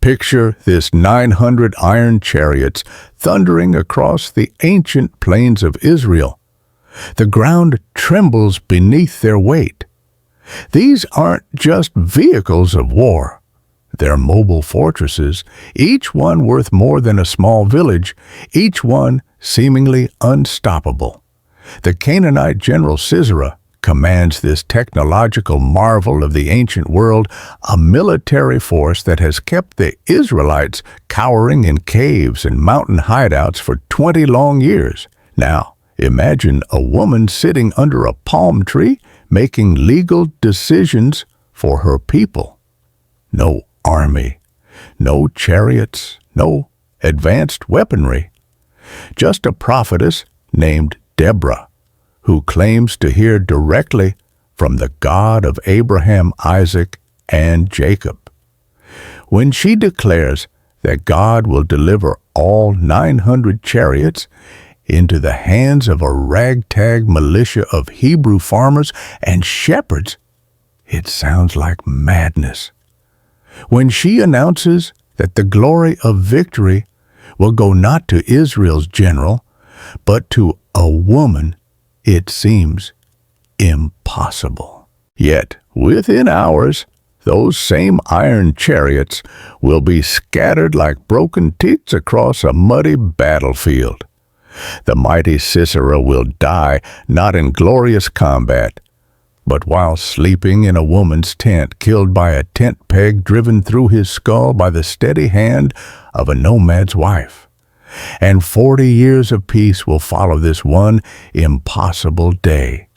Picture this 900 iron chariots thundering across the ancient plains of Israel. The ground trembles beneath their weight. These aren't just vehicles of war. They're mobile fortresses, each one worth more than a small village, each one seemingly unstoppable. The Canaanite general Sisera commands this technological marvel of the ancient world, a military force that has kept the Israelites cowering in caves and mountain hideouts for 20 long years. Now, imagine a woman sitting under a palm tree making legal decisions for her people. No army, no chariots, no advanced weaponry. Just a prophetess named Deborah, who claims to hear directly from the God of Abraham, Isaac, and Jacob. When she declares that God will deliver all 900 chariots into the hands of a ragtag militia of Hebrew farmers and shepherds, it sounds like madness. When she announces that the glory of victory will go not to Israel's general, but to a woman, it seems impossible. Yet, within hours, those same iron chariots will be scattered like broken teats across a muddy battlefield. The mighty Sisera will die not in glorious combat, but while sleeping in a woman's tent, killed by a tent peg driven through his skull by the steady hand of a nomad's wife. And 40 years of peace will follow this one impossible day.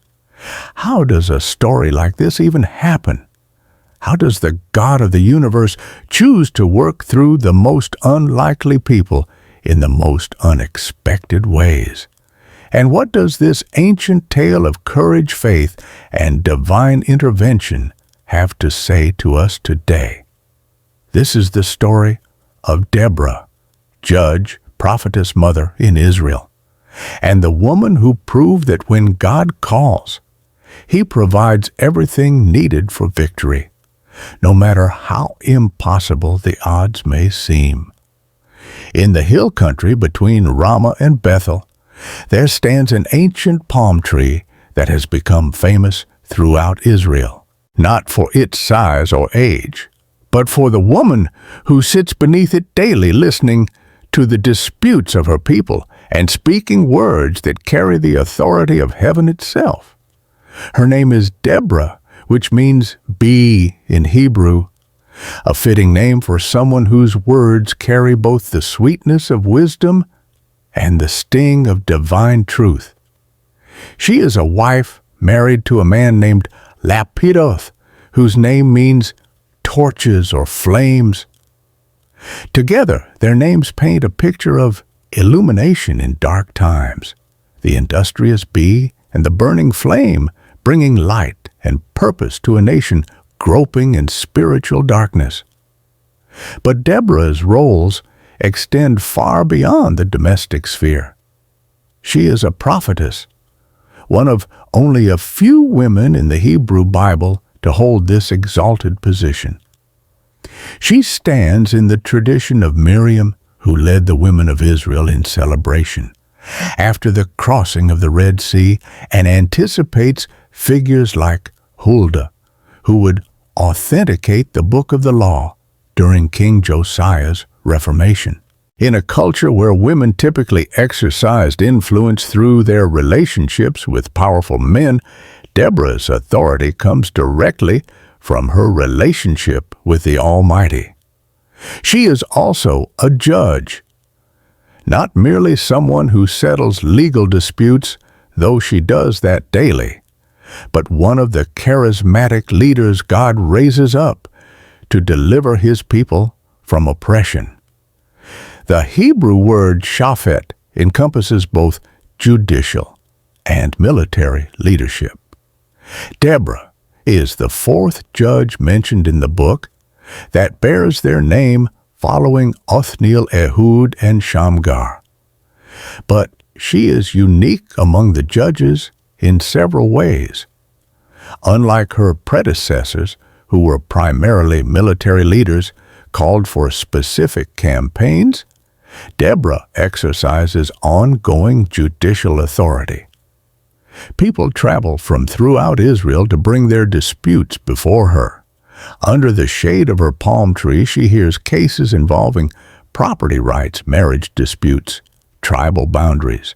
How does a story like this even happen? How does the God of the universe choose to work through the most unlikely people in the most unexpected ways? And what does this ancient tale of courage, faith, and divine intervention have to say to us today? This is the story of Deborah, judge, prophetess mother in Israel, and the woman who proved that when God calls, He provides everything needed for victory, no matter how impossible the odds may seem. In the hill country between Ramah and Bethel, there stands an ancient palm tree that has become famous throughout Israel, not for its size or age, but for the woman who sits beneath it daily listening to the disputes of her people and speaking words that carry the authority of heaven itself. Her name is Deborah, which means bee in Hebrew, a fitting name for someone whose words carry both the sweetness of wisdom and the sting of divine truth. She is a wife married to a man named Lapidoth, whose name means torches or flames. Together, their names paint a picture of illumination in dark times, the industrious bee and the burning flame bringing light and purpose to a nation groping in spiritual darkness. But Deborah's roles extend far beyond the domestic sphere. She is a prophetess, one of only a few women in the Hebrew Bible to hold this exalted position. She stands in the tradition of Miriam, who led the women of Israel in celebration after the crossing of the Red Sea, and anticipates figures like Huldah, who would authenticate the book of the law during King Josiah's Reformation. In a culture where women typically exercised influence through their relationships with powerful men, Deborah's authority comes directly from her relationship with the Almighty. She is also a judge, not merely someone who settles legal disputes, though she does that daily, but one of the charismatic leaders God raises up to deliver His people from oppression. The Hebrew word shaphat encompasses both judicial and military leadership. Deborah is the fourth judge mentioned in the book that bears their name following Othniel, Ehud, and Shamgar. But she is unique among the judges in several ways. Unlike her predecessors, who were primarily military leaders, called for specific campaigns, Deborah exercises ongoing judicial authority. People travel from throughout Israel to bring their disputes before her. Under the shade of her palm tree, she hears cases involving property rights, marriage disputes, tribal boundaries,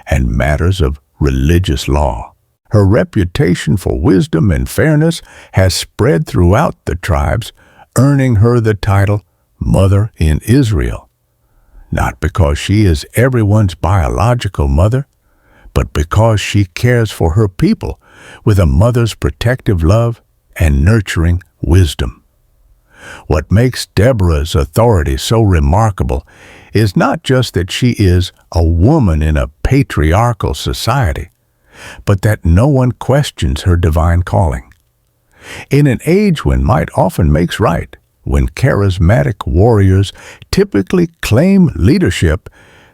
and matters of religious law. Her reputation for wisdom and fairness has spread throughout the tribes, earning her the title Mother in Israel. Not because she is everyone's biological mother, but because she cares for her people with a mother's protective love and nurturing wisdom. What makes Deborah's authority so remarkable is not just that she is a woman in a patriarchal society, but that no one questions her divine calling. In an age when might often makes right, when charismatic warriors typically claim leadership,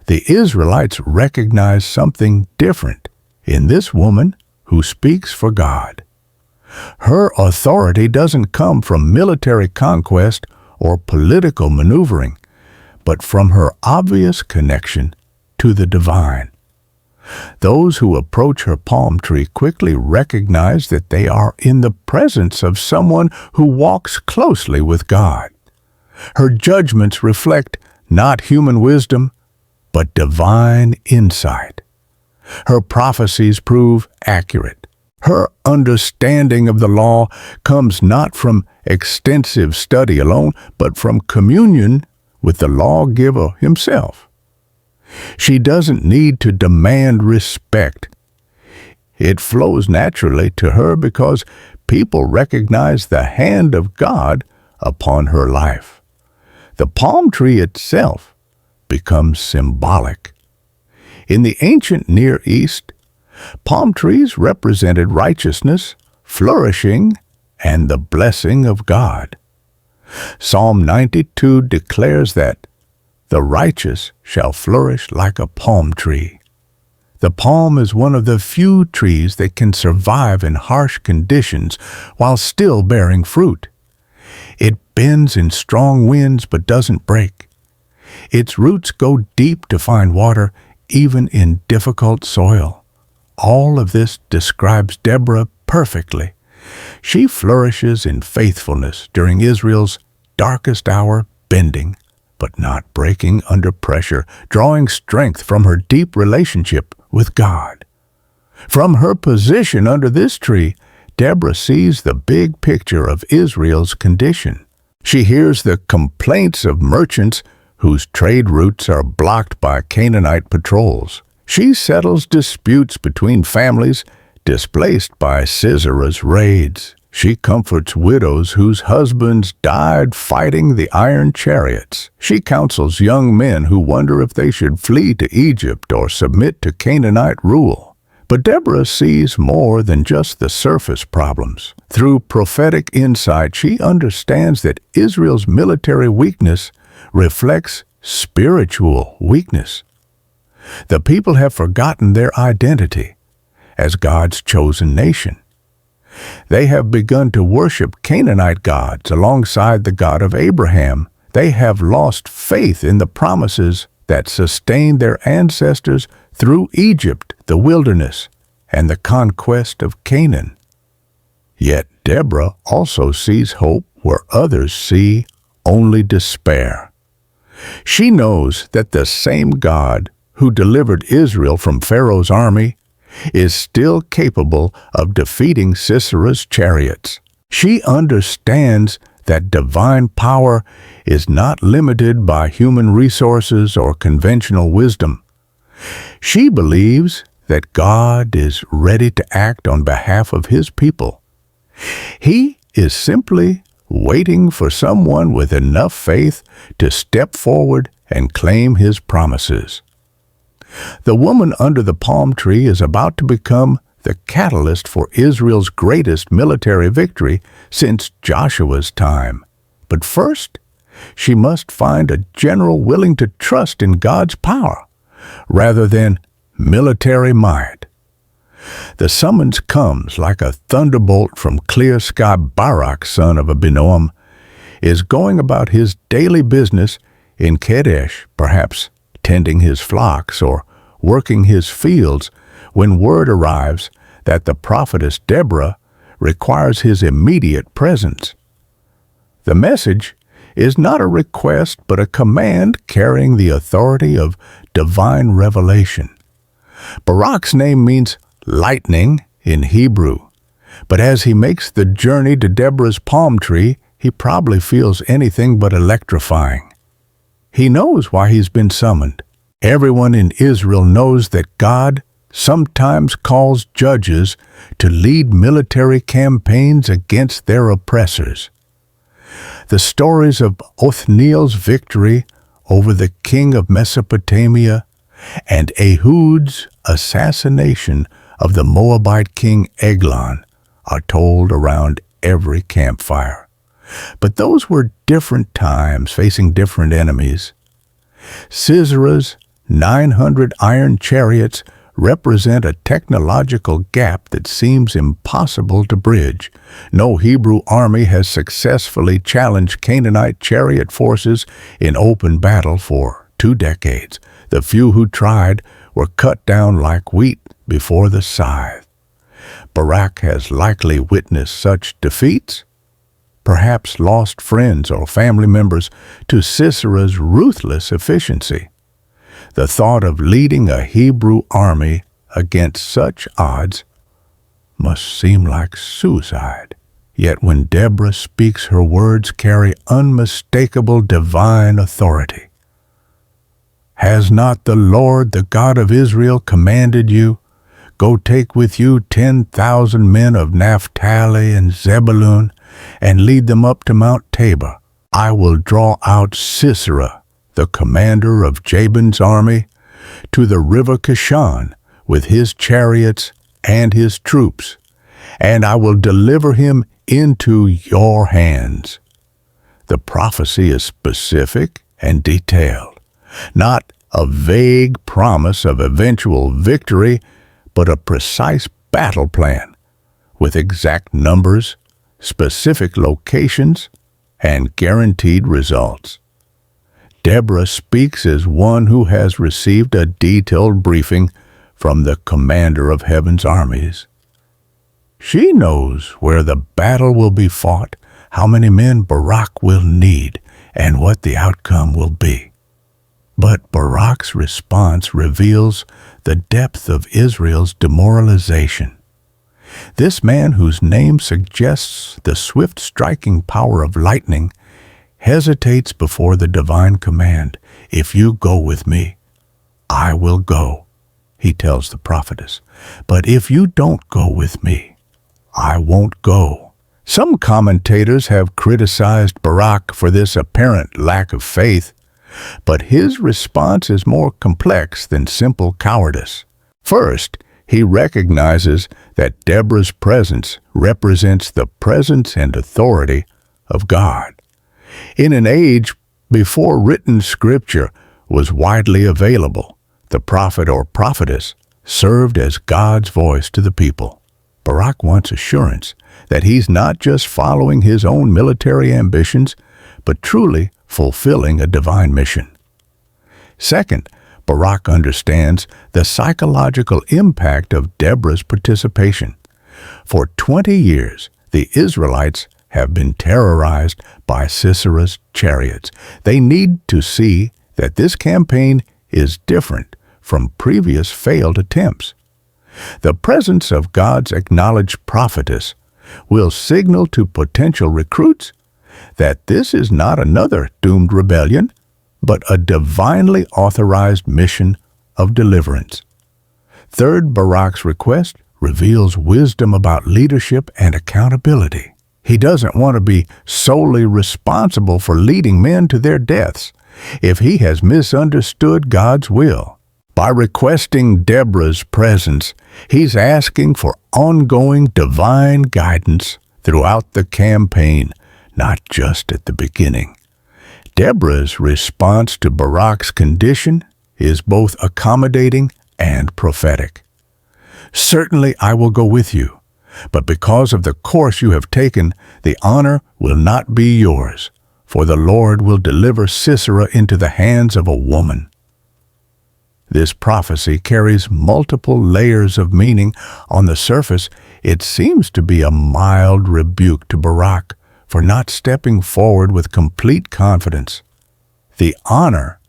the Israelites recognize something different in this woman who speaks for God. Her authority doesn't come from military conquest or political maneuvering, but from her obvious connection to the divine. Those who approach her palm tree quickly recognize that they are in the presence of someone who walks closely with God. Her judgments reflect not human wisdom, but divine insight. Her prophecies prove accurate. Her understanding of the law comes not from extensive study alone, but from communion with the lawgiver himself. She doesn't need to demand respect. It flows naturally to her because people recognize the hand of God upon her life. The palm tree itself becomes symbolic. In the ancient Near East, palm trees represented righteousness, flourishing, and the blessing of God. Psalm 92 declares that the righteous shall flourish like a palm tree. The palm is one of the few trees that can survive in harsh conditions while still bearing fruit. It bends in strong winds but doesn't break. Its roots go deep to find water, even in difficult soil. All of this describes Deborah perfectly. She flourishes in faithfulness during Israel's darkest hour, bending, but not breaking under pressure, drawing strength from her deep relationship with God. From her position under this tree, Deborah sees the big picture of Israel's condition. She hears the complaints of merchants whose trade routes are blocked by Canaanite patrols. She settles disputes between families displaced by Sisera's raids. She comforts widows whose husbands died fighting the iron chariots. She counsels young men who wonder if they should flee to Egypt or submit to Canaanite rule. But Deborah sees more than just the surface problems. Through prophetic insight, she understands that Israel's military weakness reflects spiritual weakness. The people have forgotten their identity as God's chosen nation. They have begun to worship Canaanite gods alongside the God of Abraham. They have lost faith in the promises that sustained their ancestors through Egypt, the wilderness, and the conquest of Canaan. Yet Deborah also sees hope where others see only despair. She knows that the same God who delivered Israel from Pharaoh's army is still capable of defeating Sisera's chariots. She understands that divine power is not limited by human resources or conventional wisdom. She believes that God is ready to act on behalf of His people. He is simply waiting for someone with enough faith to step forward and claim His promises. The woman under the palm tree is about to become the catalyst for Israel's greatest military victory since Joshua's time. But first, she must find a general willing to trust in God's power rather than military might. The summons comes like a thunderbolt from clear sky Barak, son of Abinoam. is going about his daily business in Kadesh, perhaps tending his flocks or working his fields, when word arrives that the prophetess Deborah requires his immediate presence. The message is not a request but a command carrying the authority of divine revelation. Barak's name means lightning in Hebrew, but as he makes the journey to Deborah's palm tree, he probably feels anything but electrifying. He knows why he's been summoned. Everyone in Israel knows that God sometimes calls judges to lead military campaigns against their oppressors. The stories of Othniel's victory over the king of Mesopotamia and Ehud's assassination of the Moabite king Eglon are told around every campfire. But those were different times facing different enemies. Sisera's 900 iron chariots represent a technological gap that seems impossible to bridge. No Hebrew army has successfully challenged Canaanite chariot forces in open battle for 2 decades. The few who tried were cut down like wheat before the scythe. Barak has likely witnessed such defeats, perhaps lost friends or family members to Sisera's ruthless efficiency. The thought of leading a Hebrew army against such odds must seem like suicide. Yet when Deborah speaks, her words carry unmistakable divine authority. Has not the Lord, the God of Israel, commanded you? Go take with you 10,000 men of Naphtali and Zebulun, and lead them up to Mount Tabor. I will draw out Sisera, the commander of Jabin's army, to the river Kishon with his chariots and his troops, and I will deliver him into your hands. The prophecy is specific and detailed, not a vague promise of eventual victory, but a precise battle plan with exact numbers, specific locations, and guaranteed results. Deborah speaks as one who has received a detailed briefing from the commander of heaven's armies. She knows where the battle will be fought, how many men Barak will need, and what the outcome will be. But Barak's response reveals the depth of Israel's demoralization. This man, whose name suggests the swift striking power of lightning, hesitates before the divine command. If you go with me, I will go, he tells the prophetess. But if you don't go with me, I won't go. Some commentators have criticized Barak for this apparent lack of faith, but his response is more complex than simple cowardice. First, he recognizes that Deborah's presence represents the presence and authority of God. In an age before written scripture was widely available, the prophet or prophetess served as God's voice to the people. Barak wants assurance that he's not just following his own military ambitions, but truly fulfilling a divine mission. Second, Barak understands the psychological impact of Deborah's participation. For 20 years, the Israelites have been terrorized by Sisera's chariots. They need to see that this campaign is different from previous failed attempts. The presence of God's acknowledged prophetess will signal to potential recruits that this is not another doomed rebellion, but a divinely authorized mission of deliverance. Third, Barak's request reveals wisdom about leadership and accountability. He doesn't want to be solely responsible for leading men to their deaths if he has misunderstood God's will. By requesting Deborah's presence, he's asking for ongoing divine guidance throughout the campaign, not just at the beginning. Deborah's response to Barak's condition is both accommodating and prophetic. Certainly I will go with you, but because of the course you have taken, the honor will not be yours. for the Lord will deliver Sisera into the hands of a woman. This prophecy carries multiple layers of meaning. On the surface, it seems to be a mild rebuke to Barak for not stepping forward with complete confidence. The honor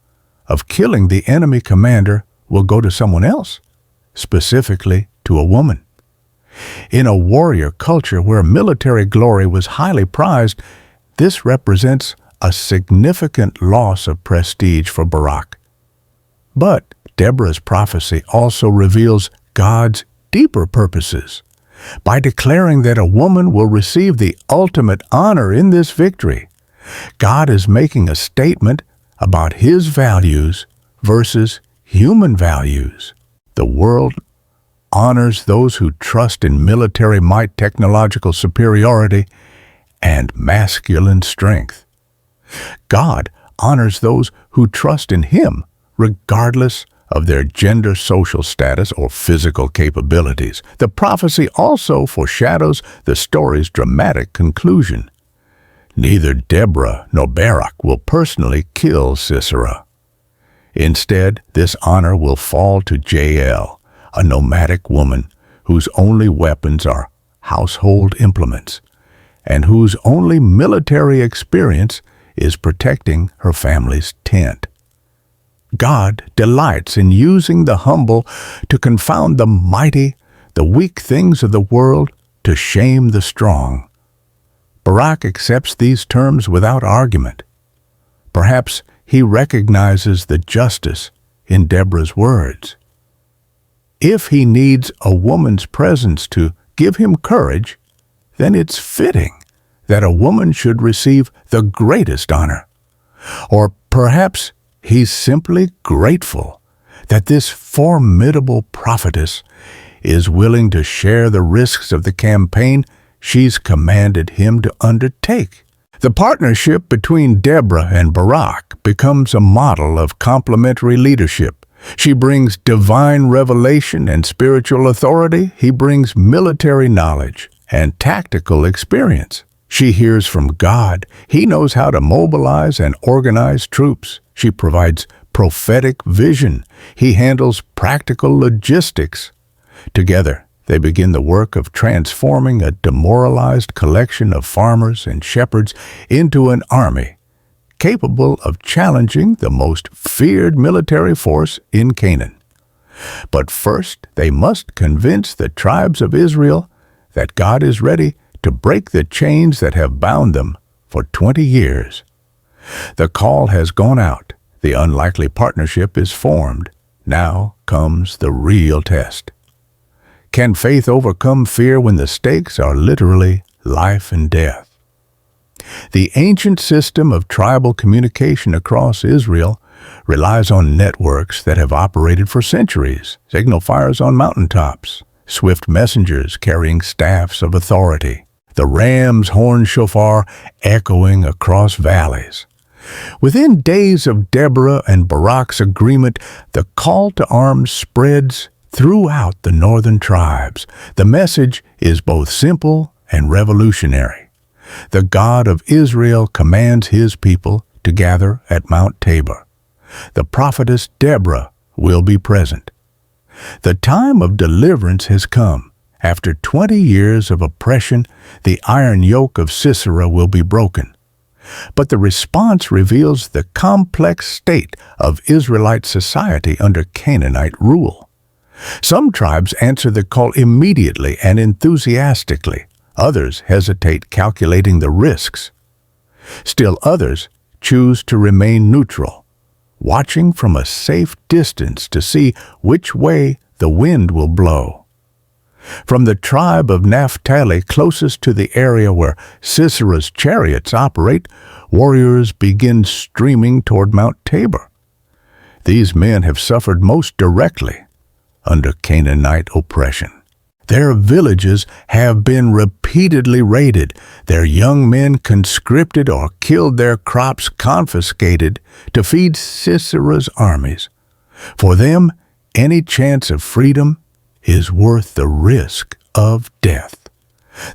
of killing the enemy commander will go to someone else, specifically to a woman. In a warrior culture where military glory was highly prized, this represents a significant loss of prestige for Barak. But Deborah's prophecy also reveals God's deeper purposes. By declaring that a woman will receive the ultimate honor in this victory, God is making a statement about His values versus human values. The world honors those who trust in military might, technological superiority, and masculine strength. God honors those who trust in Him, regardless of their gender, social status, or physical capabilities. The prophecy also foreshadows the story's dramatic conclusion. Neither Deborah nor Barak will personally kill Sisera. Instead, this honor will fall to Jael, a nomadic woman whose only weapons are household implements, and whose only military experience is protecting her family's tent. God delights in using the humble to confound the mighty, the weak things of the world to shame the strong. Barak accepts these terms without argument. Perhaps he recognizes the justice in Deborah's words. If he needs a woman's presence to give him courage, then it's fitting that a woman should receive the greatest honor. Or perhaps he's simply grateful that this formidable prophetess is willing to share the risks of the campaign she's commanded him to undertake. The partnership between Deborah and Barak becomes a model of complementary leadership. She brings divine revelation and spiritual authority. He brings military knowledge and tactical experience. She hears from God. He knows how to mobilize and organize troops. She provides prophetic vision. He handles practical logistics. Together, they begin the work of transforming a demoralized collection of farmers and shepherds into an army capable of challenging the most feared military force in Canaan. But first, they must convince the tribes of Israel that God is ready to break the chains that have bound them for 20 years. The call has gone out. The unlikely partnership is formed. Now comes the real test. Can faith overcome fear when the stakes are literally life and death? The ancient system of tribal communication across Israel relies on networks that have operated for centuries, signal fires on mountaintops, swift messengers carrying staffs of authority, the ram's horn shofar echoing across valleys. Within days of Deborah and Barak's agreement, the call to arms spreads throughout the northern tribes. The message is both simple and revolutionary. The God of Israel commands His people to gather at Mount Tabor. The prophetess Deborah will be present. The time of deliverance has come. After 20 years of oppression, the iron yoke of Sisera will be broken. But the response reveals the complex state of Israelite society under Canaanite rule. Some tribes answer the call immediately and enthusiastically. Others hesitate, calculating the risks. Still others choose to remain neutral, watching from a safe distance to see which way the wind will blow. From the tribe of Naphtali, closest to the area where Sisera's chariots operate, warriors begin streaming toward Mount Tabor. These men have suffered most directly under Canaanite oppression. Their villages have been repeatedly raided, their young men conscripted or killed, their crops confiscated to feed Sisera's armies. For them, any chance of freedom is worth the risk of death.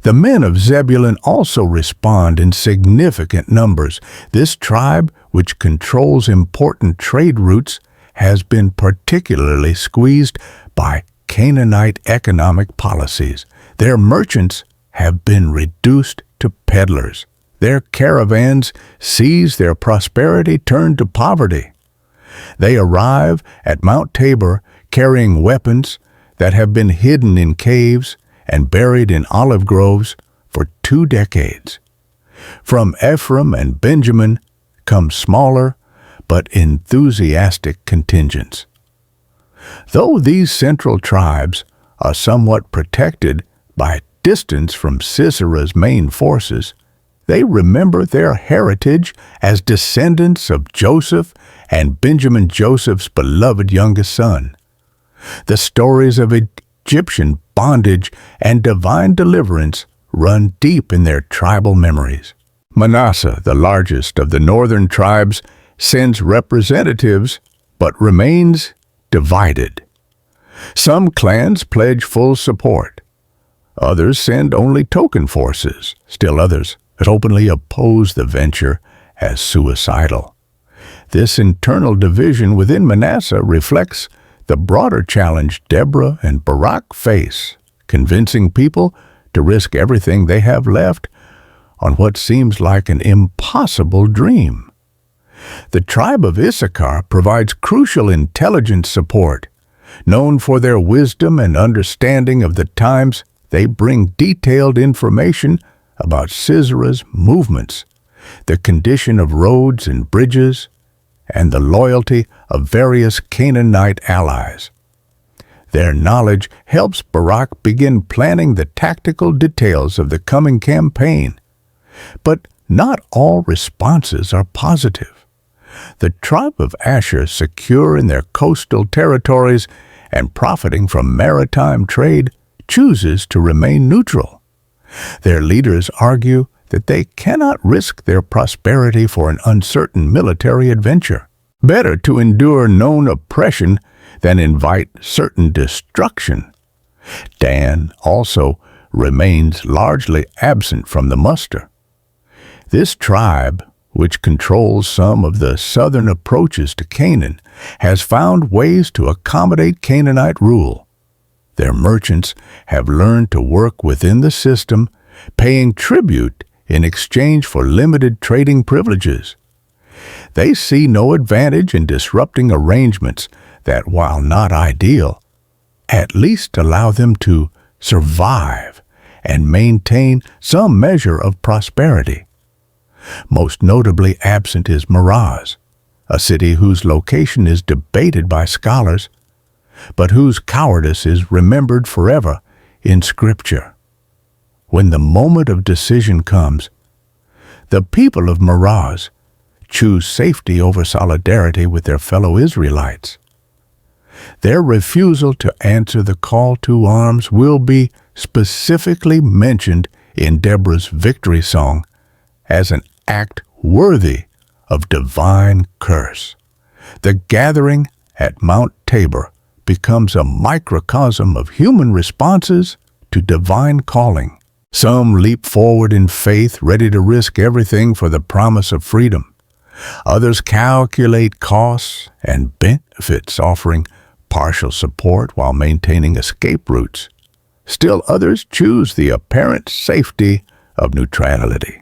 The men of Zebulun also respond in significant numbers. This tribe, which controls important trade routes, has been particularly squeezed by Canaanite economic policies. Their merchants have been reduced to peddlers. Their caravans seize their prosperity turned to poverty. They arrive at Mount Tabor carrying weapons that have been hidden in caves and buried in olive groves for 2 decades. From Ephraim and Benjamin come smaller but enthusiastic contingents. Though these central tribes are somewhat protected by distance from Sisera's main forces, they remember their heritage as descendants of Joseph and Benjamin Joseph's beloved youngest son. The stories of Egyptian bondage and divine deliverance run deep in their tribal memories. Manasseh, the largest of the northern tribes, sends representatives but remains divided. Some clans pledge full support. Others send only token forces. Still others openly oppose the venture as suicidal. This internal division within Manasseh reflects the broader challenge Deborah and Barak face, convincing people to risk everything they have left on what seems like an impossible dream. The tribe of Issachar provides crucial intelligence support. Known for their wisdom and understanding of the times, they bring detailed information about Sisera's movements, the condition of roads and bridges, and the loyalty of various Canaanite allies. Their knowledge helps Barak begin planning the tactical details of the coming campaign. But not all responses are positive. The tribe of Asher, secure in their coastal territories and profiting from maritime trade, chooses to remain neutral. Their leaders argue that they cannot risk their prosperity for an uncertain military adventure. Better to endure known oppression than invite certain destruction. Dan also remains largely absent from the muster. This tribe, which controls some of the southern approaches to Canaan, has found ways to accommodate Canaanite rule. Their merchants have learned to work within the system, paying tribute in exchange for limited trading privileges. They see no advantage in disrupting arrangements that, while not ideal, at least allow them to survive and maintain some measure of prosperity. Most notably absent is Meroz, a city whose location is debated by scholars, but whose cowardice is remembered forever in Scripture. When the moment of decision comes, the people of Meroz choose safety over solidarity with their fellow Israelites. Their refusal to answer the call to arms will be specifically mentioned in Deborah's victory song as an act worthy of divine curse. The gathering at Mount Tabor becomes a microcosm of human responses to divine calling. Some leap forward in faith, ready to risk everything for the promise of freedom. Others calculate costs and benefits, offering partial support while maintaining escape routes. Still others choose the apparent safety of neutrality,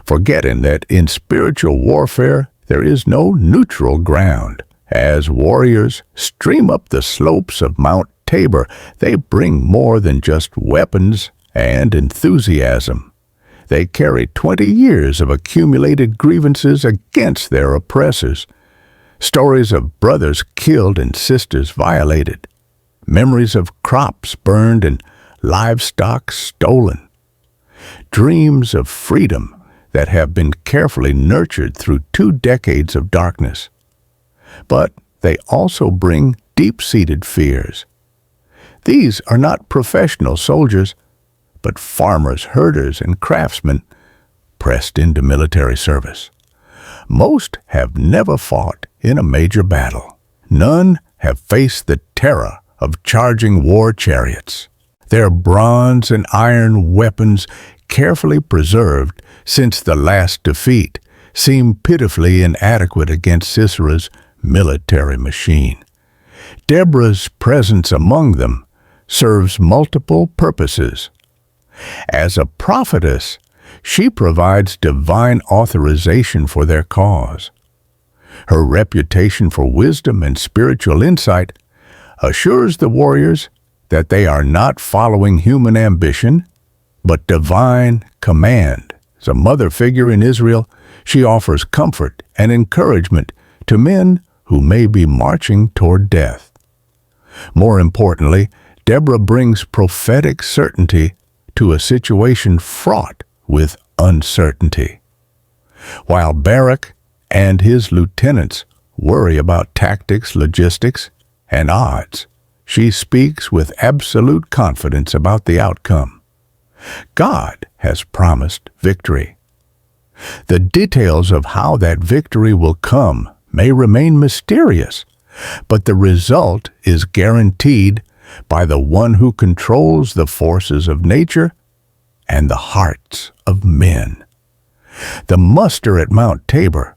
forgetting that in spiritual warfare there is no neutral ground. As warriors stream up the slopes of Mount Tabor, they bring more than just weapons and enthusiasm. They carry 20 years of accumulated grievances against their oppressors, stories of brothers killed and sisters violated, memories of crops burned and livestock stolen, dreams of freedom that have been carefully nurtured through 2 decades of darkness. But they also bring deep-seated fears. These are not professional soldiers, but farmers, herders, and craftsmen pressed into military service. Most have never fought in a major battle. None have faced the terror of charging war chariots. Their bronze and iron weapons, carefully preserved since the last defeat, seem pitifully inadequate against Sisera's military machine. Deborah's presence among them serves multiple purposes. As a prophetess, she provides divine authorization for their cause. Her reputation for wisdom and spiritual insight assures the warriors that they are not following human ambition, but divine command. As a mother figure in Israel, she offers comfort and encouragement to men who may be marching toward death. More importantly, Deborah brings prophetic certainty to a situation fraught with uncertainty. While Barak and his lieutenants worry about tactics, logistics, and odds, she speaks with absolute confidence about the outcome. God has promised victory. The details of how that victory will come may remain mysterious, but the result is guaranteed by the one who controls the forces of nature and the hearts of men. The muster at Mount Tabor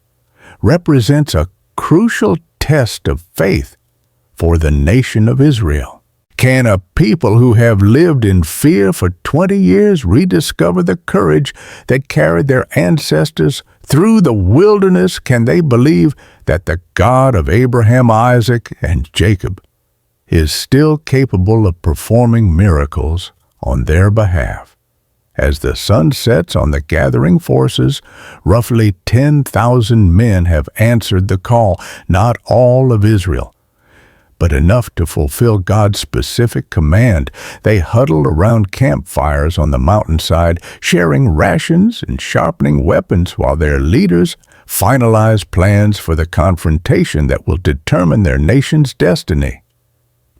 represents a crucial test of faith for the nation of Israel. Can a people who have lived in fear for 20 years rediscover the courage that carried their ancestors through the wilderness? Can they believe that the God of Abraham, Isaac, and Jacob is still capable of performing miracles on their behalf? As the sun sets on the gathering forces, roughly 10,000 men have answered the call, not all of Israel, but enough to fulfill God's specific command. They huddle around campfires on the mountainside, sharing rations and sharpening weapons while their leaders finalize plans for the confrontation that will determine their nation's destiny.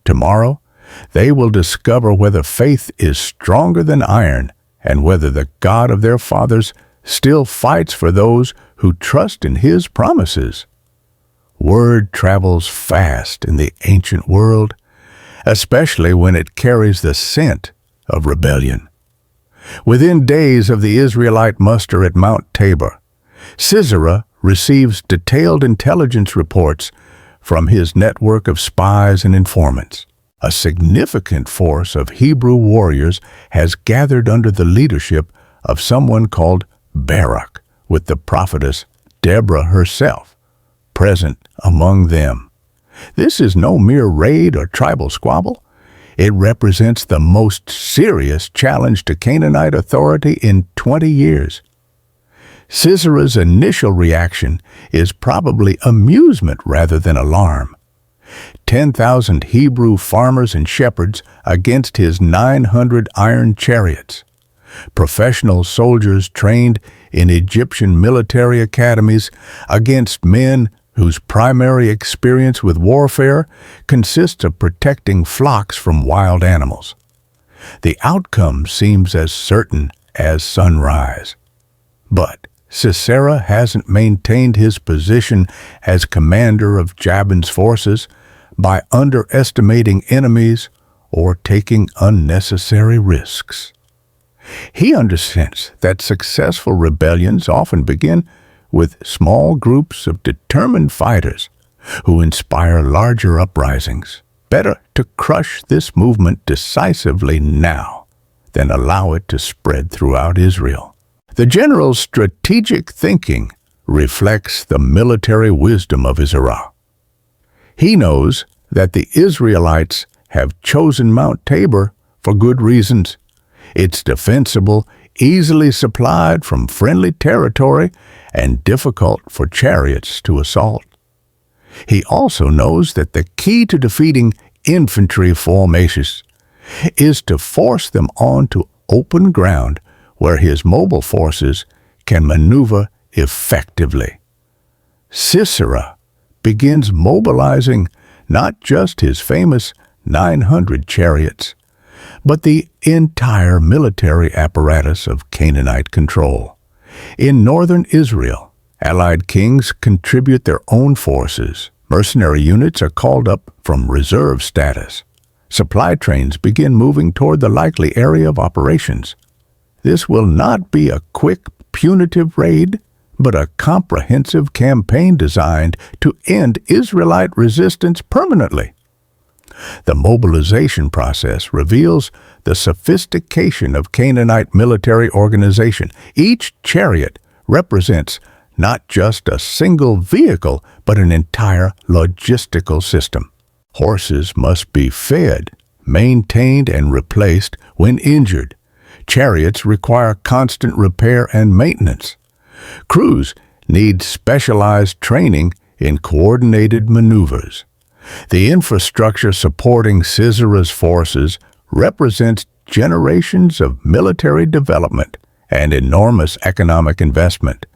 Tomorrow, they will discover whether faith is stronger than iron and whether the God of their fathers still fights for those who trust in His promises. Word travels fast in the ancient world, especially when it carries the scent of rebellion. Within days of the Israelite muster at Mount Tabor, Sisera receives detailed intelligence reports from his network of spies and informants. A significant force of Hebrew warriors has gathered under the leadership of someone called Barak, with the prophetess Deborah herself present among them. This is no mere raid or tribal squabble. It represents the most serious challenge to Canaanite authority in 20 years. Sisera's initial reaction is probably amusement rather than alarm. 10,000 Hebrew farmers and shepherds against his 900 iron chariots. Professional soldiers trained in Egyptian military academies against men whose primary experience with warfare consists of protecting flocks from wild animals. The outcome seems as certain as sunrise. But Sisera hasn't maintained his position as commander of Jabin's forces by underestimating enemies or taking unnecessary risks. He understands that successful rebellions often begin with small groups of determined fighters who inspire larger uprisings. Better to crush this movement decisively now than allow it to spread throughout Israel. The general's strategic thinking reflects the military wisdom of Sisera. He knows that the Israelites have chosen Mount Tabor for good reasons. It's defensible, easily supplied from friendly territory, and difficult for chariots to assault. He also knows that the key to defeating infantry formations is to force them onto open ground where his mobile forces can maneuver effectively. Sisera begins mobilizing not just his famous 900 chariots, but the entire military apparatus of Canaanite control. In northern Israel, allied kings contribute their own forces. Mercenary units are called up from reserve status. supply trains begin moving toward the likely area of operations. This will not be a quick, punitive raid, but a comprehensive campaign designed to end Israelite resistance permanently. The mobilization process reveals the sophistication of Canaanite military organization. Each chariot represents not just a single vehicle, but an entire logistical system. Horses must be fed, maintained, and replaced when injured. Chariots require constant repair and maintenance. Crews need specialized training in coordinated maneuvers. The infrastructure supporting Sisera's forces represents generations of military development and enormous economic investment.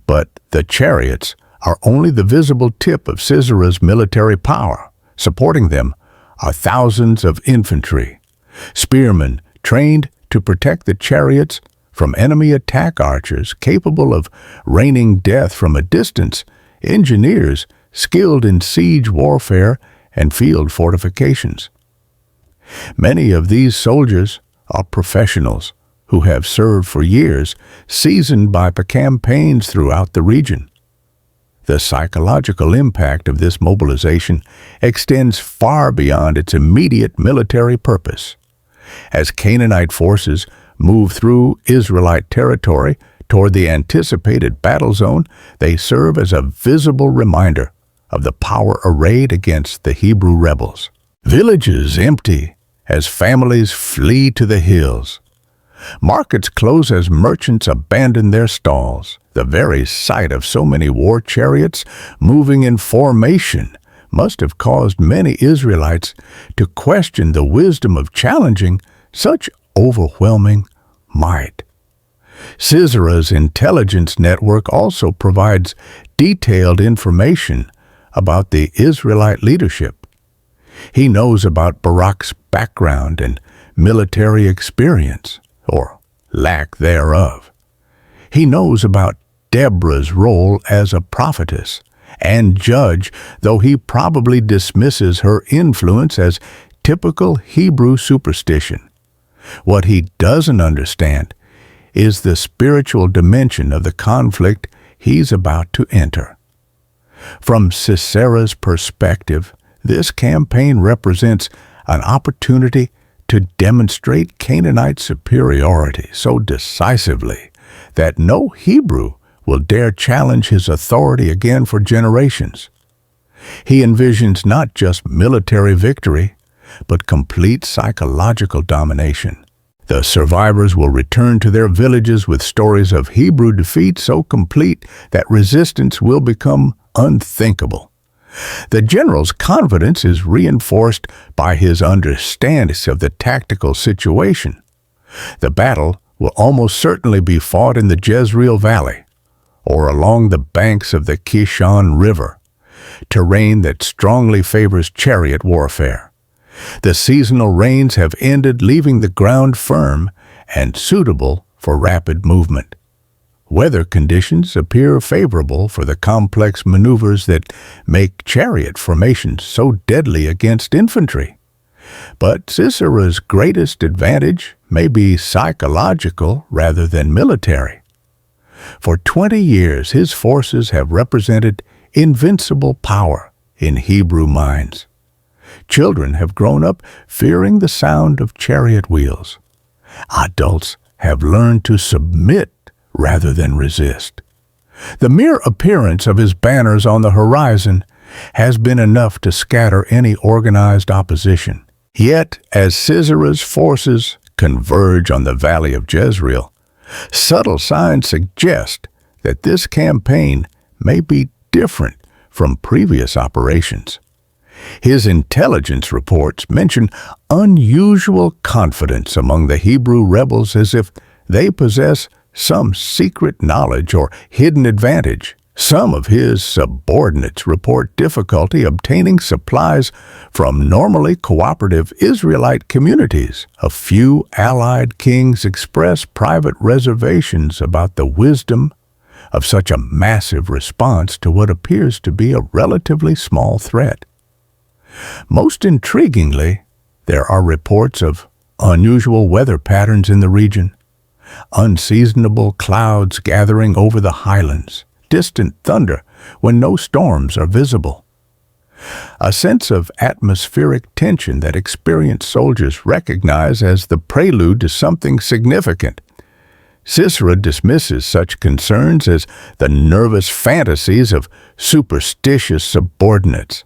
But the chariots are only the visible tip of Sisera's military power. Supporting them are thousands of infantry, spearmen trained to protect the chariots from enemy attack archers capable of raining death from a distance, engineers skilled in siege warfare and field fortifications. Many of these soldiers are professionals who have served for years, seasoned by campaigns throughout the region. The psychological impact of this mobilization extends far beyond its immediate military purpose. As Canaanite forces move through Israelite territory toward the anticipated battle zone, they serve as a visible reminder of the power arrayed against the Hebrew rebels. Villages empty as families flee to the hills. Markets close as merchants abandon their stalls. The very sight of so many war chariots moving in formation must have caused many Israelites to question the wisdom of challenging such overwhelming might. Sisera's intelligence network also provides detailed information about the Israelite leadership. He knows about Barak's background and military experience, or lack thereof. He knows about Deborah's role as a prophetess and judge, though he probably dismisses her influence as typical Hebrew superstition. What he doesn't understand is the spiritual dimension of the conflict he's about to enter. From Sisera's perspective, this campaign represents an opportunity to demonstrate Canaanite superiority so decisively that no Hebrew will dare challenge his authority again for generations. He envisions not just military victory, but complete psychological domination. The survivors will return to their villages with stories of Hebrew defeat so complete that resistance will become unthinkable. The general's confidence is reinforced by his understanding of the tactical situation. The battle will almost certainly be fought in the Jezreel Valley or along the banks of the Kishon River, terrain that strongly favors chariot warfare. The seasonal rains have ended, leaving the ground firm and suitable for rapid movement. Weather conditions appear favorable for the complex maneuvers that make chariot formations so deadly against infantry. But Sisera's greatest advantage may be psychological rather than military. For 20 years, his forces have represented invincible power in Hebrew minds. Children have grown up fearing the sound of chariot wheels. Adults have learned to submit rather than resist. The mere appearance of his banners on the horizon has been enough to scatter any organized opposition. Yet, as Sisera's forces converge on the valley of Jezreel, subtle signs suggest that this campaign may be different from previous operations. His intelligence reports mention unusual confidence among the Hebrew rebels, as if they possess some secret knowledge or hidden advantage. Some of his subordinates report difficulty obtaining supplies from normally cooperative Israelite communities. A few allied kings express private reservations about the wisdom of such a massive response to what appears to be a relatively small threat. Most intriguingly, There are reports of unusual weather patterns in the region, unseasonable clouds gathering over the highlands, distant thunder when no storms are visible. A sense of atmospheric tension that experienced soldiers recognize as the prelude to something significant. Sisera dismisses such concerns as the nervous fantasies of superstitious subordinates.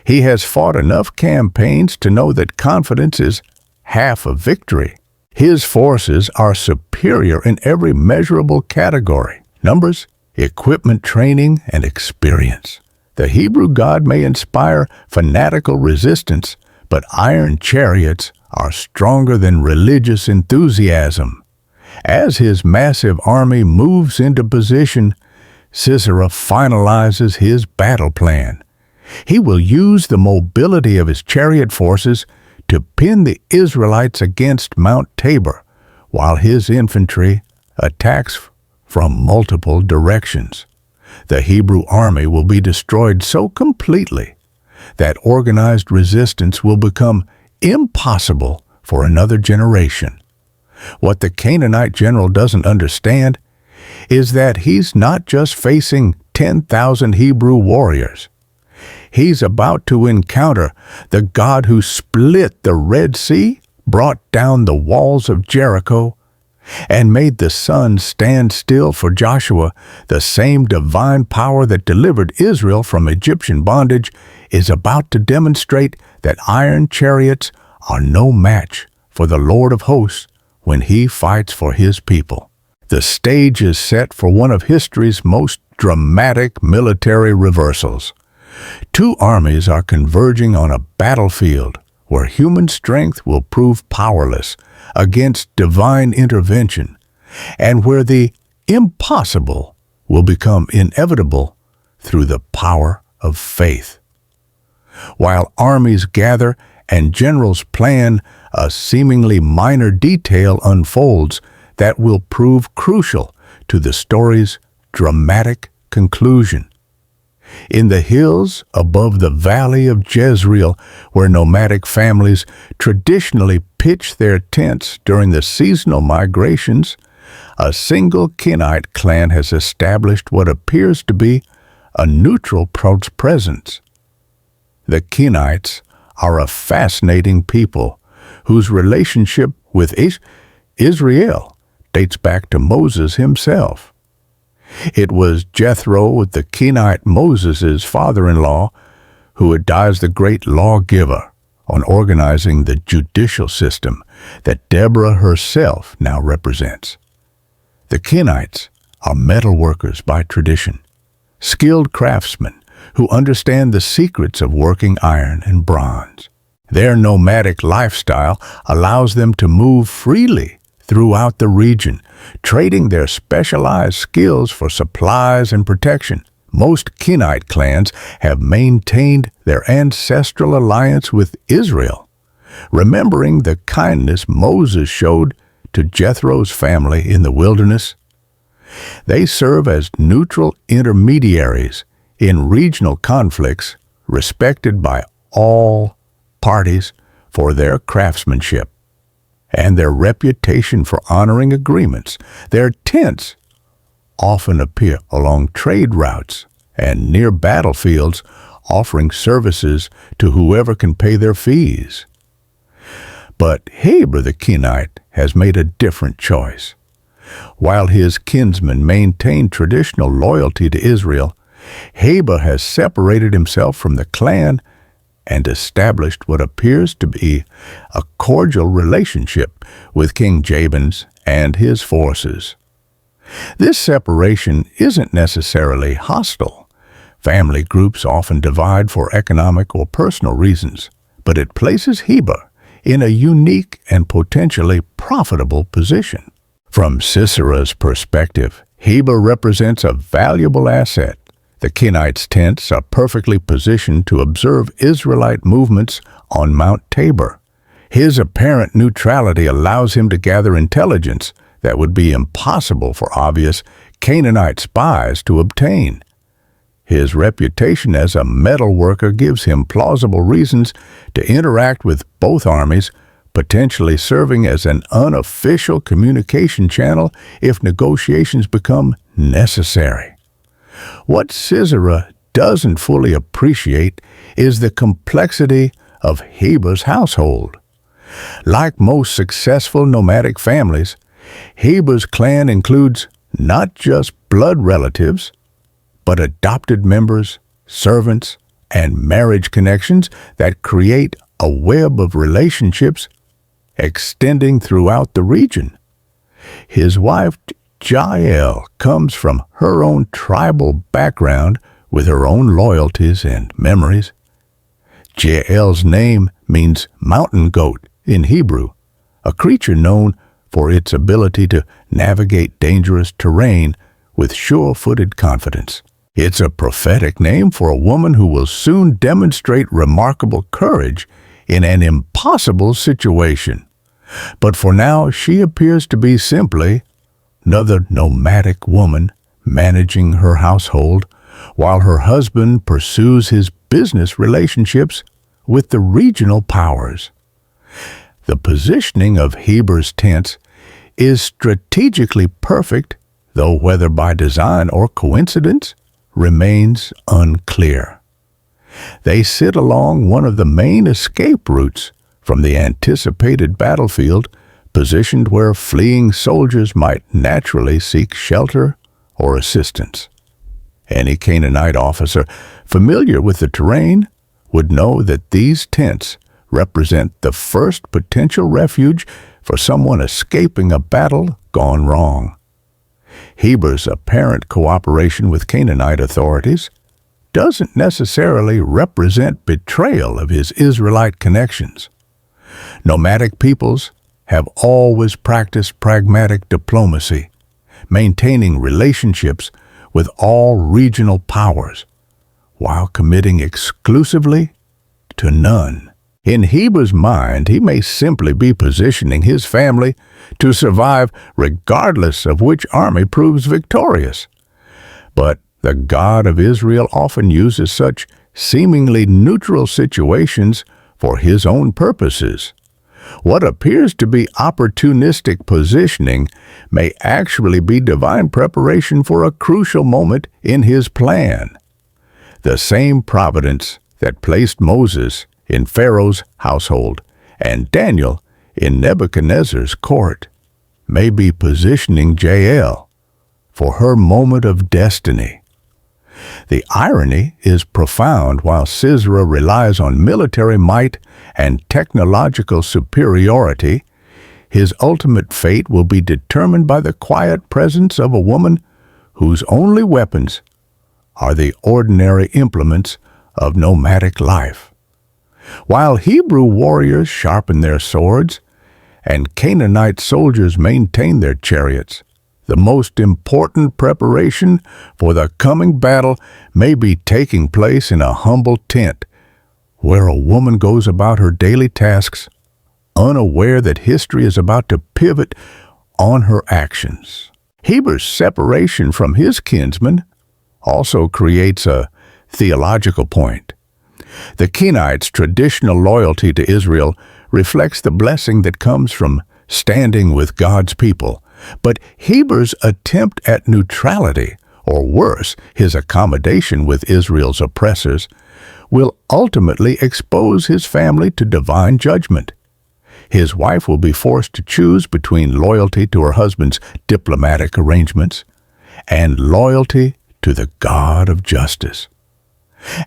He has fought enough campaigns to know that confidence is half of victory. His forces are superior in every measurable category: numbers, equipment, training, and experience. The Hebrew God may inspire fanatical resistance, but iron chariots are stronger than religious enthusiasm. As his massive army moves into position, Sisera finalizes his battle plan. He will use the mobility of his chariot forces to pin the Israelites against Mount Tabor, while his infantry attacks from multiple directions. The Hebrew army will be destroyed so completely that organized resistance will become impossible for another generation. What the Canaanite general doesn't understand is that he's not just facing 10,000 Hebrew warriors. He's about to encounter the God who split the Red Sea, brought down the walls of Jericho, and made the sun stand still for Joshua. The same divine power that delivered Israel from Egyptian bondage is about to demonstrate that iron chariots are no match for the Lord of hosts when he fights for his people. The stage is set for one of history's most dramatic military reversals. Two armies are converging on a battlefield where human strength will prove powerless against divine intervention, and where the impossible will become inevitable through the power of faith. While armies gather and generals plan, a seemingly minor detail unfolds that will prove crucial to the story's dramatic conclusion. In the hills above the valley of Jezreel, where nomadic families traditionally pitch their tents during the seasonal migrations, a single Kenite clan has established what appears to be a neutral presence. The Kenites are a fascinating people whose relationship with Israel dates back to Moses himself. It was Jethro, the Kenite Moses' father-in-law, who advised the great lawgiver on organizing the judicial system that Deborah herself now represents. The Kenites are metal workers by tradition, skilled craftsmen who understand the secrets of working iron and bronze. Their nomadic lifestyle allows them to move freely throughout the region, trading their specialized skills for supplies and protection. Most Kenite clans have maintained their ancestral alliance with Israel, remembering the kindness Moses showed to Jethro's family in the wilderness. They serve as neutral intermediaries in regional conflicts, respected by all parties for their craftsmanship and their reputation for honoring agreements. Their tents often appear along trade routes and near battlefields, offering services to whoever can pay their fees. But Heber the Kenite has made a different choice. While his kinsmen maintained traditional loyalty to Israel, Heber has separated himself from the clan and established what appears to be a cordial relationship with King Jabin and his forces. This separation isn't necessarily hostile. Family groups often divide for economic or personal reasons, but it places Heber in a unique and potentially profitable position. From Sisera's perspective, Heber represents a valuable asset. The Kenites' tents are perfectly positioned to observe Israelite movements on Mount Tabor. His apparent neutrality allows him to gather intelligence that would be impossible for obvious Canaanite spies to obtain. His reputation as a metal worker gives him plausible reasons to interact with both armies, potentially serving as an unofficial communication channel if negotiations become necessary. What Sisera doesn't fully appreciate is the complexity of Heber's household. Like most successful nomadic families, Heber's clan includes not just blood relatives, but adopted members, servants, and marriage connections that create a web of relationships extending throughout the region. His wife, Jael, comes from her own tribal background with her own loyalties and memories. Jael's name means mountain goat in Hebrew, a creature known for its ability to navigate dangerous terrain with sure-footed confidence. It's a prophetic name for a woman who will soon demonstrate remarkable courage in an impossible situation. But for now, she appears to be simply another nomadic woman managing her household while her husband pursues his business relationships with the regional powers. The positioning of Heber's tents is strategically perfect, though whether by design or coincidence remains unclear. They sit along one of the main escape routes from the anticipated battlefield, positioned where fleeing soldiers might naturally seek shelter or assistance. Any Canaanite officer familiar with the terrain would know that these tents represent the first potential refuge for someone escaping a battle gone wrong. Heber's apparent cooperation with Canaanite authorities doesn't necessarily represent betrayal of his Israelite connections. Nomadic peoples have always practiced pragmatic diplomacy, maintaining relationships with all regional powers, while committing exclusively to none. In Heber's mind, he may simply be positioning his family to survive regardless of which army proves victorious. But the God of Israel often uses such seemingly neutral situations for his own purposes. What appears to be opportunistic positioning may actually be divine preparation for a crucial moment in his plan. The same providence that placed Moses in Pharaoh's household and Daniel in Nebuchadnezzar's court may be positioning Jael for her moment of destiny. The irony is profound. While Sisera relies on military might and technological superiority, his ultimate fate will be determined by the quiet presence of a woman whose only weapons are the ordinary implements of nomadic life. While Hebrew warriors sharpen their swords and Canaanite soldiers maintain their chariots, the most important preparation for the coming battle may be taking place in a humble tent, where a woman goes about her daily tasks, unaware that history is about to pivot on her actions. Heber's separation from his kinsmen also creates a theological point. The Kenites' traditional loyalty to Israel reflects the blessing that comes from standing with God's people, but Heber's attempt at neutrality, or worse, his accommodation with Israel's oppressors, will ultimately expose his family to divine judgment. His wife will be forced to choose between loyalty to her husband's diplomatic arrangements and loyalty to the God of justice.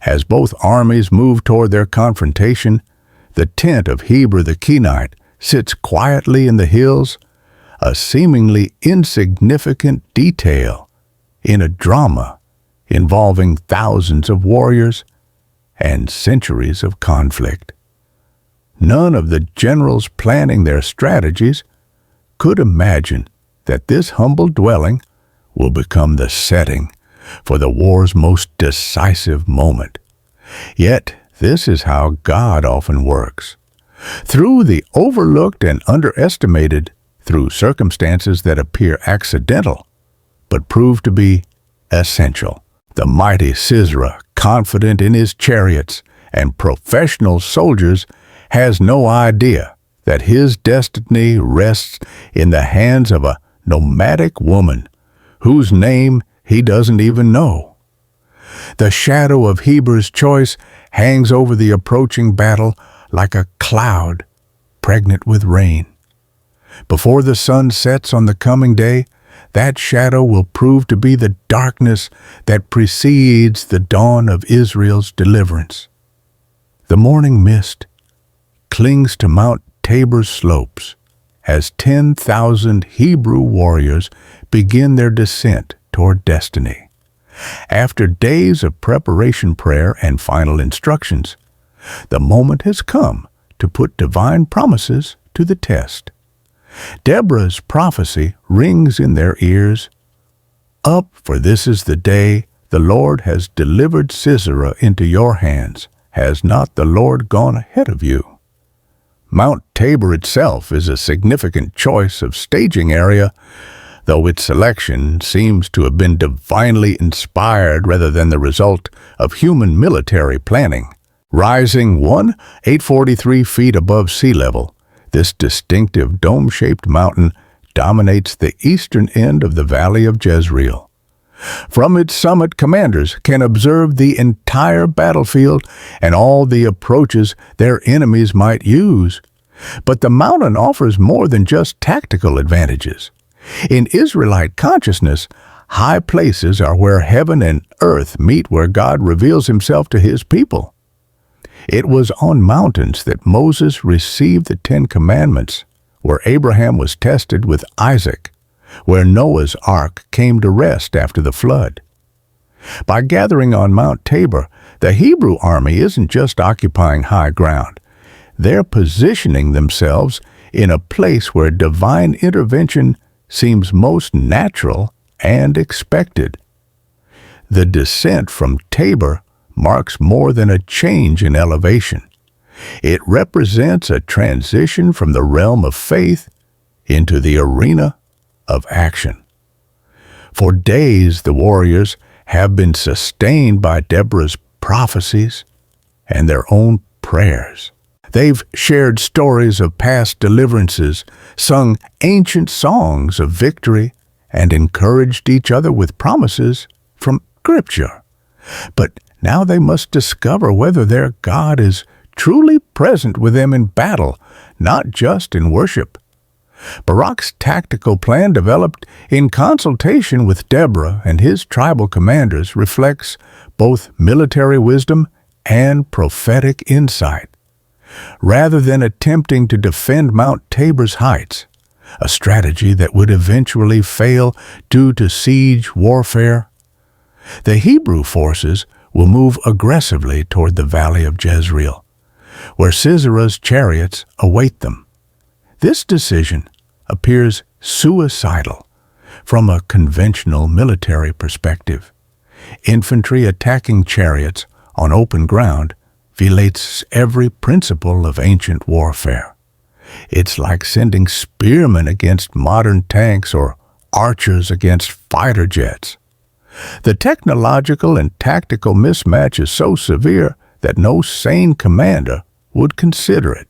As both armies move toward their confrontation, the tent of Heber the Kenite sits quietly in the hills, a seemingly insignificant detail in a drama involving thousands of warriors and centuries of conflict. None of the generals planning their strategies could imagine that this humble dwelling will become the setting for the war's most decisive moment. Yet, this is how God often works. Through the overlooked and underestimated, through circumstances that appear accidental, but prove to be essential. The mighty Sisera, confident in his chariots and professional soldiers, has no idea that his destiny rests in the hands of a nomadic woman whose name he doesn't even know. The shadow of Heber's choice hangs over the approaching battle like a cloud pregnant with rain. Before the sun sets on the coming day, that shadow will prove to be the darkness that precedes the dawn of Israel's deliverance. The morning mist clings to Mount Tabor's slopes as 10,000 Hebrew warriors begin their descent toward destiny. After days of preparation, prayer, and final instructions, the moment has come to put divine promises to the test. Deborah's prophecy rings in their ears. Up, for this is the day the Lord has delivered Sisera into your hands. Has not the Lord gone ahead of you? Mount Tabor itself is a significant choice of staging area, though its selection seems to have been divinely inspired rather than the result of human military planning. Rising 843 feet above sea level, this distinctive dome-shaped mountain dominates the eastern end of the Valley of Jezreel. From its summit, commanders can observe the entire battlefield and all the approaches their enemies might use. But the mountain offers more than just tactical advantages. In Israelite consciousness, high places are where heaven and earth meet, where God reveals himself to his people. It was on mountains that Moses received the 10 Commandments, where Abraham was tested with Isaac, where Noah's ark came to rest after the flood. By gathering on Mount Tabor, the Hebrew army isn't just occupying high ground. They're positioning themselves in a place where divine intervention seems most natural and expected. The descent from Tabor marks more than a change in elevation. It represents a transition from the realm of faith into the arena of action. For days, the warriors have been sustained by Deborah's prophecies and their own prayers. They've shared stories of past deliverances, sung ancient songs of victory, and encouraged each other with promises from Scripture. But now they must discover whether their God is truly present with them in battle, not just in worship. Barak's tactical plan, developed in consultation with Deborah and his tribal commanders, reflects both military wisdom and prophetic insight. Rather than attempting to defend Mount Tabor's heights, a strategy that would eventually fail due to siege warfare, the Hebrew forces will move aggressively toward the Valley of Jezreel, where Sisera's chariots await them. This decision appears suicidal from a conventional military perspective. Infantry attacking chariots on open ground violates every principle of ancient warfare. It's like sending spearmen against modern tanks or archers against fighter jets. The technological and tactical mismatch is so severe that no sane commander would consider it.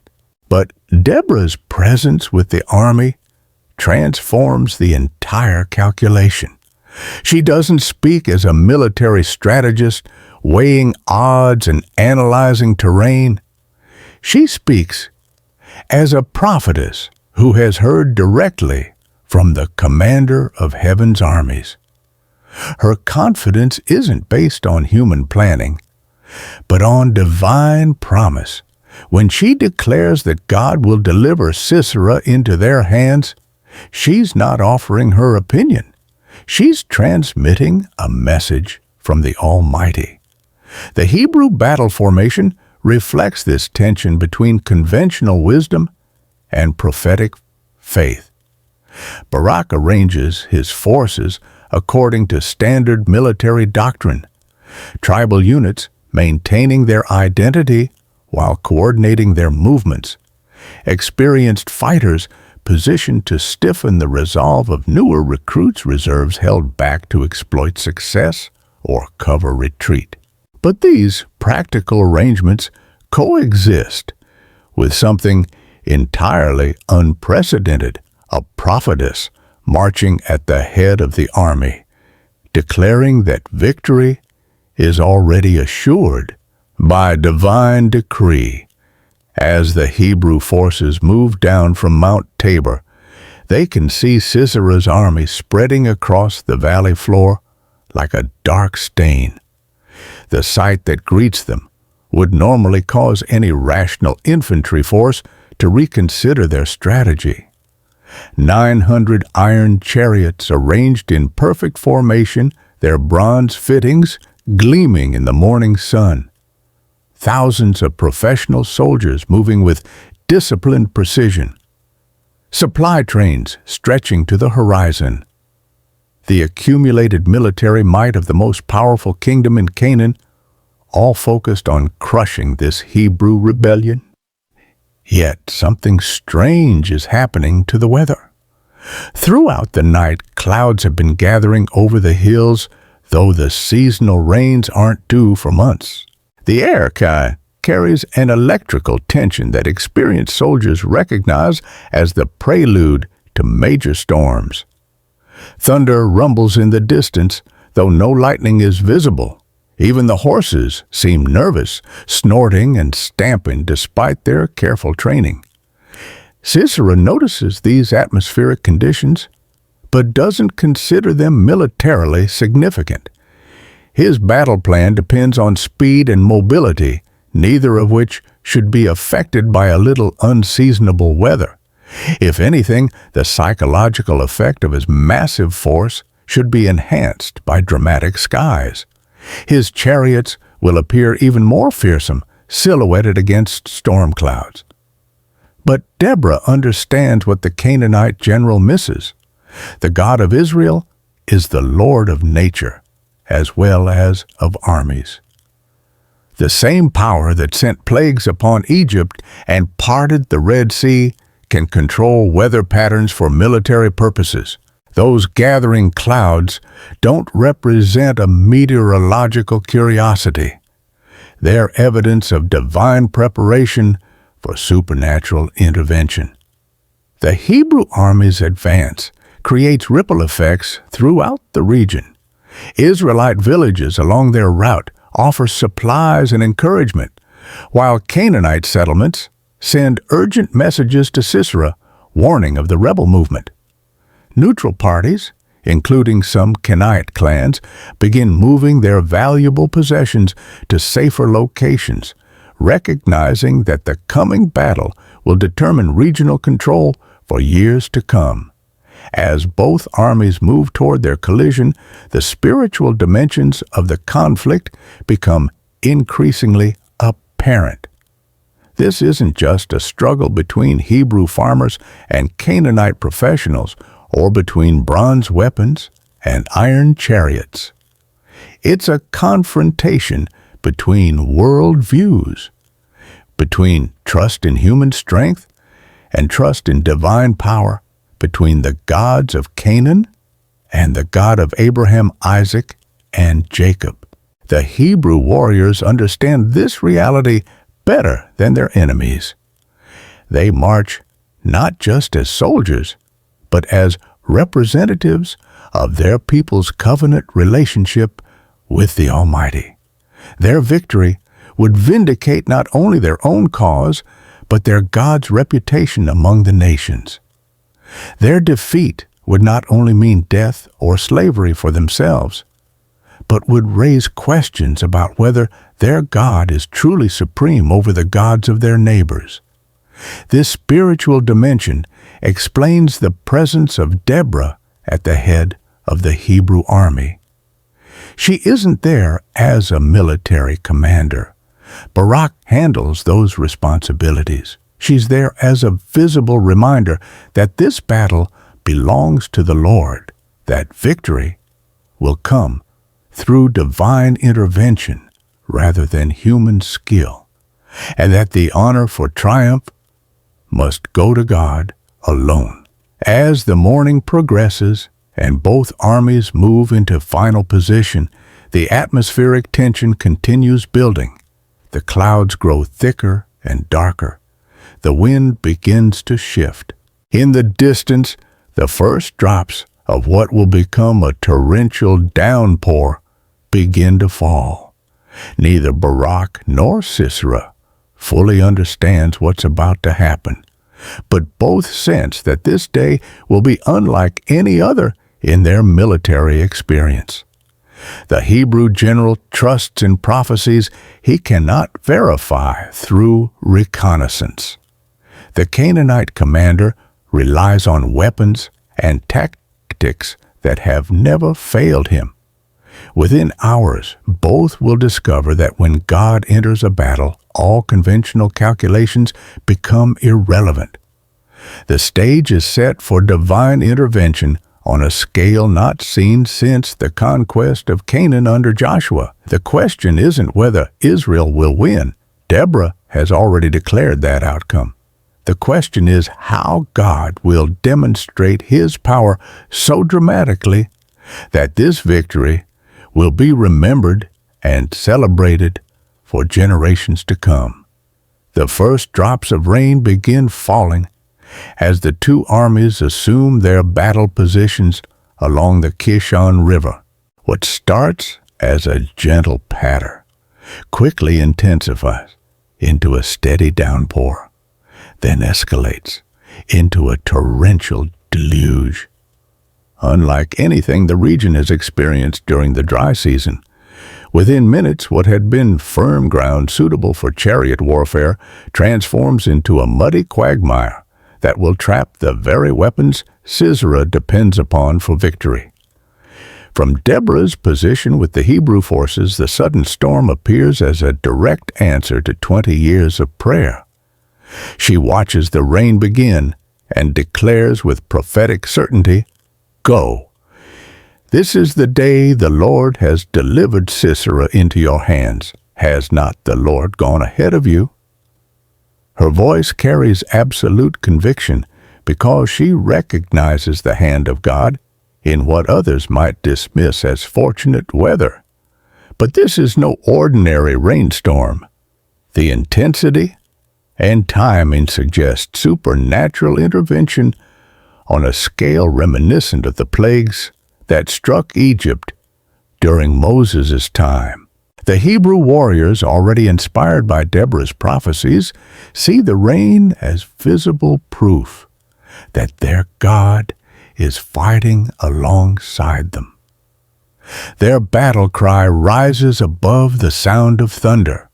But Deborah's presence with the army transforms the entire calculation. She doesn't speak as a military strategist, weighing odds and analyzing terrain. She speaks as a prophetess who has heard directly from the commander of heaven's armies. Her confidence isn't based on human planning, but on divine promise. When she declares that God will deliver Sisera into their hands, she's not offering her opinion. She's transmitting a message from the Almighty. The Hebrew battle formation reflects this tension between conventional wisdom and prophetic faith. Barak arranges his forces according to standard military doctrine, tribal units maintaining their identity while coordinating their movements, experienced fighters positioned to stiffen the resolve of newer recruits, reserves held back to exploit success or cover retreat. But these practical arrangements coexist with something entirely unprecedented, a prophetess marching at the head of the army, declaring that victory is already assured by divine decree. As the Hebrew forces move down from Mount Tabor, they can see Sisera's army spreading across the valley floor like a dark stain. The sight that greets them would normally cause any rational infantry force to reconsider their strategy. 900 iron chariots arranged in perfect formation, their bronze fittings gleaming in the morning sun. Thousands of professional soldiers moving with disciplined precision. Supply trains stretching to the horizon. The accumulated military might of the most powerful kingdom in Canaan, all focused on crushing this Hebrew rebellion. Yet something strange is happening to the weather. Throughout the night, clouds have been gathering over the hills, though the seasonal rains aren't due for months. The air carries an electrical tension that experienced soldiers recognize as the prelude to major storms. Thunder rumbles in the distance, though no lightning is visible. Even the horses seem nervous, snorting and stamping despite their careful training. Sisera notices these atmospheric conditions, but doesn't consider them militarily significant. His battle plan depends on speed and mobility, neither of which should be affected by a little unseasonable weather. If anything, the psychological effect of his massive force should be enhanced by dramatic skies. His chariots will appear even more fearsome, silhouetted against storm clouds. But Deborah understands what the Canaanite general misses. The God of Israel is the Lord of nature, as well as of armies. The same power that sent plagues upon Egypt and parted the Red Sea can control weather patterns for military purposes. Those gathering clouds don't represent a meteorological curiosity. They're evidence of divine preparation for supernatural intervention. The Hebrew army's advance creates ripple effects throughout the region. Israelite villages along their route offer supplies and encouragement, while Canaanite settlements send urgent messages to Sisera warning of the rebel movement. Neutral parties, including some Canaanite clans, begin moving their valuable possessions to safer locations, recognizing that the coming battle will determine regional control for years to come. As both armies move toward their collision, the spiritual dimensions of the conflict become increasingly apparent. This isn't just a struggle between Hebrew farmers and Canaanite professionals, or between bronze weapons and iron chariots. It's a confrontation between world views, between trust in human strength and trust in divine power, between the gods of Canaan and the God of Abraham, Isaac, and Jacob. The Hebrew warriors understand this reality better than their enemies. They march not just as soldiers, but as representatives of their people's covenant relationship with the Almighty. Their victory would vindicate not only their own cause, but their God's reputation among the nations. Their defeat would not only mean death or slavery for themselves, but would raise questions about whether their God is truly supreme over the gods of their neighbors. This spiritual dimension explains the presence of Deborah at the head of the Hebrew army. She isn't there as a military commander. Barak handles those responsibilities. She's there as a visible reminder that this battle belongs to the Lord, that victory will come through divine intervention rather than human skill, and that the honor for triumph must go to God alone. As the morning progresses and both armies move into final position, The atmospheric tension continues building. The clouds grow thicker and darker. The wind begins to shift. In the distance, the first drops of what will become a torrential downpour begin to fall. Neither Barak nor Sisera fully understands what's about to happen, but both sense that this day will be unlike any other in their military experience. The Hebrew general trusts in prophecies he cannot verify through reconnaissance. The Canaanite commander relies on weapons and tactics that have never failed him. Within hours, both will discover that when God enters a battle, all conventional calculations become irrelevant. The stage is set for divine intervention on a scale not seen since the conquest of Canaan under Joshua. The question isn't whether Israel will win. Deborah has already declared that outcome. The question is how God will demonstrate His power so dramatically that this victory will be remembered and celebrated for generations to come. The first drops of rain begin falling as the two armies assume their battle positions along the Kishon River. What starts as a gentle patter quickly intensifies into a steady downpour, then escalates into a torrential deluge. Unlike anything the region has experienced during the dry season, within minutes what had been firm ground suitable for chariot warfare transforms into a muddy quagmire that will trap the very weapons Sisera depends upon for victory. From Deborah's position with the Hebrew forces, the sudden storm appears as a direct answer to 20 years of prayer. She watches the rain begin and declares with prophetic certainty, "Go. This is the day the Lord has delivered Sisera into your hands. Has not the Lord gone ahead of you?" Her voice carries absolute conviction because she recognizes the hand of God in what others might dismiss as fortunate weather. But this is no ordinary rainstorm. The intensity and timing suggest supernatural intervention on a scale reminiscent of the plagues that struck Egypt during Moses' time. The Hebrew warriors, already inspired by Deborah's prophecies, see the rain as visible proof that their God is fighting alongside them. Their battle cry rises above the sound of thunder.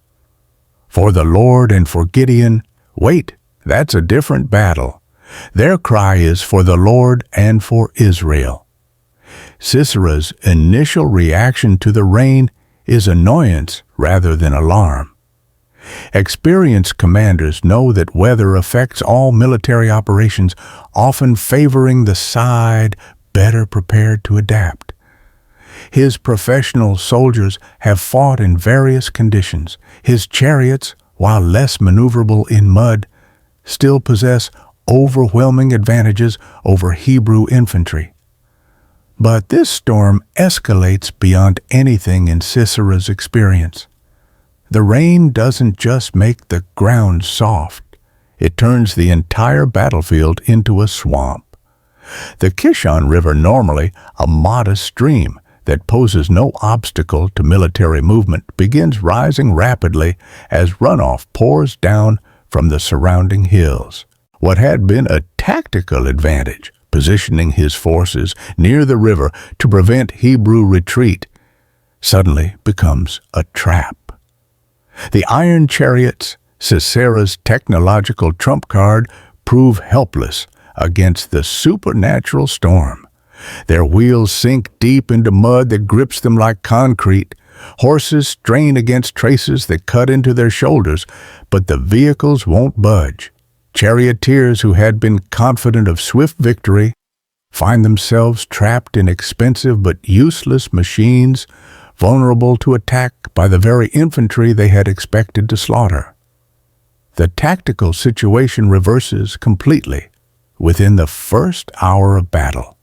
For the Lord and for Gideon, wait, that's a different battle. Their cry is for the Lord and for Israel. Sisera's initial reaction to the rain is annoyance rather than alarm. Experienced commanders know that weather affects all military operations, often favoring the side better prepared to adapt. His professional soldiers have fought in various conditions. His chariots, while less maneuverable in mud, still possess overwhelming advantages over Hebrew infantry. But this storm escalates beyond anything in Sisera's experience. The rain doesn't just make the ground soft, it turns the entire battlefield into a swamp. The Kishon River, normally a modest stream that poses no obstacle to military movement, begins rising rapidly as runoff pours down from the surrounding hills. What had been a tactical advantage, positioning his forces near the river to prevent Hebrew retreat, suddenly becomes a trap. The iron chariots, Sisera's technological trump card, prove helpless against the supernatural storm. Their wheels sink deep into mud that grips them like concrete. Horses strain against traces that cut into their shoulders, but the vehicles won't budge. Charioteers who had been confident of swift victory find themselves trapped in expensive but useless machines, vulnerable to attack by the very infantry they had expected to slaughter. The tactical situation reverses completely within the first hour of battle.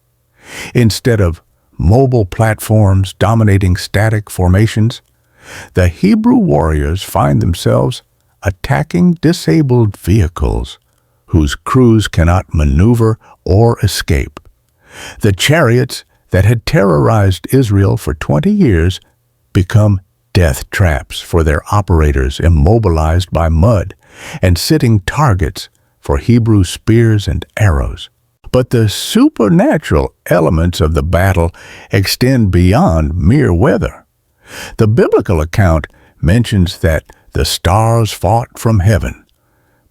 Instead of mobile platforms dominating static formations, the Hebrew warriors find themselves attacking disabled vehicles whose crews cannot maneuver or escape. The chariots that had terrorized Israel for 20 years become death traps for their operators immobilized by mud and sitting targets for Hebrew spears and arrows. But the supernatural elements of the battle extend beyond mere weather. The biblical account mentions that the stars fought from heaven,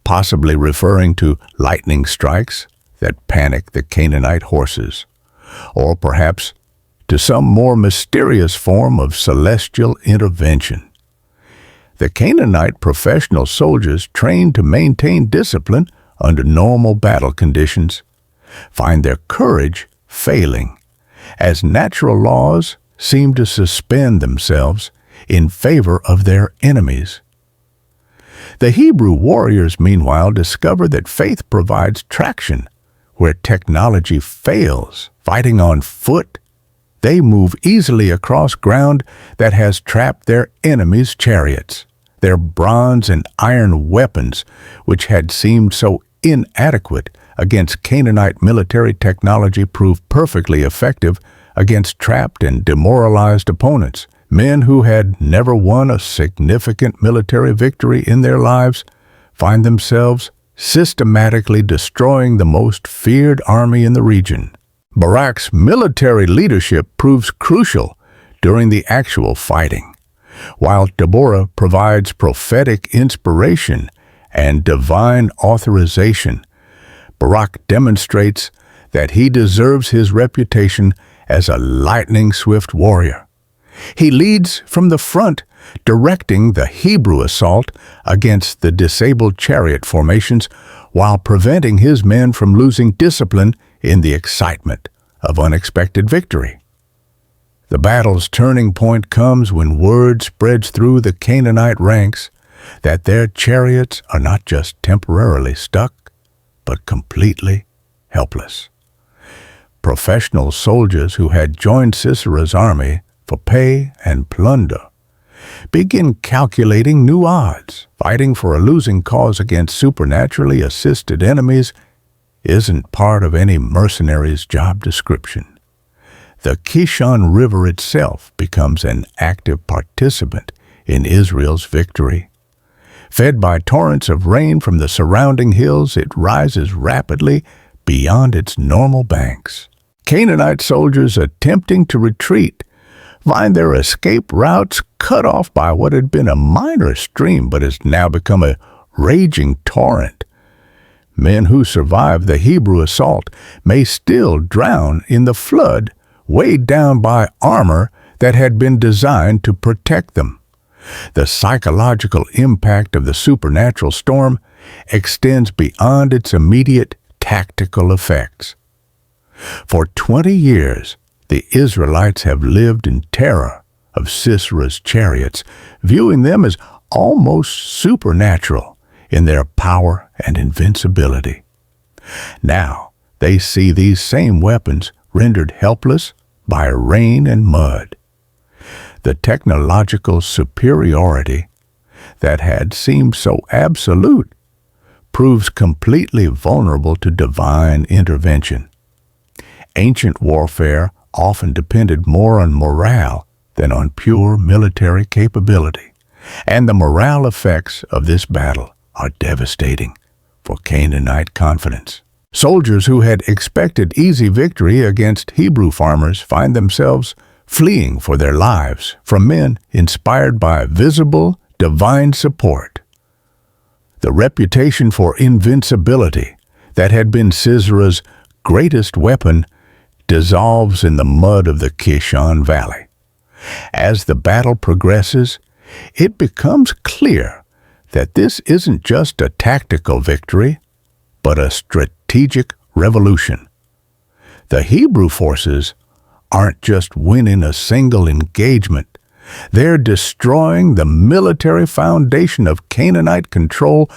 possibly referring to lightning strikes that panic the Canaanite horses, or perhaps to some more mysterious form of celestial intervention. The Canaanite professional soldiers trained to maintain discipline under normal battle conditions find their courage failing as natural laws seem to suspend themselves in favor of their enemies. The Hebrew warriors, meanwhile, discover that faith provides traction where technology fails. Fighting on foot, they move easily across ground that has trapped their enemies' chariots. Their bronze and iron weapons, which had seemed so inadequate against Canaanite military technology, proved perfectly effective against trapped and demoralized opponents. Men who had never won a significant military victory in their lives find themselves systematically destroying the most feared army in the region. Barak's military leadership proves crucial during the actual fighting, while Deborah provides prophetic inspiration and divine authorization. Barak demonstrates that he deserves his reputation as a lightning-swift warrior. He leads from the front, directing the Hebrew assault against the disabled chariot formations while preventing his men from losing discipline in the excitement of unexpected victory. The battle's turning point comes when word spreads through the Canaanite ranks that their chariots are not just temporarily stuck, but completely helpless. Professional soldiers who had joined Sisera's army for pay and plunder begin calculating new odds. Fighting for a losing cause against supernaturally assisted enemies isn't part of any mercenary's job description. The Kishon River itself becomes an active participant in Israel's victory. Fed by torrents of rain from the surrounding hills, it rises rapidly beyond its normal banks. Canaanite soldiers attempting to retreat find their escape routes cut off by what had been a minor stream but has now become a raging torrent. Men who survived the Hebrew assault may still drown in the flood, weighed down by armor that had been designed to protect them. The psychological impact of the supernatural storm extends beyond its immediate tactical effects. For 20 years, the Israelites have lived in terror of Sisera's chariots, viewing them as almost supernatural in their power and invincibility. Now, they see these same weapons rendered helpless by rain and mud. The technological superiority that had seemed so absolute proves completely vulnerable to divine intervention. Ancient warfare often depended more on morale than on pure military capability, and the morale effects of this battle are devastating for Canaanite confidence. Soldiers who had expected easy victory against Hebrew farmers find themselves fleeing for their lives from men inspired by visible divine support. The reputation for invincibility that had been Sisera's greatest weapon dissolves in the mud of the Kishon Valley. As the battle progresses, it becomes clear that this isn't just a tactical victory, but a strategic revolution. The Hebrew forces aren't just winning a single engagement, they're destroying the military foundation of Canaanite control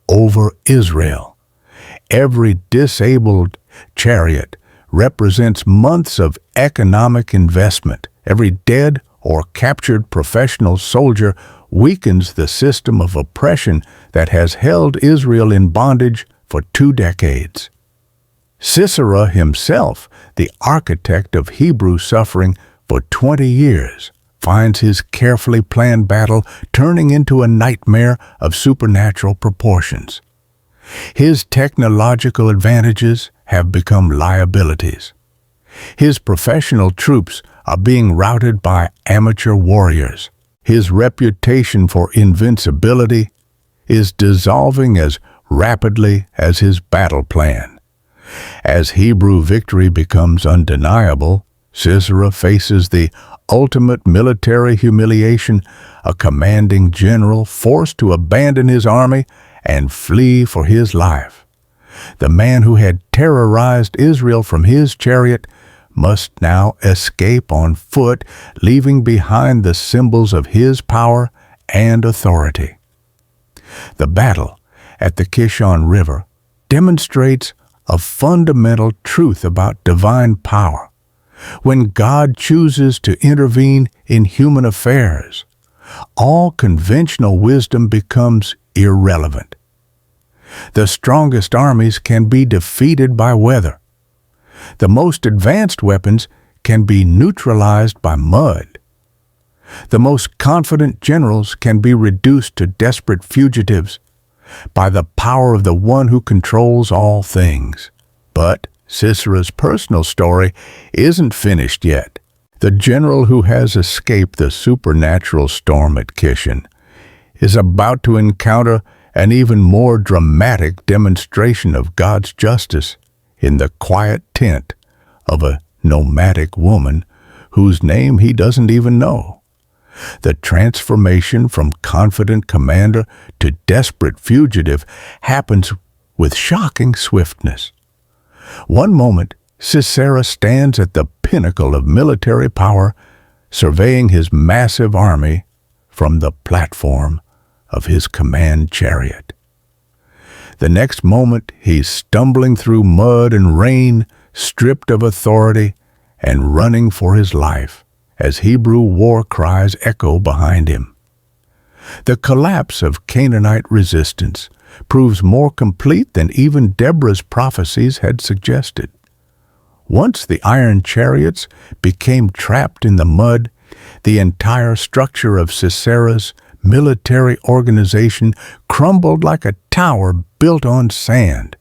over Israel. Every disabled chariot represents months of economic investment. Every dead or captured professional soldier weakens the system of oppression that has held Israel in bondage for 2 decades. Sisera himself, the architect of Hebrew suffering for 20 years, finds his carefully planned battle turning into a nightmare of supernatural proportions. His technological advantages have become liabilities. His professional troops are being routed by amateur warriors. His reputation for invincibility is dissolving as rapidly as his battle plan. As Hebrew victory becomes undeniable, Sisera faces the ultimate military humiliation, a commanding general forced to abandon his army and flee for his life. The man who had terrorized Israel from his chariot must now escape on foot, leaving behind the symbols of his power and authority. The battle at the Kishon River demonstrates a fundamental truth about divine power. When God chooses to intervene in human affairs, all conventional wisdom becomes irrelevant. The strongest armies can be defeated by weather. The most advanced weapons can be neutralized by mud. The most confident generals can be reduced to desperate fugitives by the power of the one who controls all things. But Sisera's personal story isn't finished yet. The general who has escaped the supernatural storm at Kishon is about to encounter an even more dramatic demonstration of God's justice in the quiet tent of a nomadic woman whose name he doesn't even know. The transformation from confident commander to desperate fugitive happens with shocking swiftness. One moment, Sisera stands at the pinnacle of military power, surveying his massive army from the platform of his command chariot. The next moment, he's stumbling through mud and rain, stripped of authority, and running for his life as Hebrew war cries echo behind him. The collapse of Canaanite resistance proves more complete than even Deborah's prophecies had suggested. Once the iron chariots became trapped in the mud, the entire structure of Sisera's military organization crumbled like a tower built on sand.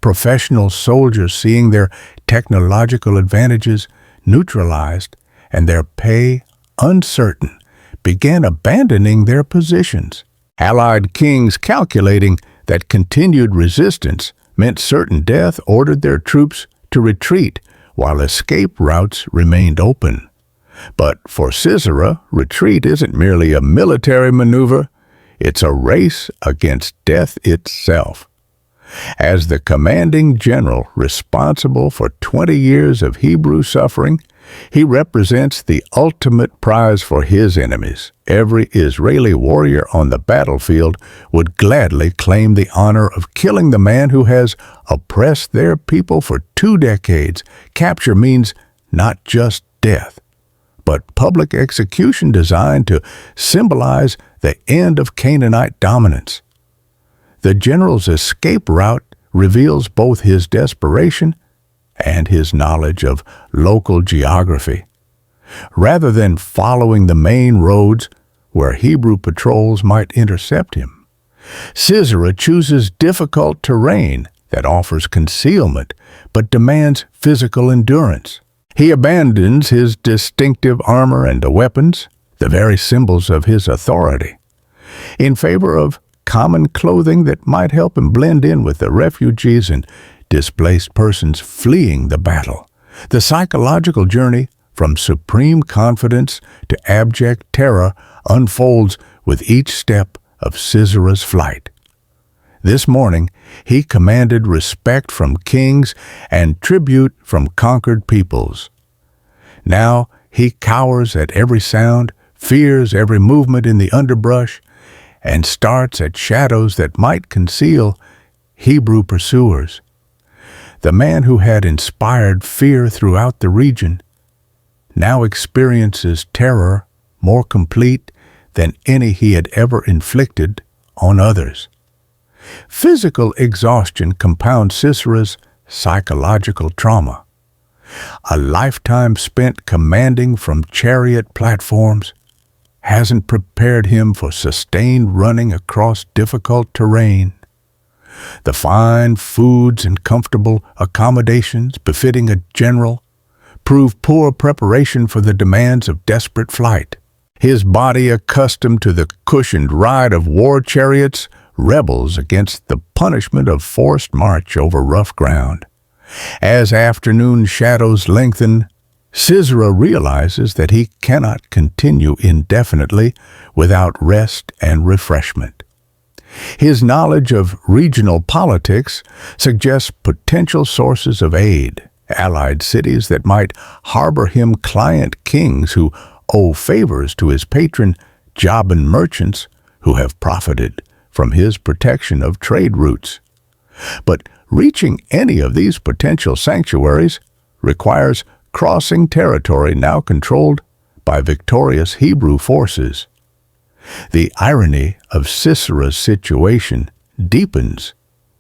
Professional soldiers, seeing their technological advantages neutralized and their pay uncertain, began abandoning their positions. Allied kings, calculating that continued resistance meant certain death, ordered their troops to retreat while escape routes remained open. But for Sisera, retreat isn't merely a military maneuver, it's a race against death itself. As the commanding general responsible for 20 years of Hebrew suffering, he represents the ultimate prize for his enemies. Every Israeli warrior on the battlefield would gladly claim the honor of killing the man who has oppressed their people for 2 decades. Capture means not just death, but public execution designed to symbolize the end of Canaanite dominance. The general's escape route reveals both his desperation and his knowledge of local geography. Rather than following the main roads where Hebrew patrols might intercept him, Sisera chooses difficult terrain that offers concealment but demands physical endurance. He abandons his distinctive armor and weapons, the very symbols of his authority, in favor of common clothing that might help him blend in with the refugees and displaced persons fleeing the battle. The psychological journey from supreme confidence to abject terror unfolds with each step of Sisera's flight. This morning, he commanded respect from kings and tribute from conquered peoples. Now he cowers at every sound, fears every movement in the underbrush, and starts at shadows that might conceal Hebrew pursuers. The man who had inspired fear throughout the region now experiences terror more complete than any he had ever inflicted on others. Physical exhaustion compounds Sisera's psychological trauma. A lifetime spent commanding from chariot platforms hasn't prepared him for sustained running across difficult terrain. The fine foods and comfortable accommodations befitting a general prove poor preparation for the demands of desperate flight. His body, accustomed to the cushioned ride of war chariots, rebels against the punishment of forced march over rough ground. As afternoon shadows lengthen, Sisera realizes that he cannot continue indefinitely without rest and refreshment. His knowledge of regional politics suggests potential sources of aid, allied cities that might harbor him client kings who owe favors to his patron Javan merchants who have profited from his protection of trade routes. But reaching any of these potential sanctuaries requires crossing territory now controlled by victorious Hebrew forces. The irony of Sisera's situation deepens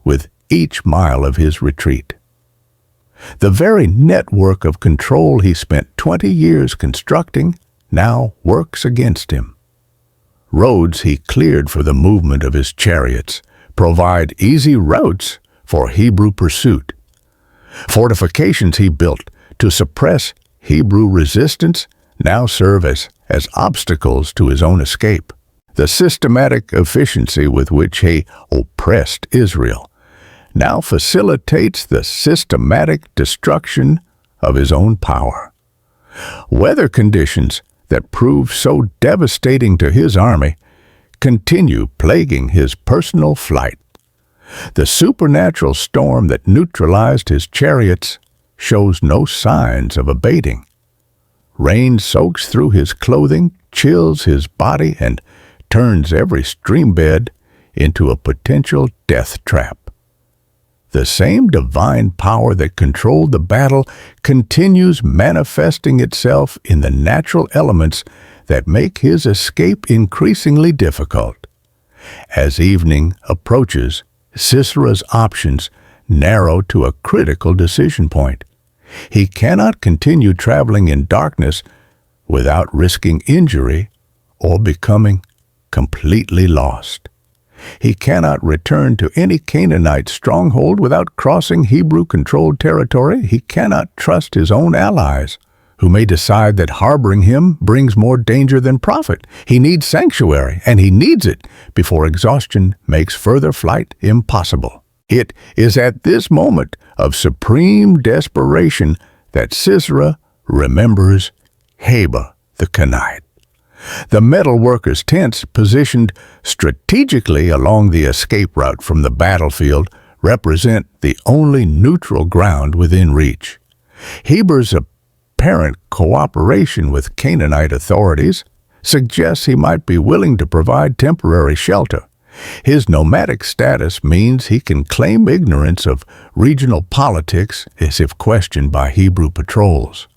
with each mile of his retreat. The very network of control he spent 20 years constructing now works against him. Roads he cleared for the movement of his chariots provide easy routes for Hebrew pursuit. Fortifications he built to suppress Hebrew resistance now serve as obstacles to his own escape. The systematic efficiency with which he oppressed Israel now facilitates the systematic destruction of his own power. Weather conditions that proved so devastating to his army continue plaguing his personal flight. The supernatural storm that neutralized his chariots shows no signs of abating. Rain soaks through his clothing, chills his body, and turns every stream bed into a potential death trap. The same divine power that controlled the battle continues manifesting itself in the natural elements that make his escape increasingly difficult. As evening approaches, Sisera's options narrow to a critical decision point. He cannot continue traveling in darkness without risking injury or becoming completely lost. He cannot return to any Canaanite stronghold without crossing Hebrew-controlled territory. He cannot trust his own allies, who may decide that harboring him brings more danger than profit. He needs sanctuary, and he needs it before exhaustion makes further flight impossible. It is at this moment of supreme desperation that Sisera remembers Heber the Kenite. The metal workers' tents positioned strategically along the escape route from the battlefield represent the only neutral ground within reach. Heber's apparent cooperation with Canaanite authorities suggests he might be willing to provide temporary shelter. His nomadic status means he can claim ignorance of regional politics as if questioned by Hebrew patrols.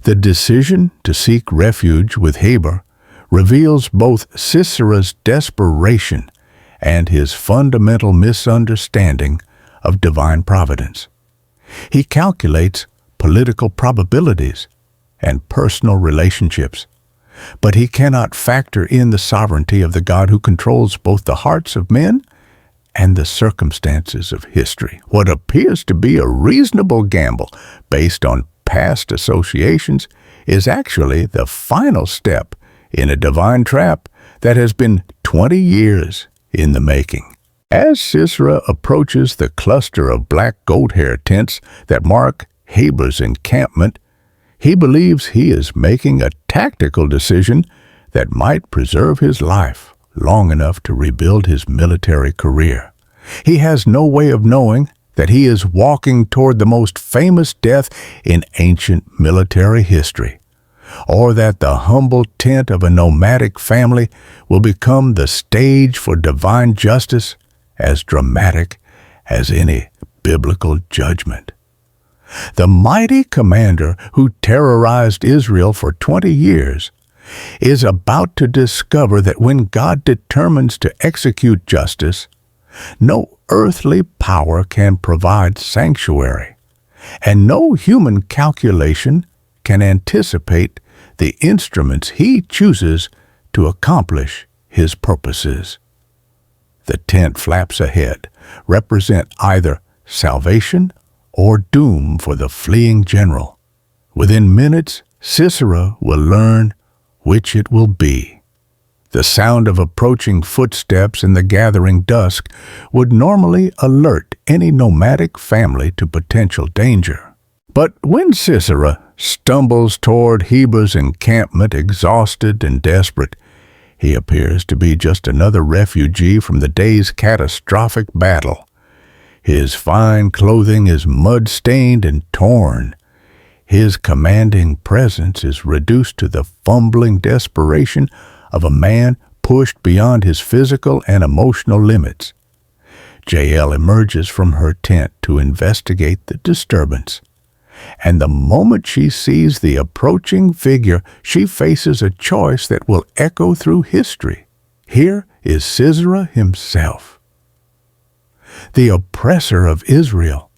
The decision to seek refuge with Heber reveals both Sisera's desperation and his fundamental misunderstanding of divine providence. He calculates political probabilities and personal relationships, but he cannot factor in the sovereignty of the God who controls both the hearts of men and the circumstances of history. What appears to be a reasonable gamble based on past associations is actually the final step in a divine trap that has been 20 years in the making. As Sisera approaches the cluster of black goat hair tents that mark Heber's encampment, he believes he is making a tactical decision that might preserve his life long enough to rebuild his military career. He has no way of knowing that he is walking toward the most famous death in ancient military history, or that the humble tent of a nomadic family will become the stage for divine justice as dramatic as any biblical judgment. The mighty commander who terrorized Israel for 20 years is about to discover that when God determines to execute justice, no earthly power can provide sanctuary, and no human calculation can anticipate the instruments he chooses to accomplish his purposes. The tent flaps ahead represent either salvation or doom for the fleeing general. Within minutes, Sisera will learn which it will be. The sound of approaching footsteps in the gathering dusk would normally alert any nomadic family to potential danger. But when Sisera stumbles toward Heber's encampment exhausted and desperate, he appears to be just another refugee from the day's catastrophic battle. His fine clothing is mud-stained and torn. His commanding presence is reduced to the fumbling desperation of a man pushed beyond his physical and emotional limits. Jael emerges from her tent to investigate the disturbance, and the moment she sees the approaching figure, she faces a choice that will echo through history. Here is Sisera himself, the oppressor of Israel,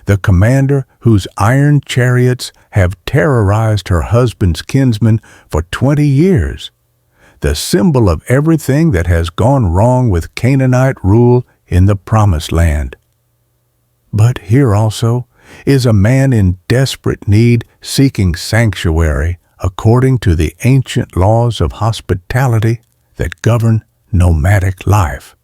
the commander whose iron chariots have terrorized her husband's kinsmen for 20 years, the symbol of everything that has gone wrong with Canaanite rule in the Promised Land. But here also is a man in desperate need seeking sanctuary according to the ancient laws of hospitality that govern nomadic life.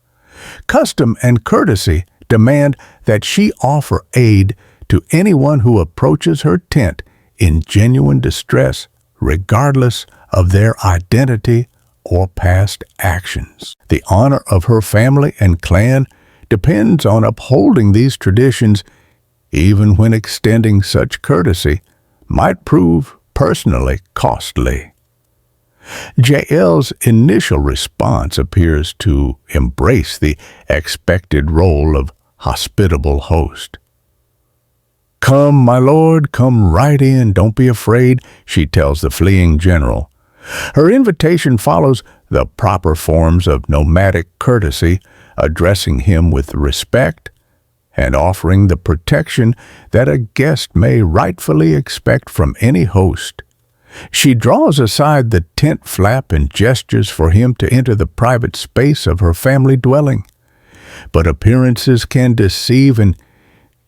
Custom and courtesy demand that she offer aid to anyone who approaches her tent in genuine distress, regardless of their identity or past actions. The honor of her family and clan depends on upholding these traditions, even when extending such courtesy might prove personally costly. Jael's initial response appears to embrace the expected role of hospitable host. "Come, my lord, come right in, don't be afraid," she tells the fleeing general. Her invitation follows the proper forms of nomadic courtesy, addressing him with respect and offering the protection that a guest may rightfully expect from any host. She draws aside the tent flap and gestures for him to enter the private space of her family dwelling. But appearances can deceive, and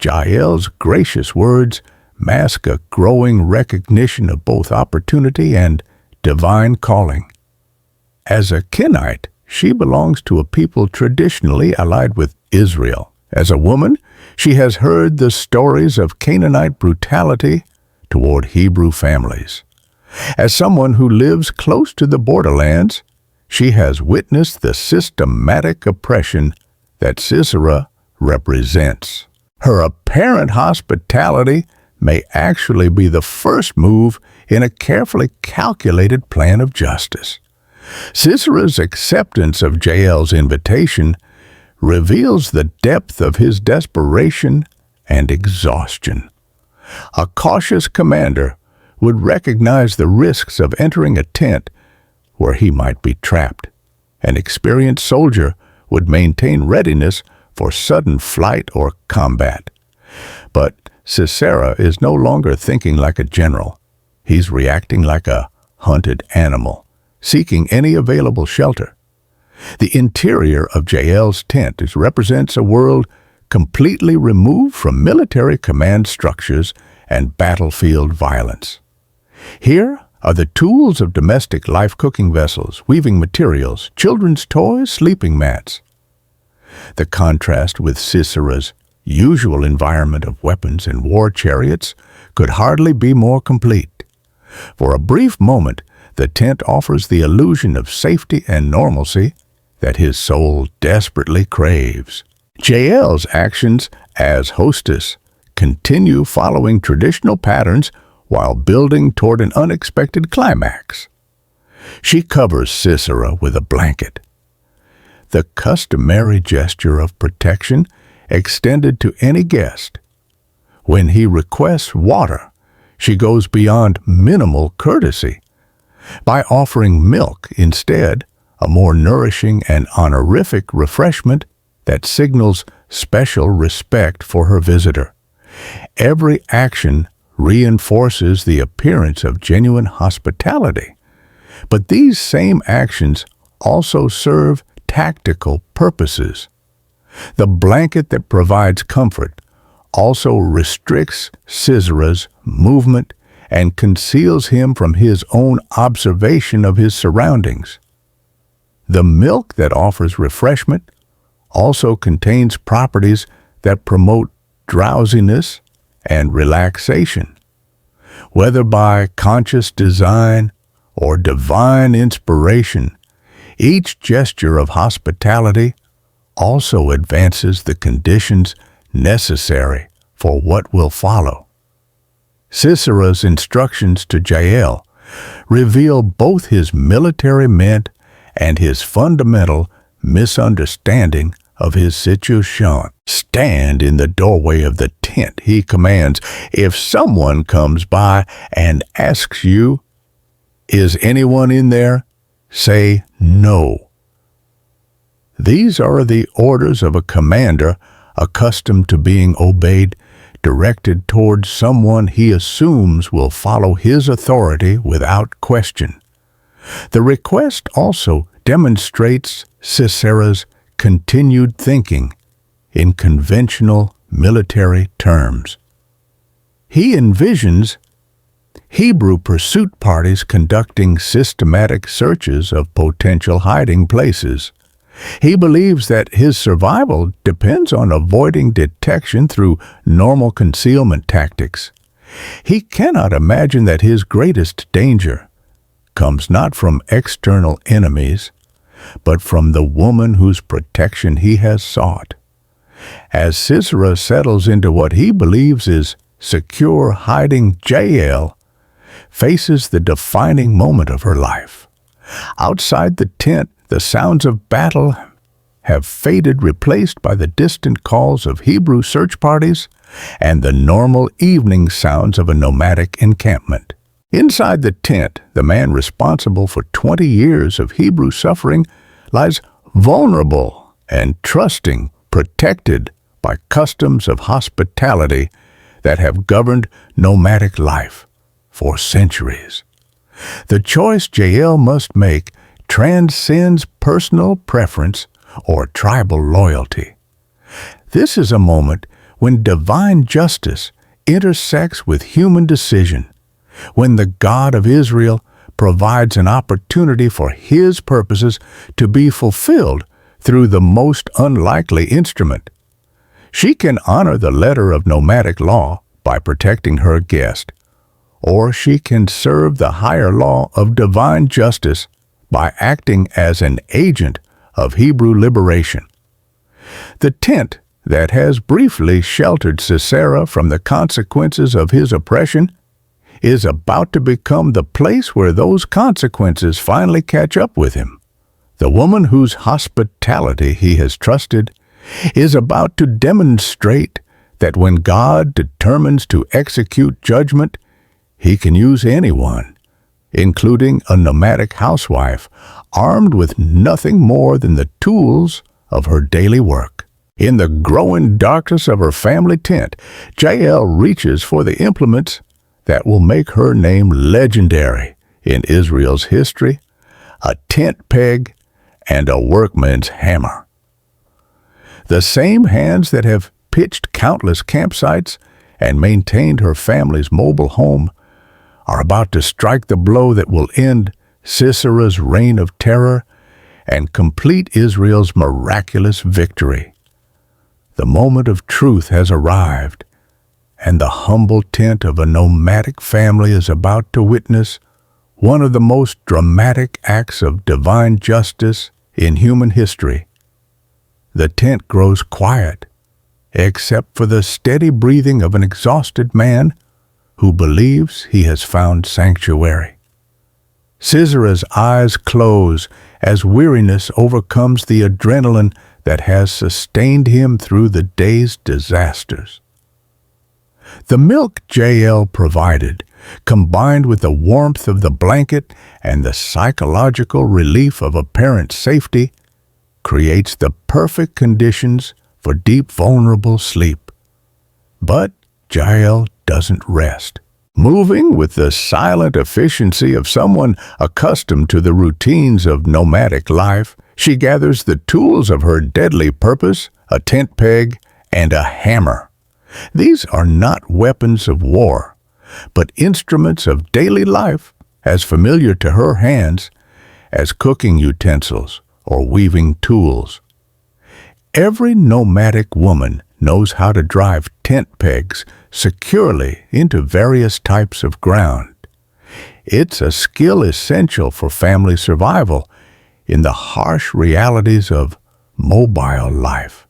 Jael's gracious words mask a growing recognition of both opportunity and divine calling. As a Kenite, she belongs to a people traditionally allied with Israel. As a woman, she has heard the stories of Canaanite brutality toward Hebrew families. As someone who lives close to the borderlands, she has witnessed the systematic oppression that Sisera represents. Her apparent hospitality may actually be the first move in a carefully calculated plan of justice. Sisera's acceptance of Jael's invitation reveals the depth of his desperation and exhaustion. A cautious commander would recognize the risks of entering a tent where he might be trapped. An experienced soldier would maintain readiness for sudden flight or combat. But Sisera is no longer thinking like a general. He's reacting like a hunted animal, seeking any available shelter. The interior of Jael's tent represents a world completely removed from military command structures and battlefield violence. Here are the tools of domestic life: cooking vessels, weaving materials, children's toys, sleeping mats. The contrast with Sisera's usual environment of weapons and war chariots could hardly be more complete. For a brief moment, the tent offers the illusion of safety and normalcy that his soul desperately craves. Jael's actions as hostess continue following traditional patterns while building toward an unexpected climax. She covers Sisera with a blanket. The customary gesture of protection extended to any guest. When he requests water, she goes beyond minimal courtesy. By offering milk instead, a more nourishing and honorific refreshment that signals special respect for her visitor. Every action reinforces the appearance of genuine hospitality. But these same actions also serve tactical purposes. The blanket that provides comfort also restricts Sisera's movement and conceals him from his own observation of his surroundings. The milk that offers refreshment also contains properties that promote drowsiness and relaxation. Whether by conscious design or divine inspiration, each gesture of hospitality also advances the conditions necessary for what will follow. Sisera's instructions to Jael reveal both his military ment and his fundamental misunderstanding of his situation. Stand in the doorway of the tent, he commands. If someone comes by and asks you, "Is anyone in there?" say no. These are the orders of a commander accustomed to being obeyed, directed towards someone he assumes will follow his authority without question. The request also demonstrates Sisera's continued thinking in conventional military terms. He envisions Hebrew pursuit parties conducting systematic searches of potential hiding places. He believes that his survival depends on avoiding detection through normal concealment tactics. He cannot imagine that his greatest danger comes not from external enemies, but from the woman whose protection he has sought. As Sisera settles into what he believes is secure hiding, Jael faces the defining moment of her life. Outside the tent, the sounds of battle have faded, replaced by the distant calls of Hebrew search parties and the normal evening sounds of a nomadic encampment. Inside the tent, the man responsible for 20 years of Hebrew suffering lies vulnerable and trusting, protected by customs of hospitality that have governed nomadic life for centuries. The choice Jael must make transcends personal preference or tribal loyalty. This is a moment when divine justice intersects with human decision, when the God of Israel provides an opportunity for his purposes to be fulfilled through the most unlikely instrument. She can honor the letter of nomadic law by protecting her guest, or she can serve the higher law of divine justice by acting as an agent of Hebrew liberation. The tent that has briefly sheltered Sisera from the consequences of his oppression is about to become the place where those consequences finally catch up with him. The woman whose hospitality he has trusted is about to demonstrate that when God determines to execute judgment, he can use anyone, including a nomadic housewife, armed with nothing more than the tools of her daily work. In the growing darkness of her family tent, Jael reaches for the implements that will make her name legendary in Israel's history: a tent peg and a workman's hammer. The same hands that have pitched countless campsites and maintained her family's mobile home are about to strike the blow that will end Sisera's reign of terror and complete Israel's miraculous victory. The moment of truth has arrived, and the humble tent of a nomadic family is about to witness one of the most dramatic acts of divine justice in human history. The tent grows quiet, except for the steady breathing of an exhausted man who believes he has found sanctuary. Sisera's eyes close as weariness overcomes the adrenaline that has sustained him through the day's disasters. The milk Jael provided, combined with the warmth of the blanket and the psychological relief of apparent safety, creates the perfect conditions for deep, vulnerable sleep. But Jael doesn't rest. Moving with the silent efficiency of someone accustomed to the routines of nomadic life, she gathers the tools of her deadly purpose, a tent peg and a hammer. These are not weapons of war, but instruments of daily life, as familiar to her hands as cooking utensils or weaving tools. Every nomadic woman knows how to drive tent pegs securely into various types of ground. It's a skill essential for family survival in the harsh realities of mobile life.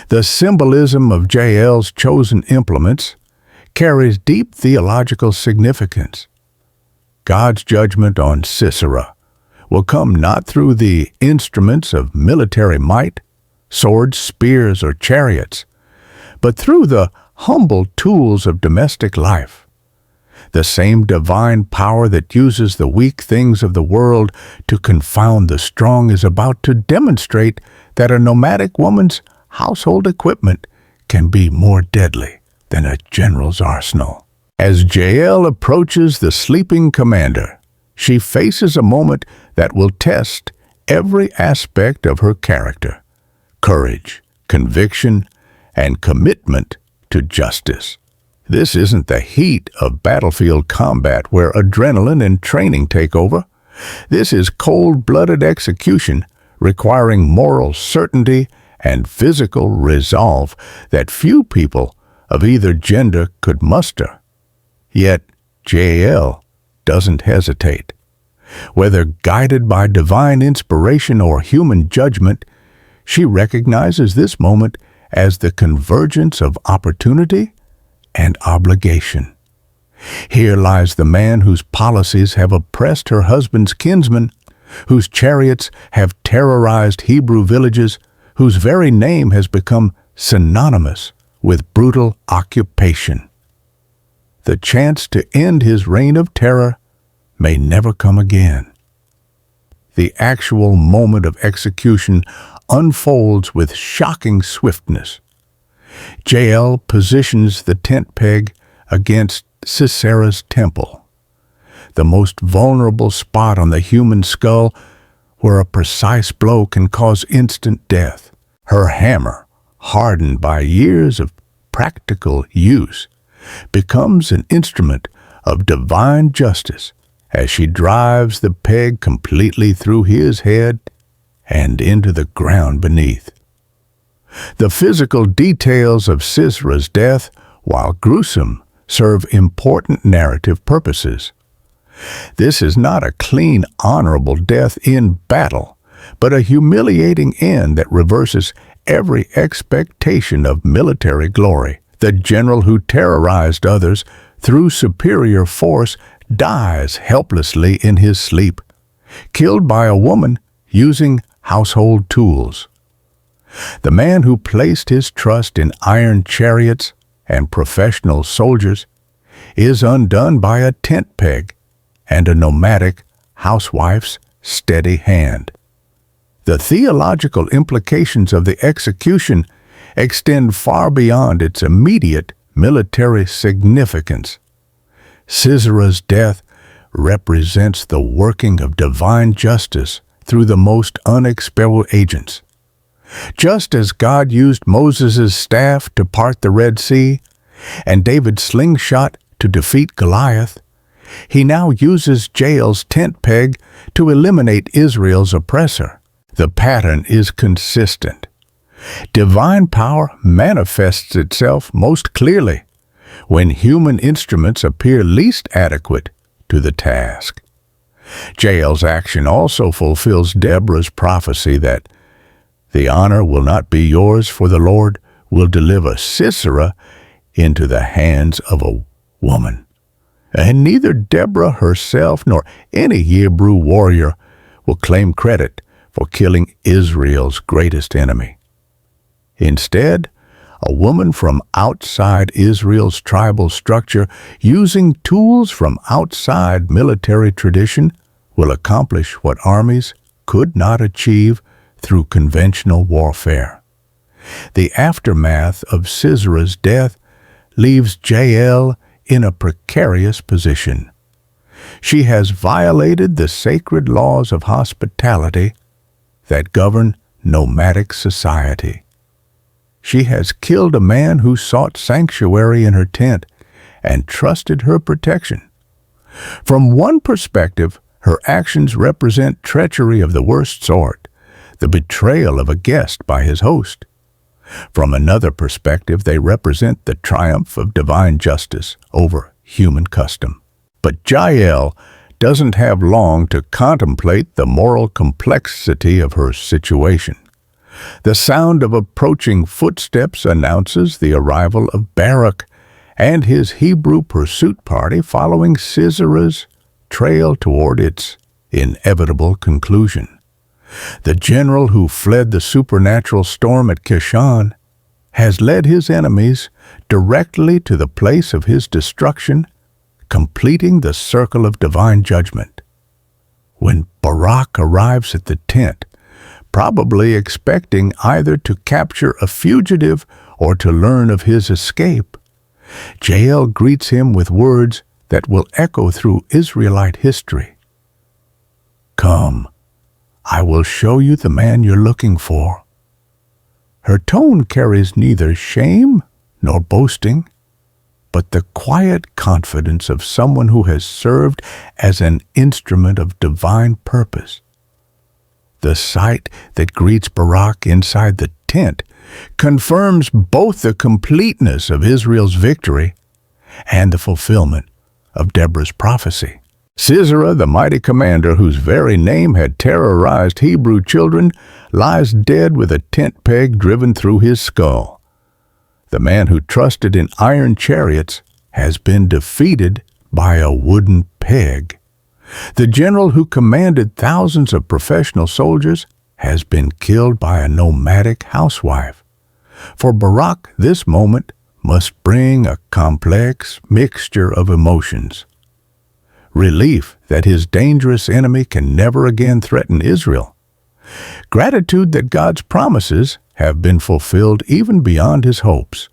The symbolism of Jael's chosen implements carries deep theological significance. God's judgment on Sisera will come not through the instruments of military might, swords, spears, or chariots, but through the humble tools of domestic life. The same divine power that uses the weak things of the world to confound the strong is about to demonstrate that a nomadic woman's household equipment can be more deadly than a general's arsenal. As Jael approaches the sleeping commander, she faces a moment that will test every aspect of her character: courage, conviction, and commitment to justice. This isn't the heat of battlefield combat where adrenaline and training take over. This is cold-blooded execution requiring moral certainty and physical resolve that few people of either gender could muster. Yet Jael doesn't hesitate. Whether guided by divine inspiration or human judgment, she recognizes this moment as the convergence of opportunity and obligation. Here lies the man whose policies have oppressed her husband's kinsmen, whose chariots have terrorized Hebrew villages, whose very name has become synonymous with brutal occupation. The chance to end his reign of terror may never come again. The actual moment of execution unfolds with shocking swiftness. Jael positions the tent peg against Sisera's temple, the most vulnerable spot on the human skull where a precise blow can cause instant death. Her hammer, hardened by years of practical use, becomes an instrument of divine justice as she drives the peg completely through his head and into the ground beneath. The physical details of Sisera's death, while gruesome, serve important narrative purposes. This is not a clean, honorable death in battle, but a humiliating end that reverses every expectation of military glory. The general who terrorized others through superior force dies helplessly in his sleep, killed by a woman using household tools. The man who placed his trust in iron chariots and professional soldiers is undone by a tent peg and a nomadic housewife's steady hand. The theological implications of the execution extend far beyond its immediate military significance. Sisera's death represents the working of divine justice through the most unexpected agents. Just as God used Moses' staff to part the Red Sea and David's slingshot to defeat Goliath, he now uses Jael's tent peg to eliminate Israel's oppressor. The pattern is consistent. Divine power manifests itself most clearly when human instruments appear least adequate to the task. Jael's action also fulfills Deborah's prophecy that the honor will not be yours, for the Lord will deliver Sisera into the hands of a woman. And neither Deborah herself nor any Hebrew warrior will claim credit for killing Israel's greatest enemy. Instead, a woman from outside Israel's tribal structure, using tools from outside military tradition, will accomplish what armies could not achieve through conventional warfare. The aftermath of Sisera's death leaves Jael in a precarious position. She has violated the sacred laws of hospitality that govern nomadic society. She has killed a man who sought sanctuary in her tent and trusted her protection. From one perspective, her actions represent treachery of the worst sort, the betrayal of a guest by his host. From another perspective, they represent the triumph of divine justice over human custom. But Jael doesn't have long to contemplate the moral complexity of her situation. The sound of approaching footsteps announces the arrival of Barak and his Hebrew pursuit party, following Sisera's trail toward its inevitable conclusion. The general who fled the supernatural storm at Kishon has led his enemies directly to the place of his destruction, completing the circle of divine judgment. When Barak arrives at the tent, probably expecting either to capture a fugitive or to learn of his escape, Jael greets him with words that will echo through Israelite history. "Come, I will show you the man you're looking for." Her tone carries neither shame nor boasting, but the quiet confidence of someone who has served as an instrument of divine purpose. The sight that greets Barak inside the tent confirms both the completeness of Israel's victory and the fulfillment of Deborah's prophecy. Sisera, the mighty commander whose very name had terrorized Hebrew children, lies dead with a tent peg driven through his skull. The man who trusted in iron chariots has been defeated by a wooden peg. The general who commanded thousands of professional soldiers has been killed by a nomadic housewife. For Barak, this moment must bring a complex mixture of emotions. Relief that his dangerous enemy can never again threaten Israel. Gratitude that God's promises have been fulfilled even beyond his hopes.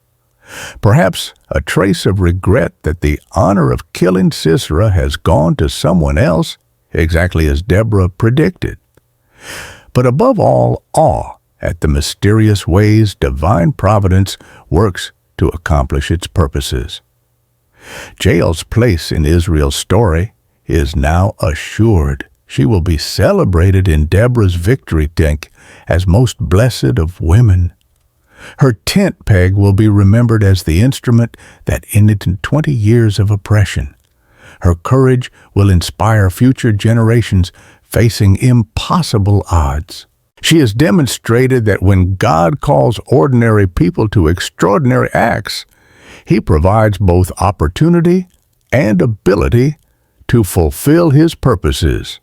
Perhaps a trace of regret that the honor of killing Sisera has gone to someone else, exactly as Deborah predicted. But above all, awe at the mysterious ways divine providence works to accomplish its purposes. Jael's place in Israel's story is now assured. She will be celebrated in Deborah's victory tank as most blessed of women. Her tent peg will be remembered as the instrument that ended 20 years of oppression. Her courage will inspire future generations facing impossible odds. She has demonstrated that when God calls ordinary people to extraordinary acts, He provides both opportunity and ability to fulfill His purposes.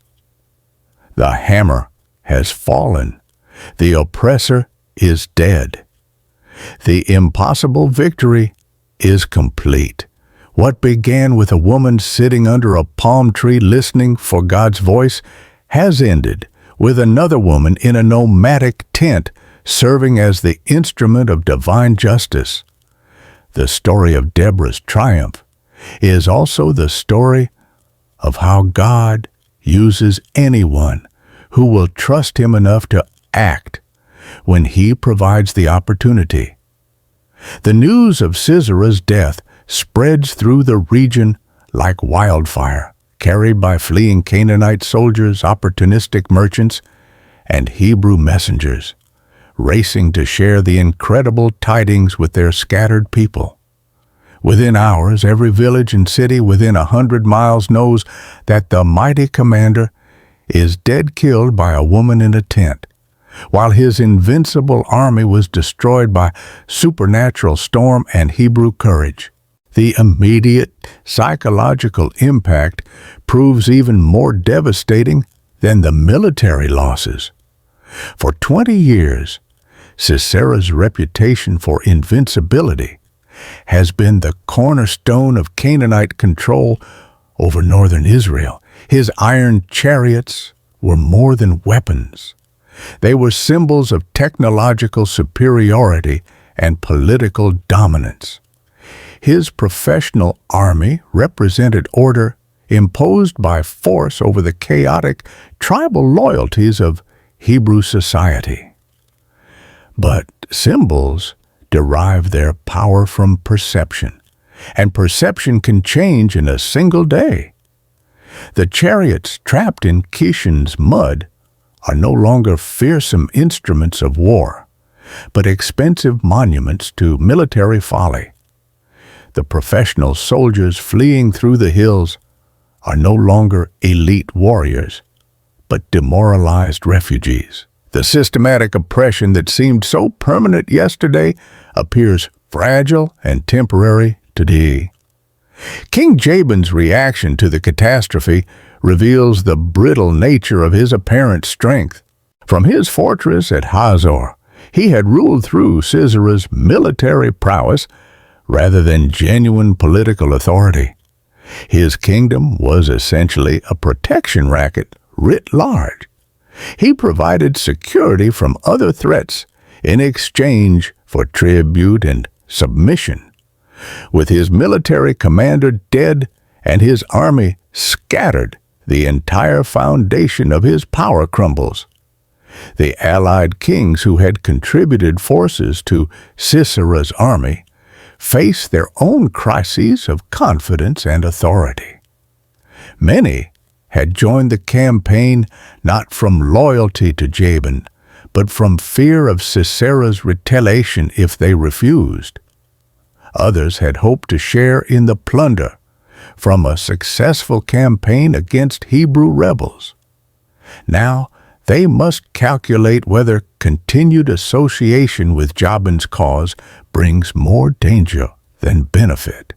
The hammer has fallen. The oppressor is dead. The impossible victory is complete. What began with a woman sitting under a palm tree listening for God's voice has ended with another woman in a nomadic tent serving as the instrument of divine justice. The story of Deborah's triumph is also the story of how God uses anyone who will trust Him enough to act when He provides the opportunity. The news of Sisera's death spreads through the region like wildfire, carried by fleeing Canaanite soldiers, opportunistic merchants, and Hebrew messengers, racing to share the incredible tidings with their scattered people. Within hours, every village and city within 100 miles knows that the mighty commander is dead killed by a woman in a tent, while his invincible army was destroyed by supernatural storm and Hebrew courage. The immediate psychological impact proves even more devastating than the military losses. For 20 years, Sisera's reputation for invincibility has been the cornerstone of Canaanite control over northern Israel. His iron chariots were more than weapons. They were symbols of technological superiority and political dominance. His professional army represented order imposed by force over the chaotic tribal loyalties of Hebrew society. But symbols derive their power from perception, and perception can change in a single day. The chariots trapped in Kishon's mud are no longer fearsome instruments of war, but expensive monuments to military folly. The professional soldiers fleeing through the hills are no longer elite warriors, but demoralized refugees. The systematic oppression that seemed so permanent yesterday appears fragile and temporary today. King Jabin's reaction to the catastrophe reveals the brittle nature of his apparent strength. From his fortress at Hazor, he had ruled through Sisera's military prowess rather than genuine political authority. His kingdom was essentially a protection racket writ large. He provided security from other threats in exchange for tribute and submission. With his military commander dead and his army scattered, the entire foundation of his power crumbles. The allied kings who had contributed forces to Sisera's army face their own crises of confidence and authority. Many had joined the campaign not from loyalty to Jabin, but from fear of Sisera's retaliation if they refused. Others had hoped to share in the plunder from a successful campaign against Hebrew rebels. Now they must calculate whether continued association with Jabin's cause brings more danger than benefit.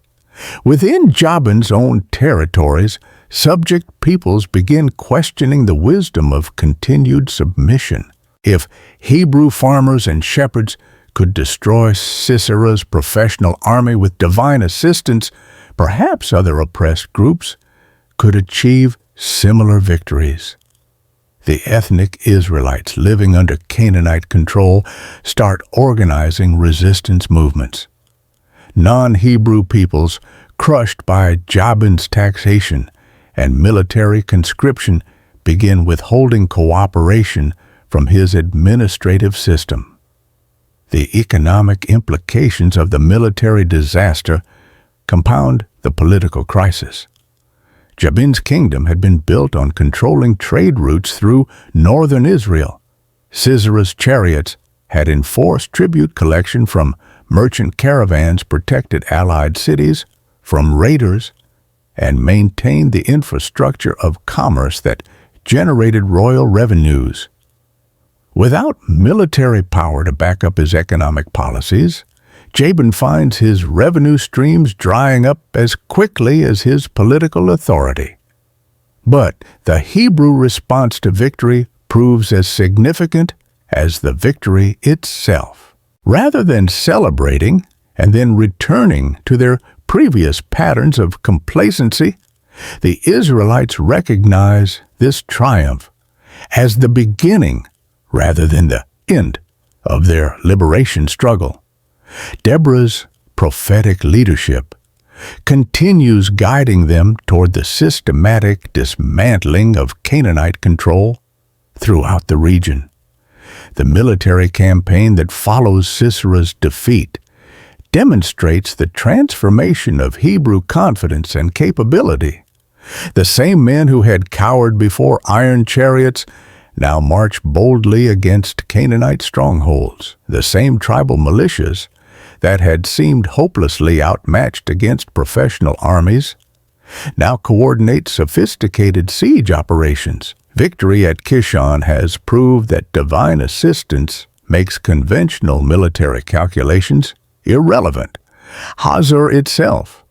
Within Jabin's own territories, subject peoples begin questioning the wisdom of continued submission. If Hebrew farmers and shepherds could destroy Sisera's professional army with divine assistance, perhaps other oppressed groups could achieve similar victories. The ethnic Israelites living under Canaanite control start organizing resistance movements. Non-Hebrew peoples, crushed by Jabin's taxation and military conscription, begin withholding cooperation from his administrative system. The economic implications of the military disaster compound the political crisis. Jabin's kingdom had been built on controlling trade routes through northern Israel. Sisera's chariots had enforced tribute collection from merchant caravans, protected allied cities from raiders, and maintained the infrastructure of commerce that generated royal revenues. Without military power to back up his economic policies, Jabin finds his revenue streams drying up as quickly as his political authority. But the Hebrew response to victory proves as significant as the victory itself. Rather than celebrating and then returning to their previous patterns of complacency, the Israelites recognize this triumph as the beginning rather than the end of their liberation struggle. Deborah's prophetic leadership continues guiding them toward the systematic dismantling of Canaanite control throughout the region. The military campaign that follows Sisera's defeat demonstrates the transformation of Hebrew confidence and capability. The same men who had cowered before iron chariots now march boldly against Canaanite strongholds. The same tribal militias that had seemed hopelessly outmatched against professional armies now coordinate sophisticated siege operations. Victory at Kishon has proved that divine assistance makes conventional military calculations irrelevant. Hazor itself,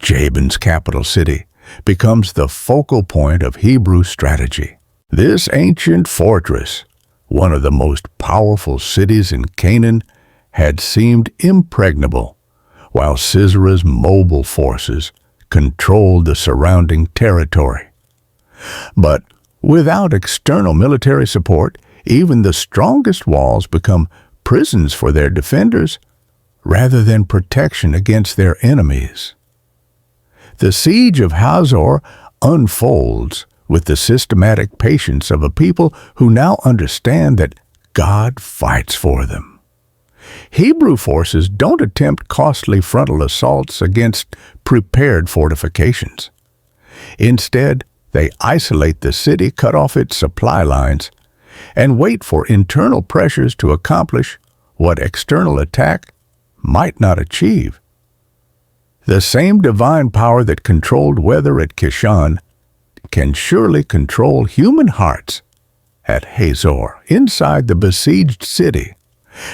Jabin's capital city, becomes the focal point of Hebrew strategy. This ancient fortress, one of the most powerful cities in Canaan, had seemed impregnable, while Sisera's mobile forces controlled the surrounding territory. But without external military support, even the strongest walls become prisons for their defenders rather than protection against their enemies. The siege of Hazor unfolds with the systematic patience of a people who now understand that God fights for them. Hebrew forces don't attempt costly frontal assaults against prepared fortifications. Instead, they isolate the city, cut off its supply lines, and wait for internal pressures to accomplish what external attack might not achieve. The same divine power that controlled weather at Kishon can surely control human hearts at Hazor, inside the besieged city.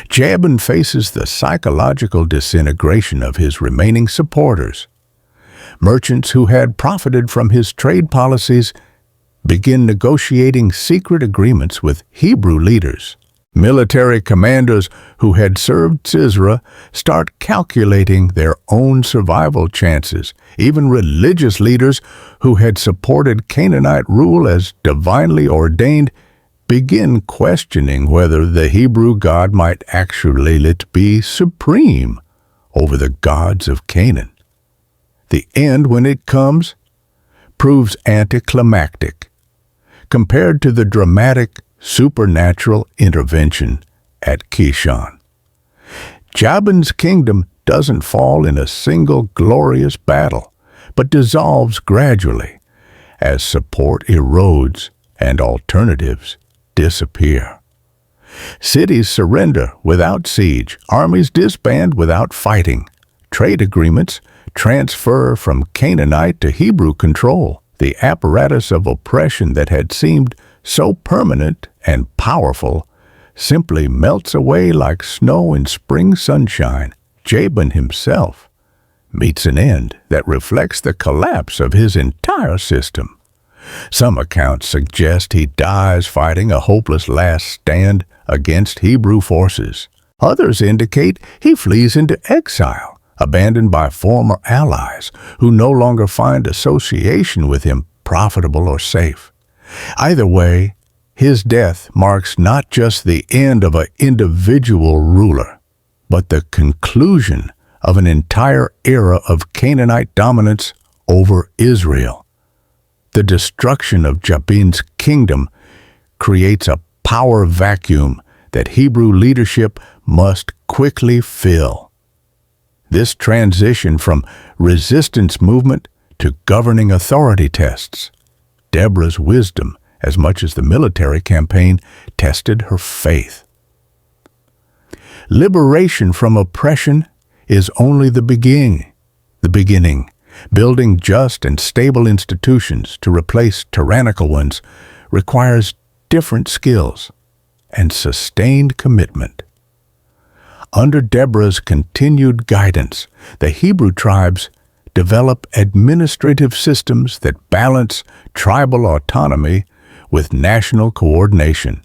Jabin faces the psychological disintegration of his remaining supporters. Merchants who had profited from his trade policies begin negotiating secret agreements with Hebrew leaders. Military commanders who had served Sisera start calculating their own survival chances. Even religious leaders who had supported Canaanite rule as divinely ordained begin questioning whether the Hebrew God might actually be supreme over the gods of Canaan. The end, when it comes, proves anticlimactic compared to the dramatic supernatural intervention at Kishon. Jabin's kingdom doesn't fall in a single glorious battle, but dissolves gradually as support erodes and alternatives disappear. Cities surrender without siege, armies disband without fighting, trade agreements transfer from Canaanite to Hebrew control. The apparatus of oppression that had seemed so permanent and powerful simply melts away like snow in spring sunshine. Jabin himself meets an end that reflects the collapse of his entire system. Some accounts suggest he dies fighting a hopeless last stand against Hebrew forces. Others indicate he flees into exile, abandoned by former allies who no longer find association with him profitable or safe. Either way, his death marks not just the end of an individual ruler, but the conclusion of an entire era of Canaanite dominance over Israel. The destruction of Jabin's kingdom creates a power vacuum that Hebrew leadership must quickly fill. This transition from resistance movement to governing authority tests Deborah's wisdom as much as the military campaign tested her faith. Liberation from oppression is only the beginning. Building just and stable institutions to replace tyrannical ones requires different skills and sustained commitment. Under Deborah's continued guidance, the Hebrew tribes develop administrative systems that balance tribal autonomy with national coordination.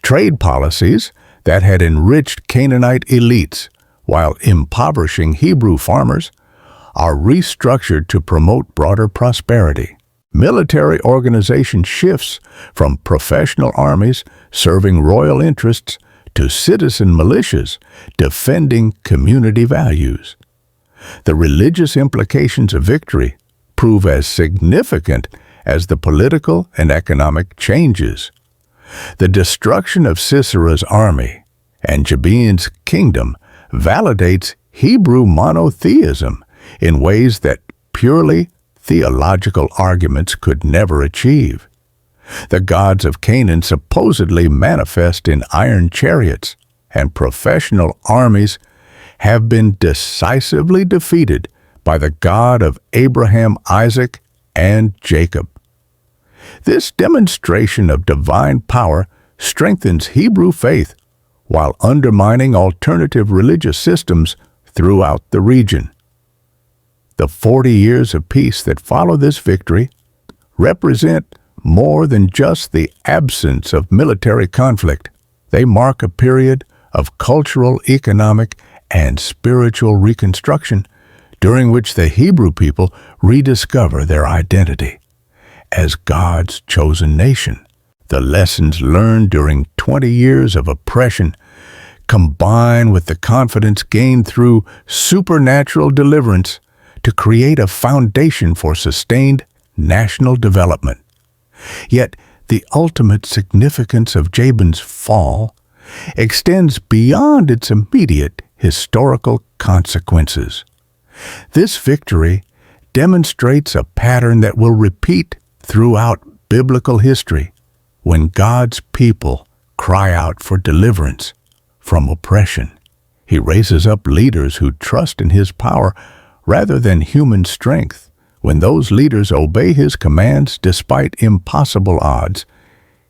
Trade policies that had enriched Canaanite elites while impoverishing Hebrew farmers are restructured to promote broader prosperity. Military organization shifts from professional armies serving royal interests to citizen militias defending community values. The religious implications of victory prove as significant as the political and economic changes. The destruction of Sisera's army and Jabin's kingdom validates Hebrew monotheism in ways that purely theological arguments could never achieve. The gods of Canaan supposedly manifest in iron chariots, and professional armies have been decisively defeated by the God of Abraham, Isaac, and Jacob. This demonstration of divine power strengthens Hebrew faith while undermining alternative religious systems throughout the region. The 40 years of peace that follow this victory represent more than just the absence of military conflict. They mark a period of cultural, economic, and spiritual reconstruction during which the Hebrew people rediscover their identity as God's chosen nation. The lessons learned during 20 years of oppression combine with the confidence gained through supernatural deliverance to create a foundation for sustained national development. Yet, the ultimate significance of Jabin's fall extends beyond its immediate historical consequences. This victory demonstrates a pattern that will repeat throughout biblical history when God's people cry out for deliverance from oppression. He raises up leaders who trust in His power rather than human strength. When those leaders obey His commands despite impossible odds,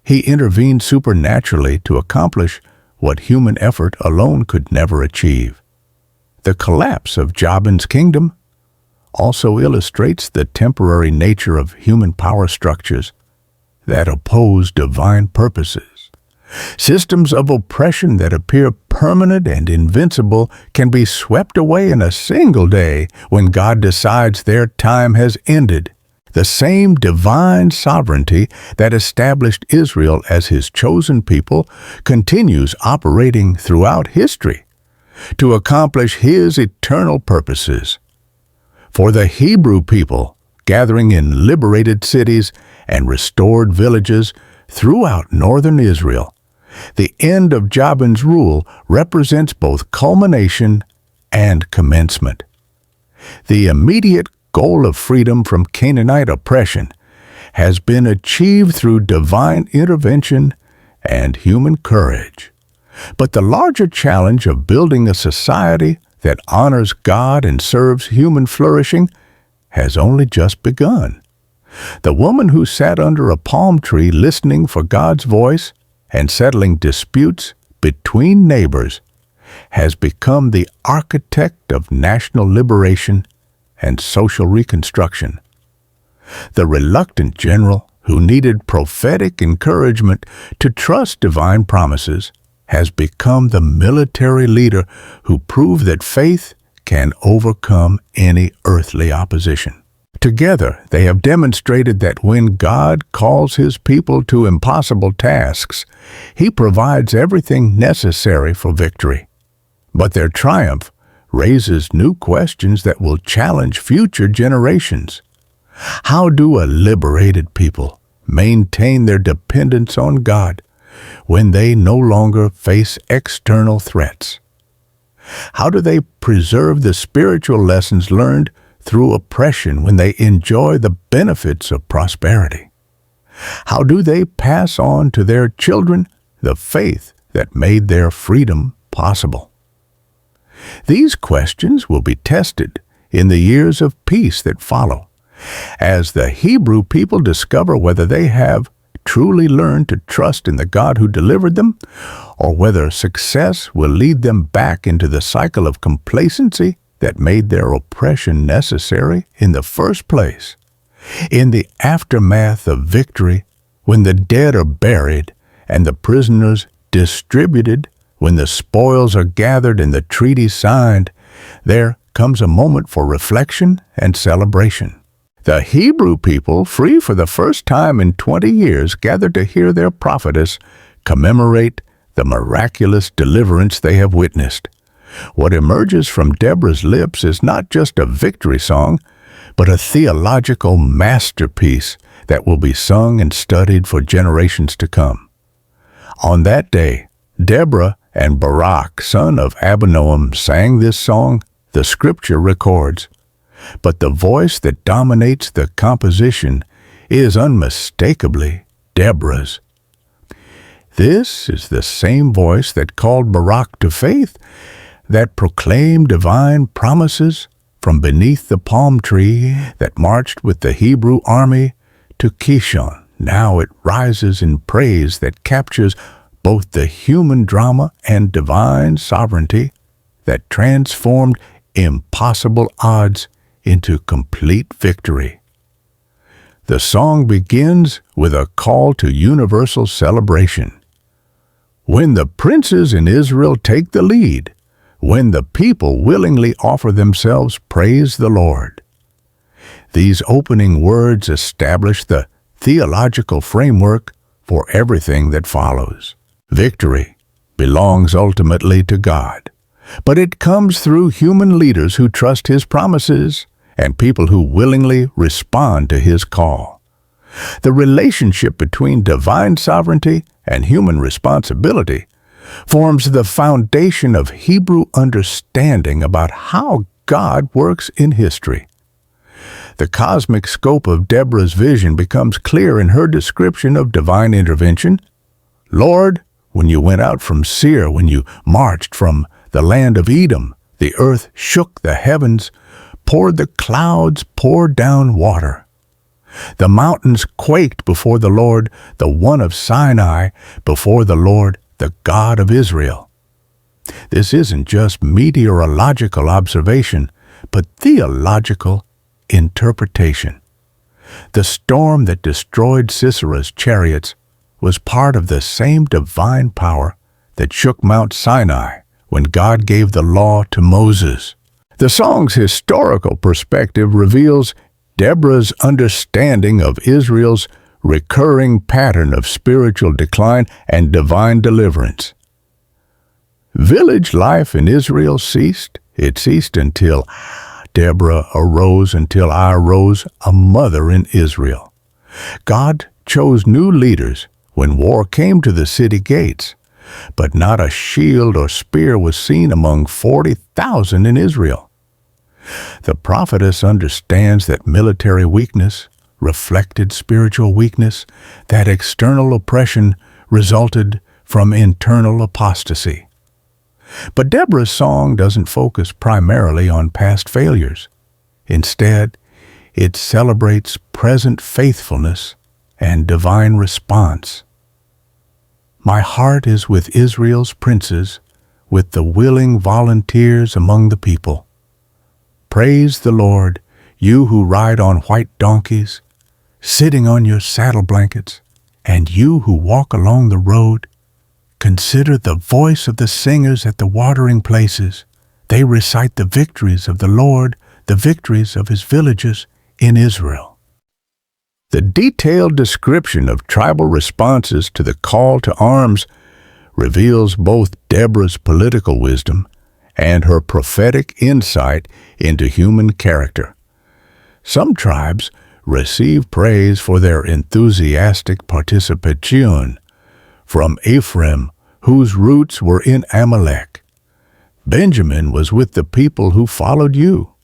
He intervenes supernaturally to accomplish what human effort alone could never achieve. The collapse of Jabin's kingdom also illustrates the temporary nature of human power structures that oppose divine purposes. Systems of oppression that appear permanent and invincible can be swept away in a single day when God decides their time has ended. The same divine sovereignty that established Israel as His chosen people continues operating throughout history to accomplish His eternal purposes. For the Hebrew people, gathering in liberated cities and restored villages throughout northern Israel, the end of Jabin's rule represents both culmination and commencement. The immediate goal of freedom from Canaanite oppression has been achieved through divine intervention and human courage. But the larger challenge of building a society that honors God and serves human flourishing has only just begun. The woman who sat under a palm tree listening for God's voice and settling disputes between neighbors has become the architect of national liberation and social reconstruction. The reluctant general who needed prophetic encouragement to trust divine promises has become the military leader who proved that faith can overcome any earthly opposition. Together, they have demonstrated that when God calls His people to impossible tasks, He provides everything necessary for victory. But their triumph raises new questions that will challenge future generations. How do a liberated people maintain their dependence on God when they no longer face external threats? How do they preserve the spiritual lessons learned through oppression when they enjoy the benefits of prosperity? How do they pass on to their children the faith that made their freedom possible? These questions will be tested in the years of peace that follow, as the Hebrew people discover whether they have truly learned to trust in the God who delivered them, or whether success will lead them back into the cycle of complacency that made their oppression necessary in the first place. In the aftermath of victory, when the dead are buried and the prisoners distributed, when the spoils are gathered and the treaty signed, there comes a moment for reflection and celebration. The Hebrew people, free for the first time in 20 years, gathered to hear their prophetess commemorate the miraculous deliverance they have witnessed. What emerges from Deborah's lips is not just a victory song, but a theological masterpiece that will be sung and studied for generations to come. On that day, Deborah and Barak, son of Abinoam, sang this song the Scripture records. But the voice that dominates the composition is unmistakably Deborah's. This is the same voice that called Barak to faith, that proclaimed divine promises from beneath the palm tree, that marched with the Hebrew army to Kishon. Now it rises in praise that captures both the human drama and divine sovereignty that transformed impossible odds into complete victory. The song begins with a call to universal celebration. When the princes in Israel take the lead, when the people willingly offer themselves, praise the Lord. These opening words establish the theological framework for everything that follows. Victory belongs ultimately to God, but it comes through human leaders who trust His promises and people who willingly respond to His call. The relationship between divine sovereignty and human responsibility forms the foundation of Hebrew understanding about how God works in history. The cosmic scope of Deborah's vision becomes clear in her description of divine intervention. Lord, when you went out from Seir, when you marched from the land of Edom, the earth shook the heavens, poured the clouds, poured down water. The mountains quaked before the Lord, the one of Sinai, before the Lord, the God of Israel. This isn't just meteorological observation, but theological interpretation. The storm that destroyed Sisera's chariots was part of the same divine power that shook Mount Sinai when God gave the law to Moses. The song's historical perspective reveals Deborah's understanding of Israel's recurring pattern of spiritual decline and divine deliverance. Village life in Israel ceased. It ceased until Deborah arose, until I arose, a mother in Israel. God chose new leaders when war came to the city gates, but not a shield or spear was seen among 40,000 in Israel. The prophetess understands that military weakness reflected spiritual weakness, that external oppression resulted from internal apostasy. But Deborah's song doesn't focus primarily on past failures. Instead, it celebrates present faithfulness and divine response. My heart is with Israel's princes, with the willing volunteers among the people. Praise the Lord, you who ride on white donkeys, sitting on your saddle blankets, and you who walk along the road. Consider the voice of the singers at the watering places. They recite the victories of the Lord, the victories of His villages in Israel. The detailed description of tribal responses to the call to arms reveals both Deborah's political wisdom and her prophetic insight into human character. Some tribes receive praise for their enthusiastic participation. From Ephraim, whose roots were in Amalek. Benjamin was with the people who followed you.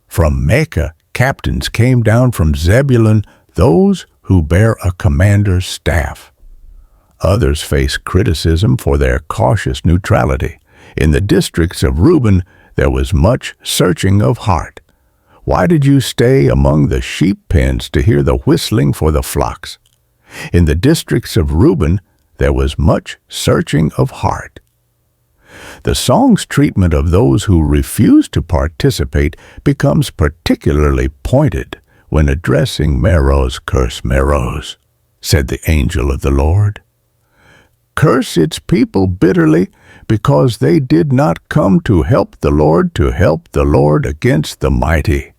From Mecca, captains came down from Zebulun, those who bear a commander's staff. Others face criticism for their cautious neutrality. In the districts of Reuben, there was much searching of heart. Why did you stay among the sheep pens to hear the whistling for the flocks? In the districts of Reuben, there was much searching of heart. The song's treatment of those who refuse to participate becomes particularly pointed when addressing Meroz. Curse Meroz, said the angel of the Lord. Curse its people bitterly, because they did not come to help the Lord against the mighty.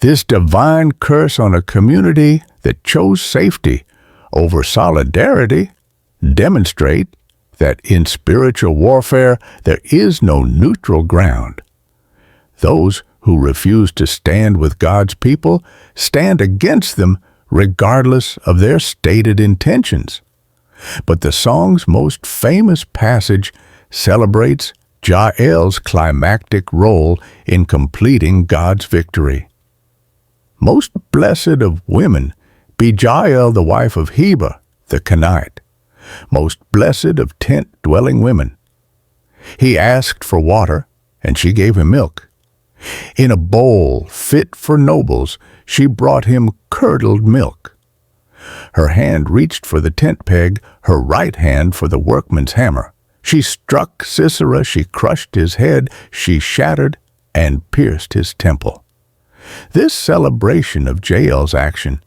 This divine curse on a community that chose safety over solidarity demonstrate that in spiritual warfare there is no neutral ground. Those who refuse to stand with God's people stand against them regardless of their stated intentions. But the song's most famous passage celebrates Jael's climactic role in completing God's victory. Most blessed of women, be Jael the wife of Heber the Kenite. Most blessed of tent-dwelling women. He asked for water, and she gave him milk. In a bowl fit for nobles, she brought him curdled milk. Her hand reached for the tent peg, her right hand for the workman's hammer. She struck Sisera, she crushed his head, she shattered and pierced his temple. This celebration of Jael's action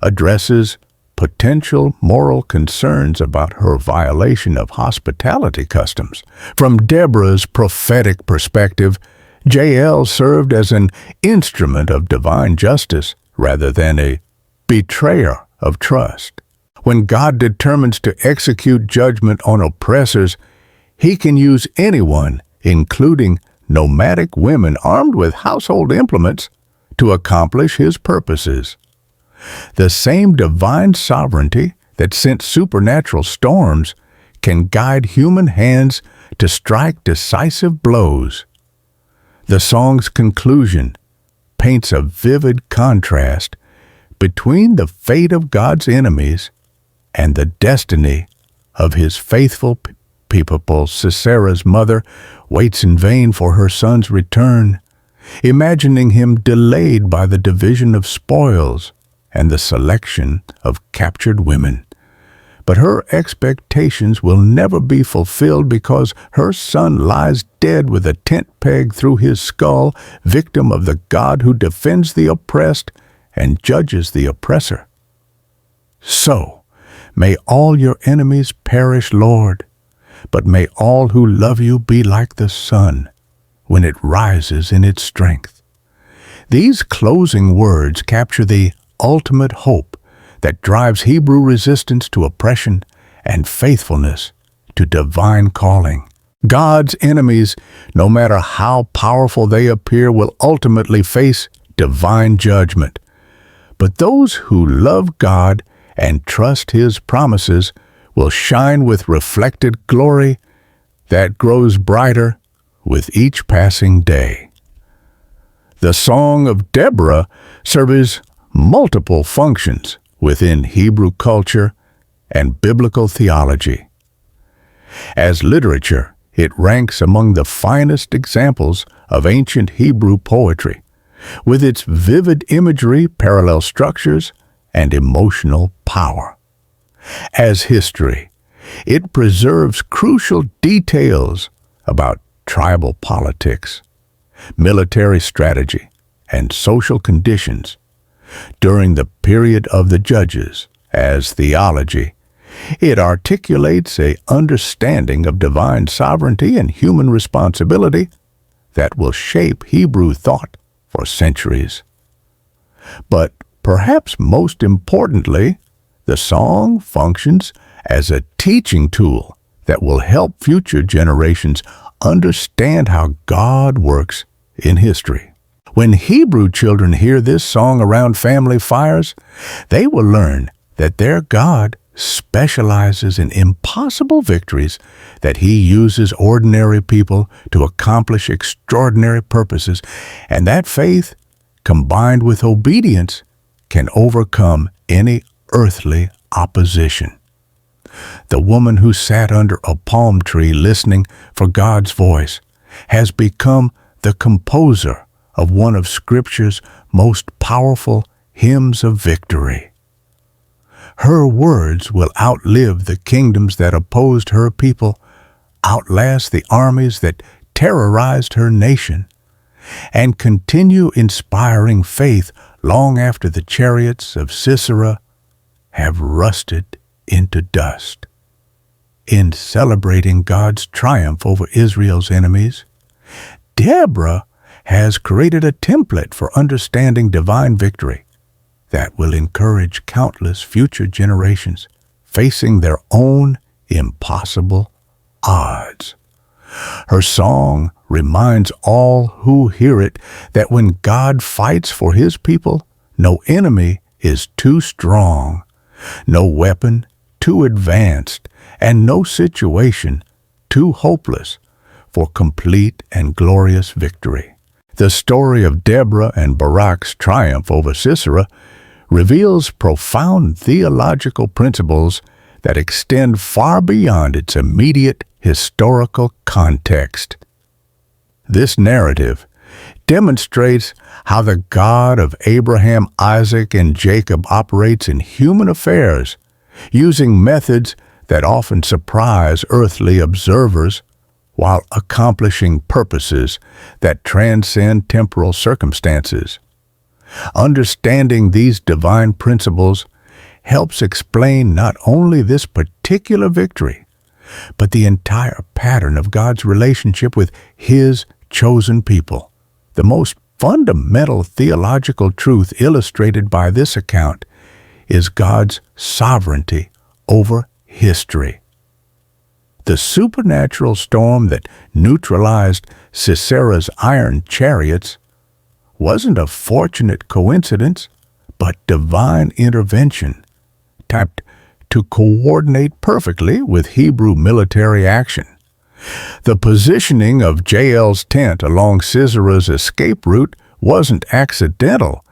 addresses potential moral concerns about her violation of hospitality customs. From Deborah's prophetic perspective, Jael served as an instrument of divine justice rather than a betrayer of trust. When God determines to execute judgment on oppressors, He can use anyone, including nomadic women armed with household implements, to accomplish His purposes. The same divine sovereignty that sent supernatural storms can guide human hands to strike decisive blows. The song's conclusion paints a vivid contrast between the fate of God's enemies and the destiny of His faithful people. Sisera's mother waits in vain for her son's return, imagining him delayed by the division of spoils and the selection of captured women. But her expectations will never be fulfilled because her son lies dead with a tent peg through his skull, victim of the God who defends the oppressed and judges the oppressor. So, may all your enemies perish, Lord, but may all who love you be like the sun when it rises in its strength. These closing words capture the ultimate hope that drives Hebrew resistance to oppression and faithfulness to divine calling. God's enemies, no matter how powerful they appear, will ultimately face divine judgment. But those who love God and trust His promises will shine with reflected glory that grows brighter with each passing day. The Song of Deborah serves multiple functions within Hebrew culture and biblical theology. As literature, it ranks among the finest examples of ancient Hebrew poetry, with its vivid imagery, parallel structures, and emotional power. As history, it preserves crucial details about tribal politics, military strategy, and social conditions during the period of the Judges. As theology, it articulates an understanding of divine sovereignty and human responsibility that will shape Hebrew thought for centuries. But perhaps most importantly, the song functions as a teaching tool that will help future generations understand how God works in history. When Hebrew children hear this song around family fires, they will learn that their God specializes in impossible victories, that He uses ordinary people to accomplish extraordinary purposes, and that faith, combined with obedience, can overcome any earthly opposition. The woman who sat under a palm tree listening for God's voice has become the composer of one of Scripture's most powerful hymns of victory. Her words will outlive the kingdoms that opposed her people, outlast the armies that terrorized her nation, and continue inspiring faith long after the chariots of Sisera have rusted into dust. In celebrating God's triumph over Israel's enemies, Deborah has created a template for understanding divine victory that will encourage countless future generations facing their own impossible odds. Her song reminds all who hear it that when God fights for His people, no enemy is too strong, no weapon too advanced, and no situation too hopeless for complete and glorious victory. The story of Deborah and Barak's triumph over Sisera reveals profound theological principles that extend far beyond its immediate historical context. This narrative demonstrates how the God of Abraham, Isaac, and Jacob operates in human affairs, using methods that often surprise earthly observers while accomplishing purposes that transcend temporal circumstances. Understanding these divine principles helps explain not only this particular victory, but the entire pattern of God's relationship with His chosen people. The most fundamental theological truth illustrated by this account is God's sovereignty over history. The supernatural storm that neutralized Sisera's iron chariots wasn't a fortunate coincidence, but divine intervention, tapped to coordinate perfectly with Hebrew military action. The positioning of Jael's tent along Sisera's escape route wasn't accidental,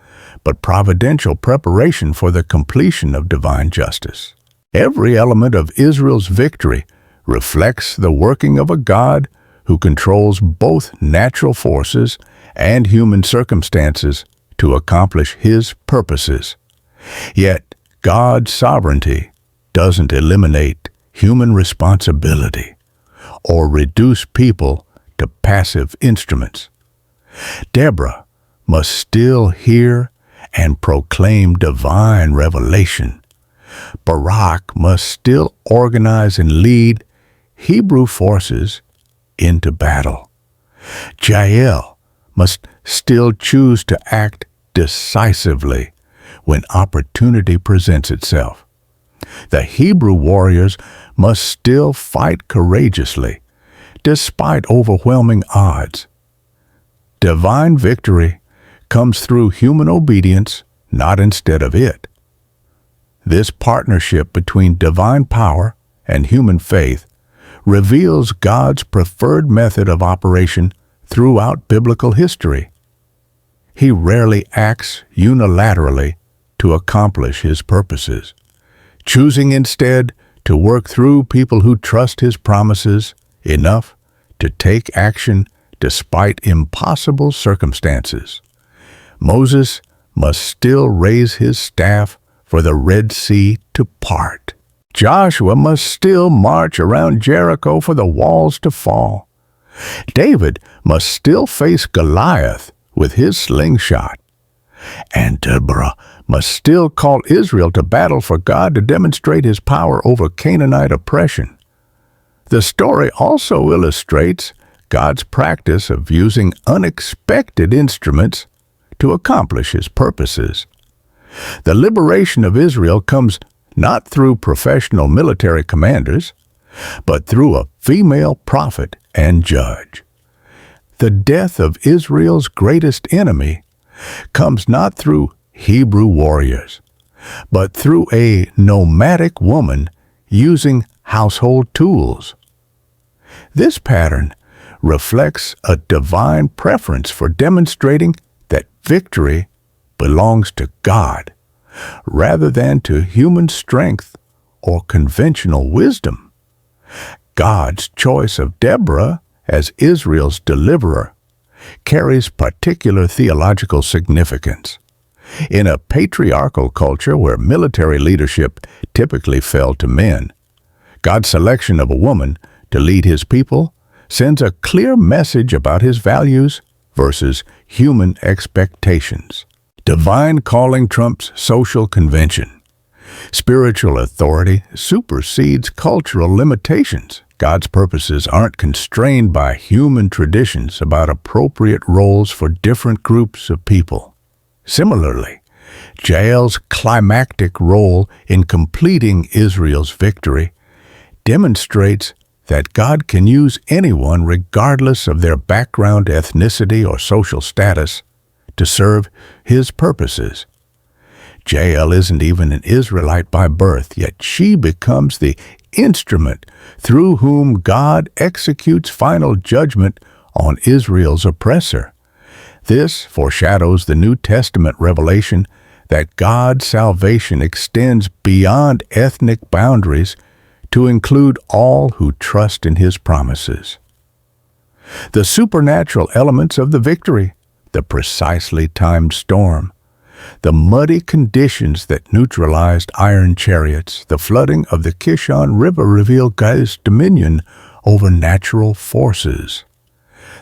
but providential preparation for the completion of divine justice. Every element of Israel's victory reflects the working of a God who controls both natural forces and human circumstances to accomplish His purposes. Yet, God's sovereignty doesn't eliminate human responsibility or reduce people to passive instruments. Deborah must still hear and proclaim divine revelation. Barak must still organize and lead Hebrew forces into battle. Jael must still choose to act decisively when opportunity presents itself. The Hebrew warriors must still fight courageously, despite overwhelming odds. Divine victory comes through human obedience, not instead of it. This partnership between divine power and human faith reveals God's preferred method of operation throughout biblical history. He rarely acts unilaterally to accomplish His purposes, choosing instead to work through people who trust His promises enough to take action despite impossible circumstances. Moses must still raise his staff for the Red Sea to part. Joshua must still march around Jericho for the walls to fall. David must still face Goliath with his slingshot. And Deborah must still call Israel to battle for God to demonstrate His power over Canaanite oppression. The story also illustrates God's practice of using unexpected instruments to accomplish His purposes. The liberation of Israel comes not through professional military commanders, but through a female prophet and judge. The death of Israel's greatest enemy comes not through Hebrew warriors, but through a nomadic woman using household tools. This pattern reflects a divine preference for demonstrating that victory belongs to God, rather than to human strength or conventional wisdom. God's choice of Deborah as Israel's deliverer carries particular theological significance. In a patriarchal culture where military leadership typically fell to men, God's selection of a woman to lead His people sends a clear message about His values versus human expectations. Divine calling trumps social convention. Spiritual authority supersedes cultural limitations. God's purposes aren't constrained by human traditions about appropriate roles for different groups of people. Similarly, Jael's climactic role in completing Israel's victory demonstrates that God can use anyone regardless of their background, ethnicity, or social status to serve His purposes. Jael isn't even an Israelite by birth, yet she becomes the instrument through whom God executes final judgment on Israel's oppressor. This foreshadows the New Testament revelation that God's salvation extends beyond ethnic boundaries to include all who trust in His promises. The supernatural elements of the victory, the precisely timed storm, the muddy conditions that neutralized iron chariots, the flooding of the Kishon River reveal God's dominion over natural forces.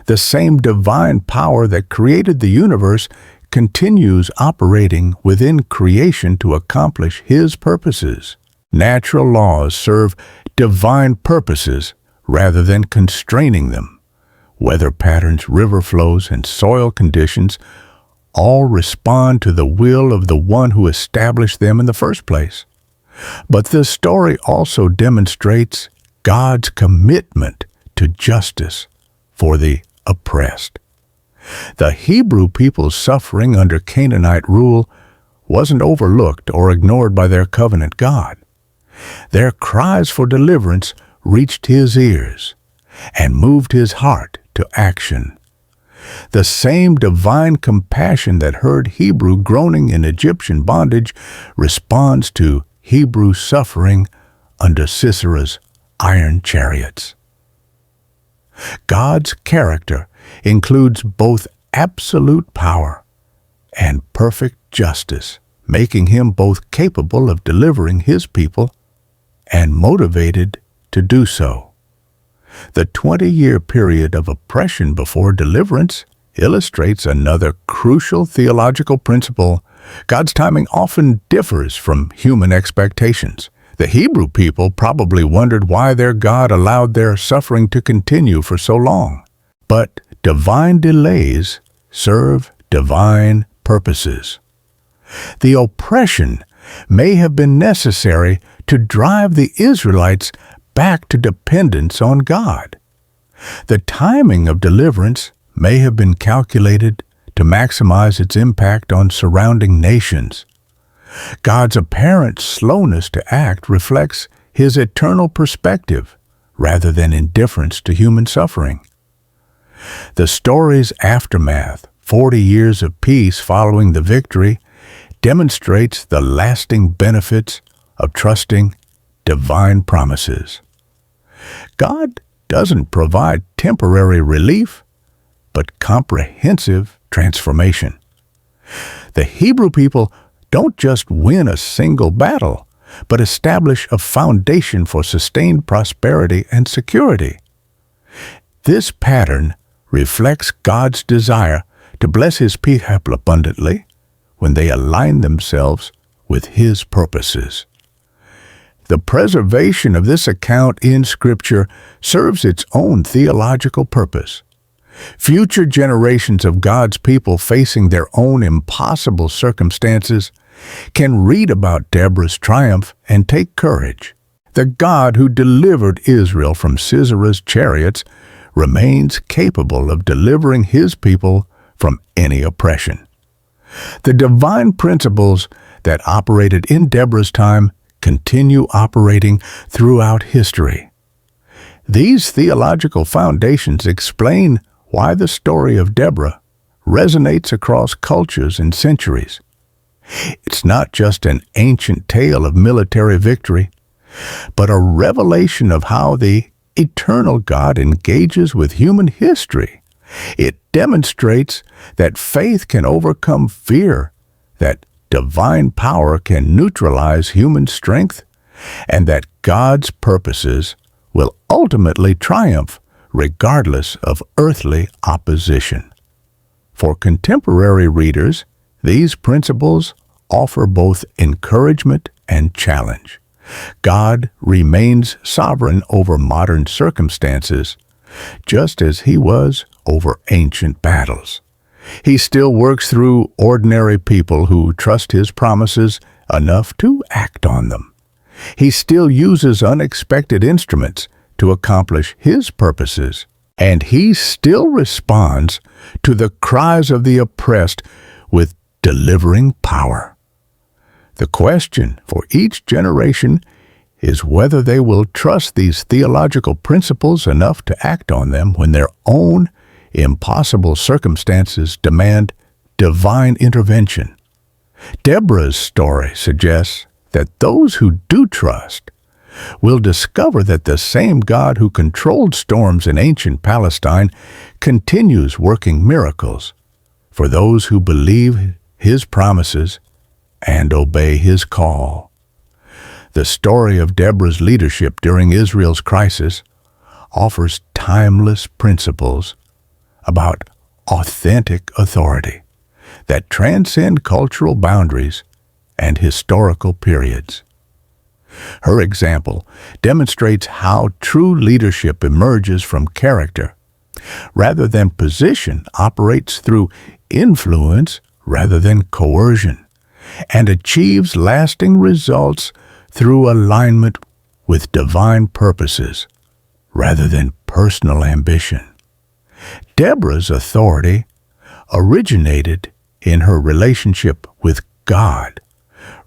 The same divine power that created the universe continues operating within creation to accomplish His purposes. Natural laws serve divine purposes rather than constraining them. Weather patterns, river flows, and soil conditions all respond to the will of the one who established them in the first place. But this story also demonstrates God's commitment to justice for the oppressed. The Hebrew people's suffering under Canaanite rule wasn't overlooked or ignored by their covenant God. Their cries for deliverance reached His ears and moved His heart to action. The same divine compassion that heard Hebrew groaning in Egyptian bondage responds to Hebrew suffering under Sisera's iron chariots. God's character includes both absolute power and perfect justice, making Him both capable of delivering His people and motivated to do so. The 20-year period of oppression before deliverance illustrates another crucial theological principle. God's timing often differs from human expectations. The Hebrew people probably wondered why their God allowed their suffering to continue for so long. But divine delays serve divine purposes. The oppression may have been necessary to drive the Israelites back to dependence on God. The timing of deliverance may have been calculated to maximize its impact on surrounding nations. God's apparent slowness to act reflects His eternal perspective rather than indifference to human suffering. The story's aftermath, 40 years of peace following the victory, demonstrates the lasting benefits of trusting divine promises. God doesn't provide temporary relief, but comprehensive transformation. The Hebrew people don't just win a single battle, but establish a foundation for sustained prosperity and security. This pattern reflects God's desire to bless His people abundantly when they align themselves with His purposes. The preservation of this account in Scripture serves its own theological purpose. Future generations of God's people facing their own impossible circumstances can read about Deborah's triumph and take courage. The God who delivered Israel from Sisera's chariots remains capable of delivering His people from any oppression. The divine principles that operated in Deborah's time continue operating throughout history. These theological foundations explain why the story of Deborah resonates across cultures and centuries. It's not just an ancient tale of military victory, but a revelation of how the eternal God engages with human history. It demonstrates that faith can overcome fear, that divine power can neutralize human strength, and that God's purposes will ultimately triumph regardless of earthly opposition. For contemporary readers, these principles offer both encouragement and challenge. God remains sovereign over modern circumstances, just as He was over ancient battles. He still works through ordinary people who trust His promises enough to act on them. He still uses unexpected instruments to accomplish His purposes, and He still responds to the cries of the oppressed with delivering power. The question for each generation is whether they will trust these theological principles enough to act on them when their own impossible circumstances demand divine intervention. Deborah's story suggests that those who do trust will discover that the same God who controlled storms in ancient Palestine continues working miracles for those who believe His promises and obey His call. The story of Deborah's leadership during Israel's crisis offers timeless principles about authentic authority. that transcend cultural boundaries and historical periods. Her example demonstrates how true leadership emerges from character rather than position, operates through influence rather than coercion, and achieves lasting results through alignment with divine purposes rather than personal ambition. Deborah's authority originated in her relationship with God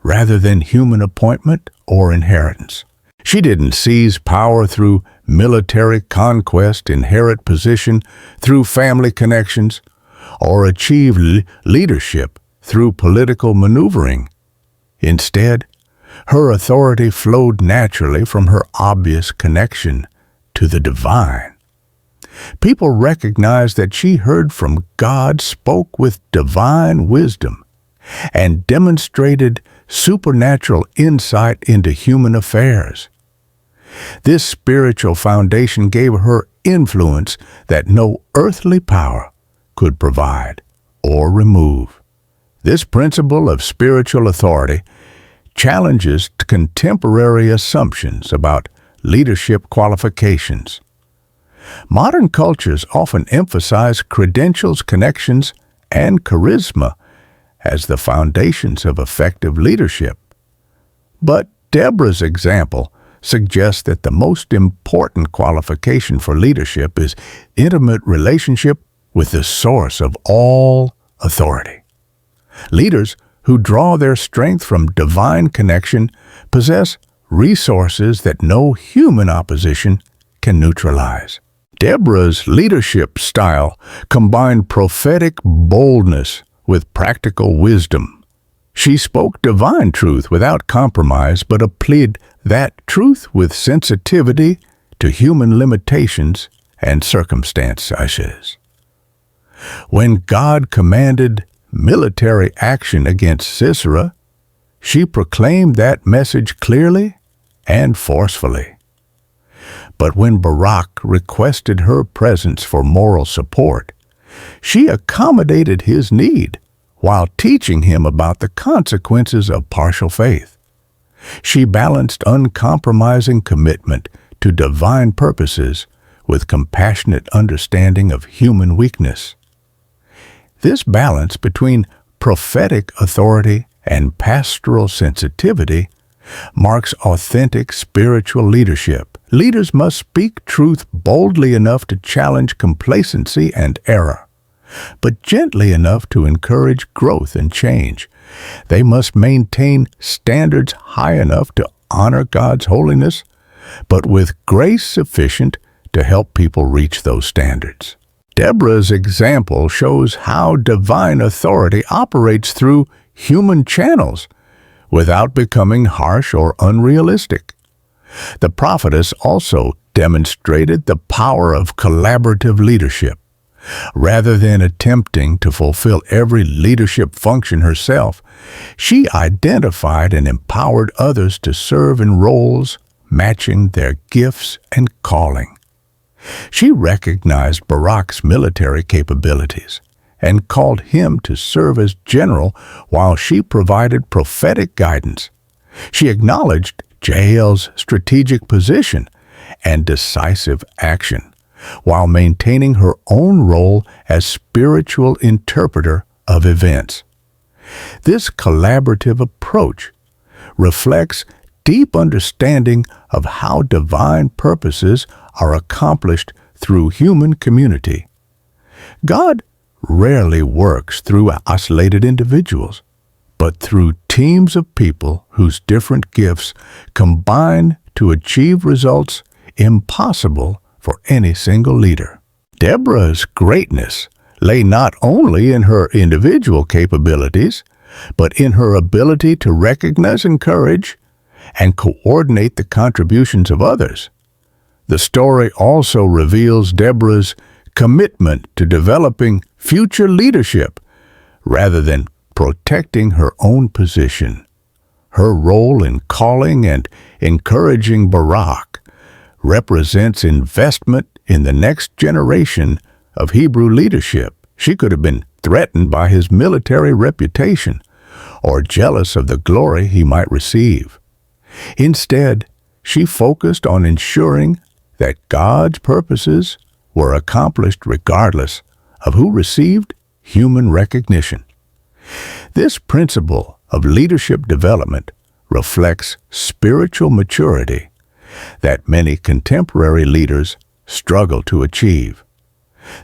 rather than human appointment or inheritance. She didn't seize power through military conquest, inherit position through family connections, or achieve leadership through political maneuvering. Instead, her authority flowed naturally from her obvious connection to the divine. People recognized that she heard from God, spoke with divine wisdom, and demonstrated supernatural insight into human affairs. This spiritual foundation gave her influence that no earthly power could provide or remove. This principle of spiritual authority challenges contemporary assumptions about leadership qualifications. Modern cultures often emphasize credentials, connections, and charisma as the foundations of effective leadership. But Deborah's example suggests that the most important qualification for leadership is intimate relationship with the source of all authority. Leaders who draw their strength from divine connection possess resources that no human opposition can neutralize. Deborah's leadership style combined prophetic boldness with practical wisdom. She spoke divine truth without compromise, but applied that truth with sensitivity to human limitations and circumstances. When God commanded military action against Sisera, she proclaimed that message clearly and forcefully. But when Barak requested her presence for moral support, she accommodated his need while teaching him about the consequences of partial faith. She balanced uncompromising commitment to divine purposes with compassionate understanding of human weakness. This balance between prophetic authority and pastoral sensitivity marks authentic spiritual leadership. Leaders must speak truth boldly enough to challenge complacency and error, but gently enough to encourage growth and change. They must maintain standards high enough to honor God's holiness, but with grace sufficient to help people reach those standards. Deborah's example shows how divine authority operates through human channels without becoming harsh or unrealistic. The prophetess also demonstrated the power of collaborative leadership. Rather than attempting to fulfill every leadership function herself, she identified and empowered others to serve in roles matching their gifts and calling. She recognized Barak's military capabilities and called him to serve as general while she provided prophetic guidance. She acknowledged Jael's strategic position and decisive action, while maintaining her own role as spiritual interpreter of events. This collaborative approach reflects deep understanding of how divine purposes are accomplished through human community. God rarely works through isolated individuals, but through teams of people whose different gifts combine to achieve results impossible for any single leader. Deborah's greatness lay not only in her individual capabilities, but in her ability to recognize, encourage, and coordinate the contributions of others. The story also reveals Deborah's commitment to developing future leadership rather than protecting her own position. Her role in calling and encouraging Barak represents investment in the next generation of Hebrew leadership. She could have been threatened by his military reputation or jealous of the glory he might receive. Instead, she focused on ensuring that God's purposes were accomplished regardless of who received human recognition. This principle of leadership development reflects spiritual maturity that many contemporary leaders struggle to achieve.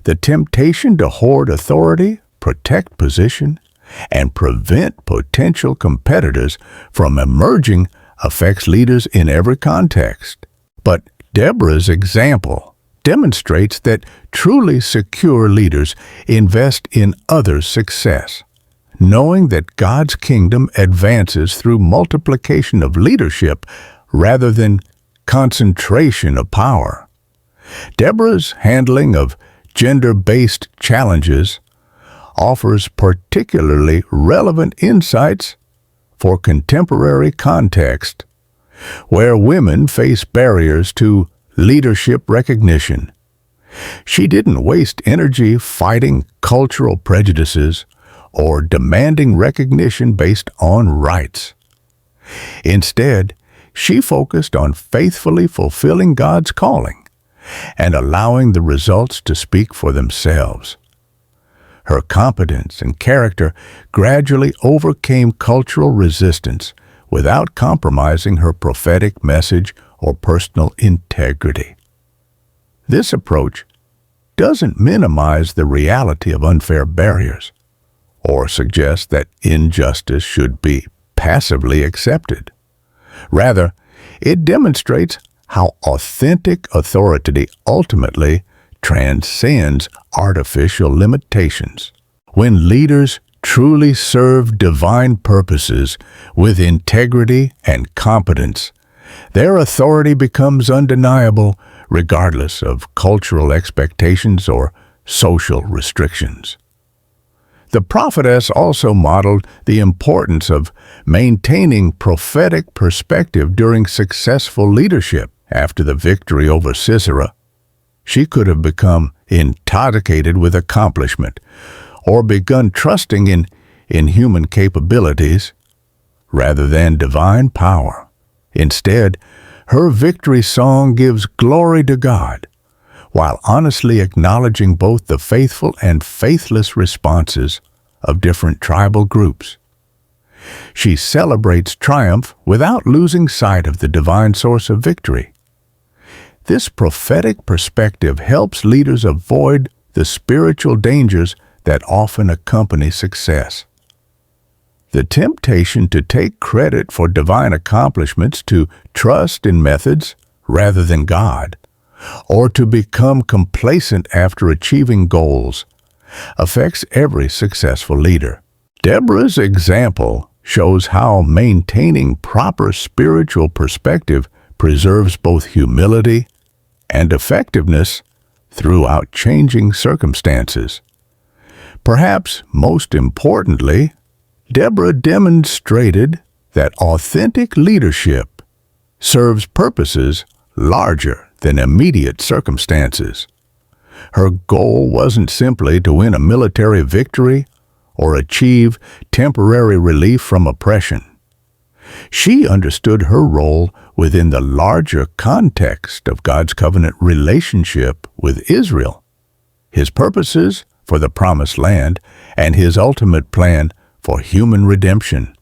The temptation to hoard authority, protect position, and prevent potential competitors from emerging affects leaders in every context. But Deborah's example demonstrates that truly secure leaders invest in others' success, knowing that God's kingdom advances through multiplication of leadership rather than concentration of power. Deborah's handling of gender-based challenges offers particularly relevant insights for contemporary context, where women face barriers to leadership recognition. She didn't waste energy fighting cultural prejudices or demanding recognition based on rights. Instead, she focused on faithfully fulfilling God's calling and allowing the results to speak for themselves. Her competence and character gradually overcame cultural resistance without compromising her prophetic message or personal integrity. This approach doesn't minimize the reality of unfair barriers or suggest that injustice should be passively accepted. Rather, it demonstrates how authentic authority ultimately transcends artificial limitations. When leaders truly serve divine purposes with integrity and competence, their authority becomes undeniable regardless of cultural expectations or social restrictions. The prophetess also modeled the importance of maintaining prophetic perspective during successful leadership. After the victory over Sisera, she could have become intoxicated with accomplishment or begun trusting in human capabilities rather than divine power. Instead, her victory song gives glory to God, while honestly acknowledging both the faithful and faithless responses of different tribal groups. She celebrates triumph without losing sight of the divine source of victory. This prophetic perspective helps leaders avoid the spiritual dangers that often accompany success. The temptation to take credit for divine accomplishments, to trust in methods rather than God, or to become complacent after achieving goals, affects every successful leader. Deborah's example shows how maintaining proper spiritual perspective preserves both humility and effectiveness throughout changing circumstances. Perhaps most importantly, Deborah demonstrated that authentic leadership serves purposes larger than immediate circumstances. Her goal wasn't simply to win a military victory or achieve temporary relief from oppression. She understood her role within the larger context of God's covenant relationship with Israel, His purposes for the Promised Land, and His ultimate plan for human redemption.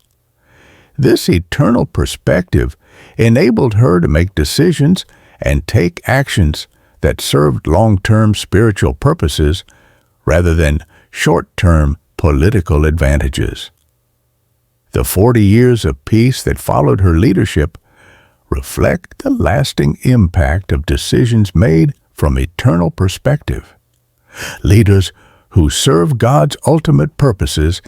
This eternal perspective enabled her to make decisions and take actions that served long-term spiritual purposes rather than short-term political advantages. The 40 years of peace that followed her leadership reflect the lasting impact of decisions made from eternal perspective. Leaders who serve God's ultimate purposes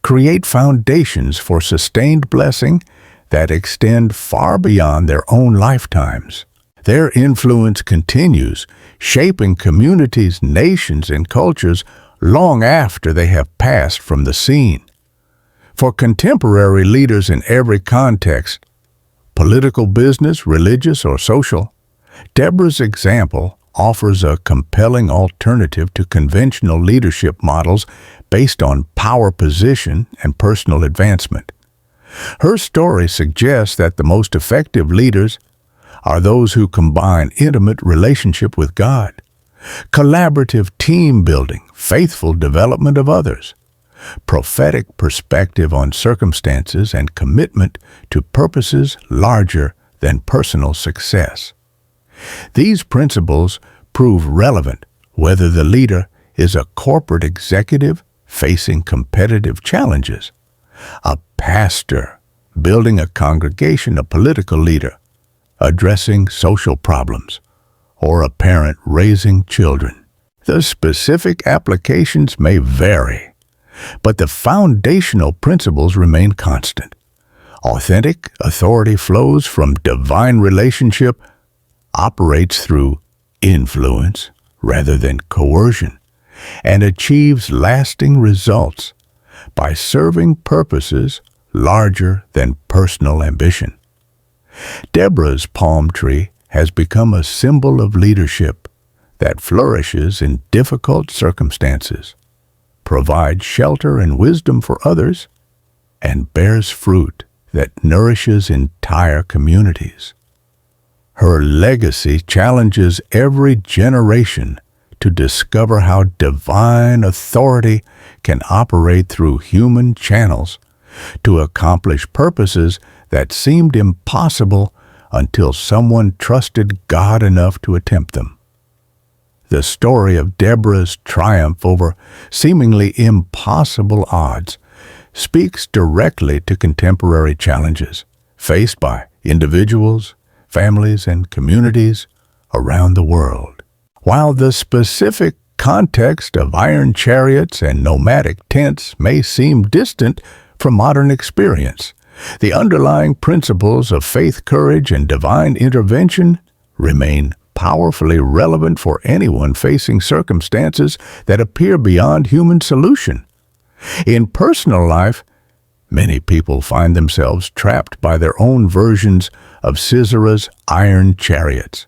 create foundations for sustained blessing that extend far beyond their own lifetimes. Their influence continues, shaping communities, nations, and cultures long after they have passed from the scene. For contemporary leaders in every context, political, business, religious, or social, Deborah's example offers a compelling alternative to conventional leadership models based on power position and personal advancement. Her story suggests that the most effective leaders are those who combine intimate relationship with God, collaborative team building, faithful development of others, prophetic perspective on circumstances, and commitment to purposes larger than personal success. These principles prove relevant whether the leader is a corporate executive facing competitive challenges, a pastor building a congregation, a political leader addressing social problems, or a parent raising children. The specific applications may vary, but the foundational principles remain constant. Authentic authority flows from divine relationship, operates through influence rather than coercion, and achieves lasting results by serving purposes larger than personal ambition. Deborah's palm tree has become a symbol of leadership that flourishes in difficult circumstances, provides shelter and wisdom for others, and bears fruit that nourishes entire communities. Her legacy challenges every generation to discover how divine authority can operate through human channels to accomplish purposes that seemed impossible until someone trusted God enough to attempt them. The story of Deborah's triumph over seemingly impossible odds speaks directly to contemporary challenges faced by individuals, families, and communities around the world. While the specific context of iron chariots and nomadic tents may seem distant from modern experience, the underlying principles of faith, courage, and divine intervention remain powerfully relevant for anyone facing circumstances that appear beyond human solution. In personal life, many people find themselves trapped by their own versions of Sisera's iron chariots.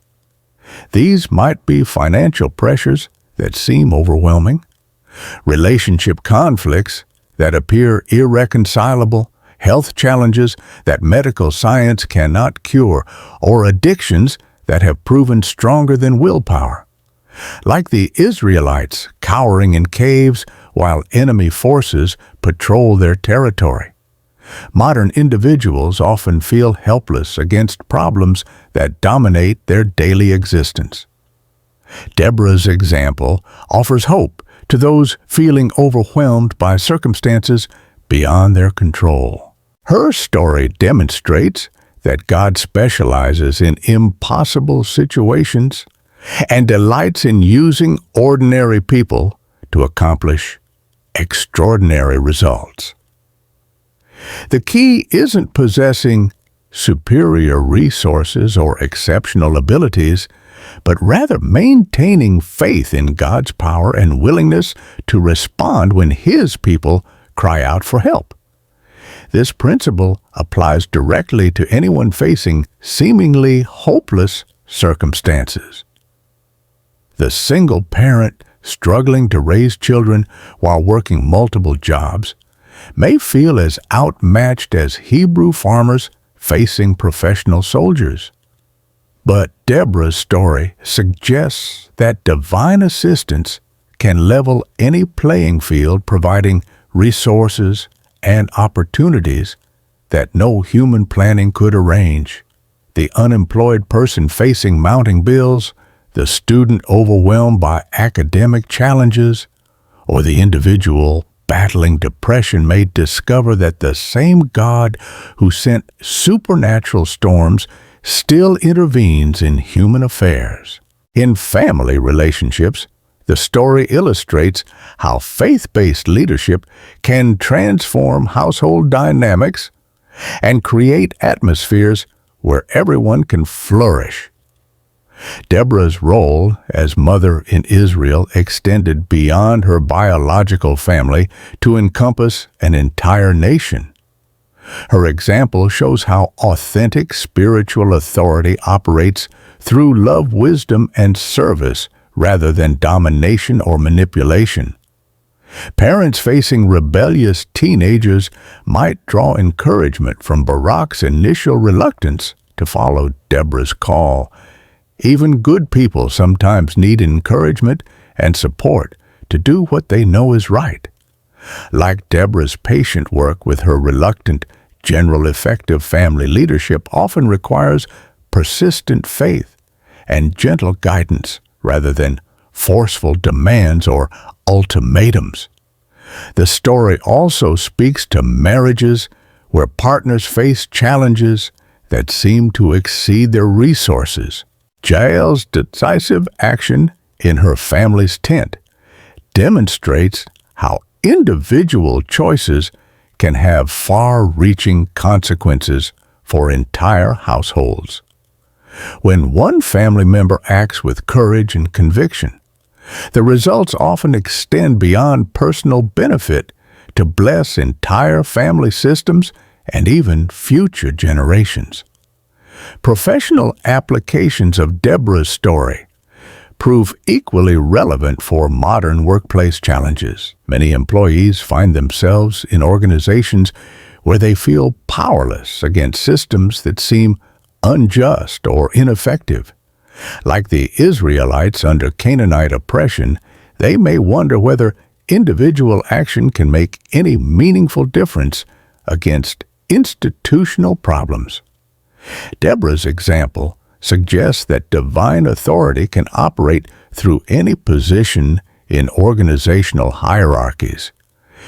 These might be financial pressures that seem overwhelming, relationship conflicts that appear irreconcilable, health challenges that medical science cannot cure, or addictions that have proven stronger than willpower. Like the Israelites cowering in caves while enemy forces patrol their territory, modern individuals often feel helpless against problems that dominate their daily existence. Deborah's example offers hope to those feeling overwhelmed by circumstances beyond their control. Her story demonstrates that God specializes in impossible situations and delights in using ordinary people to accomplish extraordinary results. The key isn't possessing superior resources or exceptional abilities, but rather maintaining faith in God's power and willingness to respond when His people cry out for help. This principle applies directly to anyone facing seemingly hopeless circumstances. The single parent struggling to raise children while working multiple jobs may feel as outmatched as Hebrew farmers facing professional soldiers. But Deborah's story suggests that divine assistance can level any playing field, providing resources and opportunities that no human planning could arrange. The unemployed person facing mounting bills, the student overwhelmed by academic challenges, or the individual battling depression may discover that the same God who sent supernatural storms still intervenes in human affairs. In family relationships, the story illustrates how faith-based leadership can transform household dynamics and create atmospheres where everyone can flourish. Deborah's role as mother in Israel extended beyond her biological family to encompass an entire nation. Her example shows how authentic spiritual authority operates through love, wisdom, and service rather than domination or manipulation. Parents facing rebellious teenagers might draw encouragement from Barak's initial reluctance to follow Deborah's call. Even good people sometimes need encouragement and support to do what they know is right. Like Deborah's patient work with her reluctant, general effective family leadership often requires persistent faith and gentle guidance rather than forceful demands or ultimatums. The story also speaks to marriages where partners face challenges that seem to exceed their resources. Jael's decisive action in her family's tent demonstrates how individual choices can have far-reaching consequences for entire households. When one family member acts with courage and conviction, the results often extend beyond personal benefit to bless entire family systems and even future generations. Professional applications of Deborah's story prove equally relevant for modern workplace challenges. Many employees find themselves in organizations where they feel powerless against systems that seem unjust or ineffective. Like the Israelites under Canaanite oppression, they may wonder whether individual action can make any meaningful difference against institutional problems. Deborah's example suggests that divine authority can operate through any position in organizational hierarchies.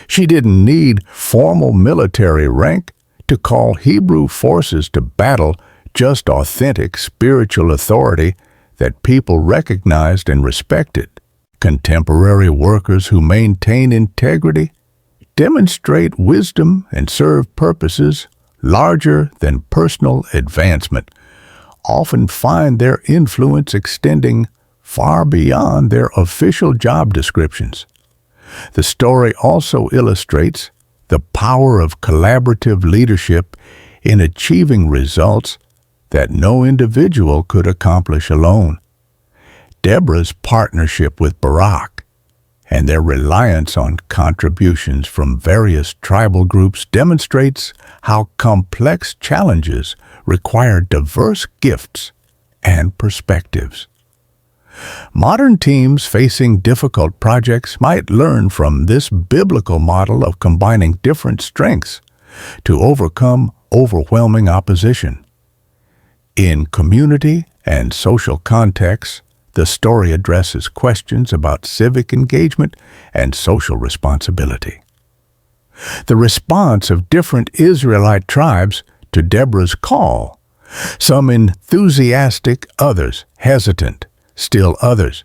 She didn't need formal military rank to call Hebrew forces to battle, just authentic spiritual authority that people recognized and respected. Contemporary workers who maintain integrity, demonstrate wisdom, and serve purposes larger than personal advancement often find their influence extending far beyond their official job descriptions. The story also illustrates the power of collaborative leadership in achieving results that no individual could accomplish alone. Deborah's partnership with Barak and their reliance on contributions from various tribal groups demonstrates how complex challenges require diverse gifts and perspectives. Modern teams facing difficult projects might learn from this biblical model of combining different strengths to overcome overwhelming opposition. In community and social contexts, the story addresses questions about civic engagement and social responsibility. The response of different Israelite tribes to Deborah's call, some enthusiastic, others hesitant, still others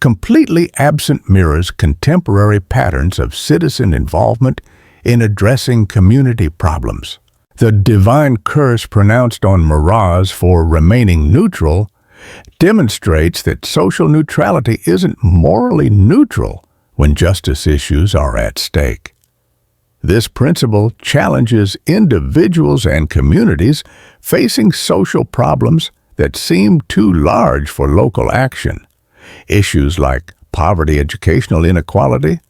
completely absent, mirrors contemporary patterns of citizen involvement in addressing community problems. The divine curse pronounced on Meroz for remaining neutral demonstrates that social neutrality isn't morally neutral when justice issues are at stake. This principle challenges individuals and communities facing social problems that seem too large for local action. Issues like poverty, educational inequality,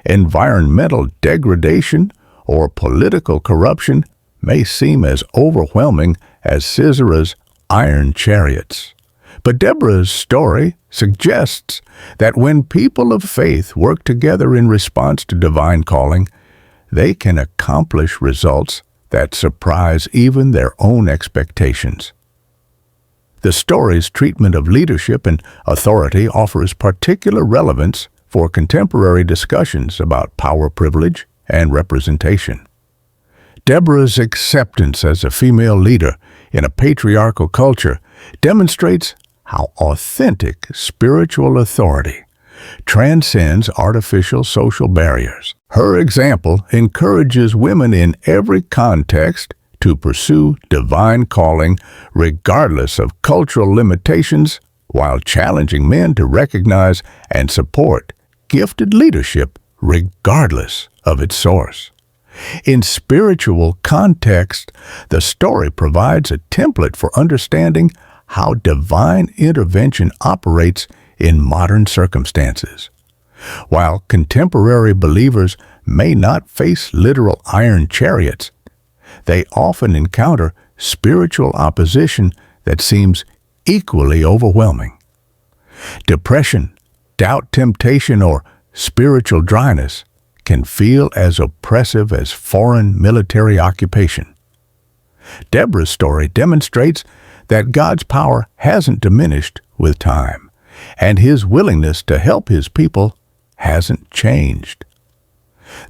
environmental degradation, or political corruption may seem as overwhelming as Sisera's iron chariots. But Deborah's story suggests that when people of faith work together in response to divine calling, they can accomplish results that surprise even their own expectations. The story's treatment of leadership and authority offers particular relevance for contemporary discussions about power, privilege, and representation. Deborah's acceptance as a female leader in a patriarchal culture demonstrates how authentic spiritual authority transcends artificial social barriers. Her example encourages women in every context to pursue divine calling regardless of cultural limitations, while challenging men to recognize and support gifted leadership regardless of its source. In spiritual context, the story provides a template for understanding how divine intervention operates in modern circumstances. While contemporary believers may not face literal iron chariots, they often encounter spiritual opposition that seems equally overwhelming. Depression, doubt, temptation, or spiritual dryness can feel as oppressive as foreign military occupation. Deborah's story demonstrates that God's power hasn't diminished with time, and His willingness to help His people hasn't changed.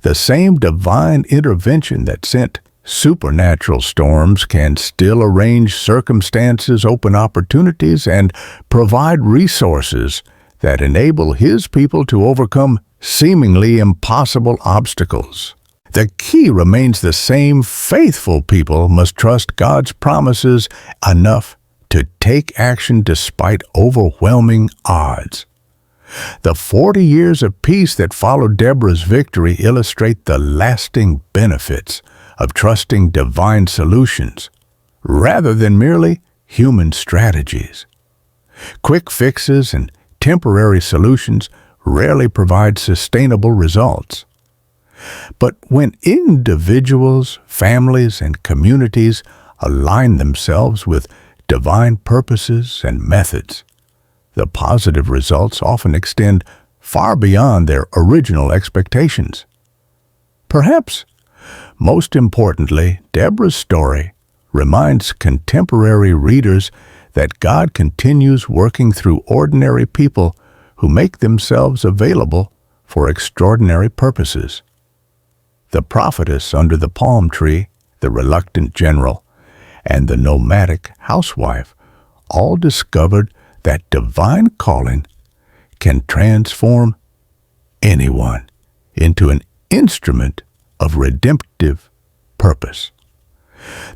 The same divine intervention that sent supernatural storms can still arrange circumstances, open opportunities, and provide resources that enable His people to overcome seemingly impossible obstacles. The key remains the same: faithful people must trust God's promises enough to take action despite overwhelming odds. The 40 years of peace that followed Deborah's victory illustrate the lasting benefits of trusting divine solutions rather than merely human strategies. Quick fixes and temporary solutions rarely provide sustainable results. But when individuals, families, and communities align themselves with divine purposes and methods, the positive results often extend far beyond their original expectations. Perhaps most importantly, Deborah's story reminds contemporary readers that God continues working through ordinary people who make themselves available for extraordinary purposes. The prophetess under the palm tree, the reluctant general, and the nomadic housewife all discovered that divine calling can transform anyone into an instrument of redemptive purpose.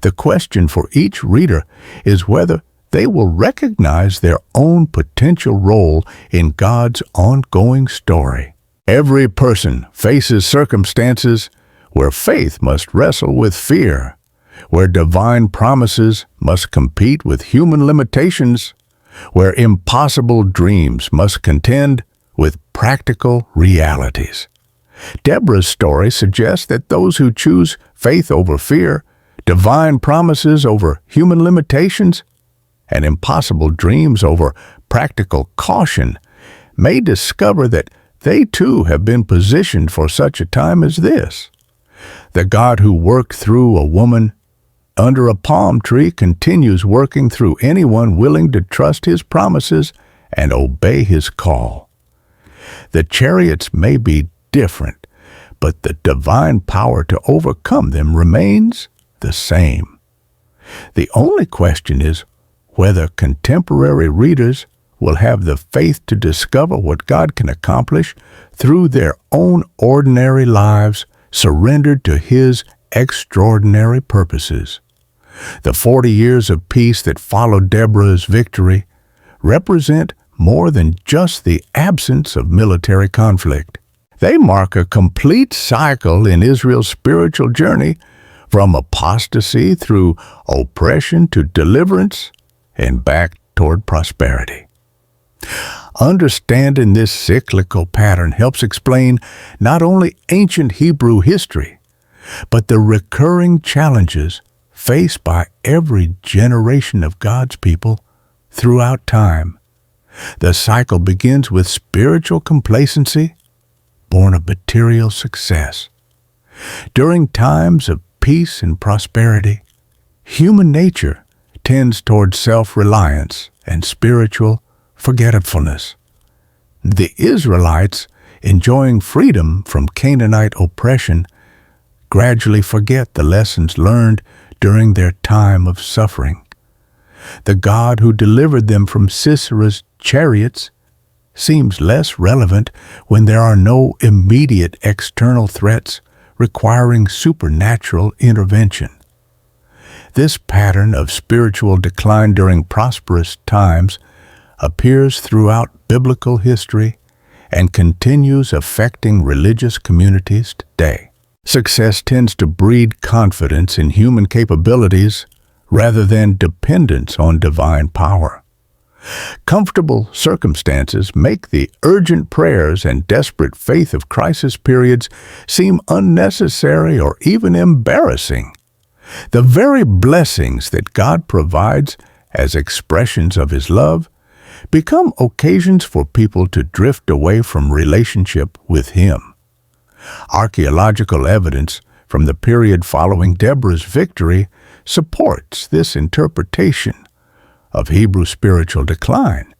The question for each reader is whether they will recognize their own potential role in God's ongoing story. Every person faces circumstances where faith must wrestle with fear, where divine promises must compete with human limitations, where impossible dreams must contend with practical realities. Deborah's story suggests that those who choose faith over fear, divine promises over human limitations, and impossible dreams over practical caution may discover that they too have been positioned for such a time as this. The God who worked through a woman under a palm tree continues working through anyone willing to trust His promises and obey His call. The chariots may be different, but the divine power to overcome them remains the same. The only question is whether contemporary readers will have the faith to discover what God can accomplish through their own ordinary lives surrendered to His extraordinary purposes. The 40 years of peace that followed Deborah's victory represent more than just the absence of military conflict. They mark a complete cycle in Israel's spiritual journey, from apostasy through oppression to deliverance and back toward prosperity. Understanding this cyclical pattern helps explain not only ancient Hebrew history, but the recurring challenges faced by every generation of God's people throughout time. The cycle begins with spiritual complacency, born of material success. During times of peace and prosperity, human nature tends toward self-reliance and spiritual forgetfulness. The Israelites, enjoying freedom from Canaanite oppression, gradually forget the lessons learned during their time of suffering. The God who delivered them from Sisera's chariots seems less relevant when there are no immediate external threats requiring supernatural intervention. This pattern of spiritual decline during prosperous times appears throughout biblical history and continues affecting religious communities today. Success tends to breed confidence in human capabilities rather than dependence on divine power. Comfortable circumstances make the urgent prayers and desperate faith of crisis periods seem unnecessary or even embarrassing. The very blessings that God provides as expressions of His love become occasions for people to drift away from relationship with Him. Archaeological evidence from the period following Deborah's victory supports this interpretation of Hebrew spiritual decline.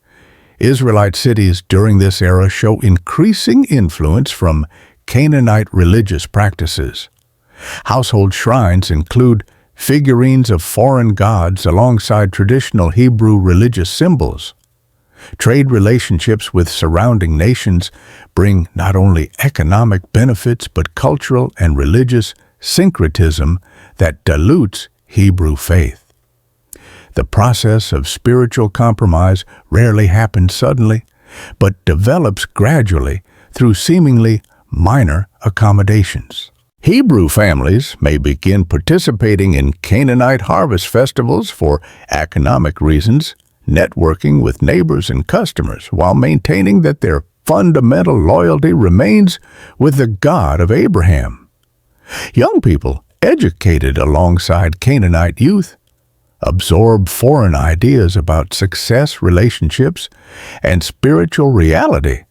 Israelite cities during this era show increasing influence from Canaanite religious practices. Household shrines include figurines of foreign gods alongside traditional Hebrew religious symbols. Trade relationships with surrounding nations bring not only economic benefits but cultural and religious syncretism that dilutes Hebrew faith. The process of spiritual compromise rarely happens suddenly, but develops gradually through seemingly minor accommodations. Hebrew families may begin participating in Canaanite harvest festivals for economic reasons, networking with neighbors and customers while maintaining that their fundamental loyalty remains with the God of Abraham. Young people educated alongside Canaanite youth absorb foreign ideas about success, relationships, and spiritual reality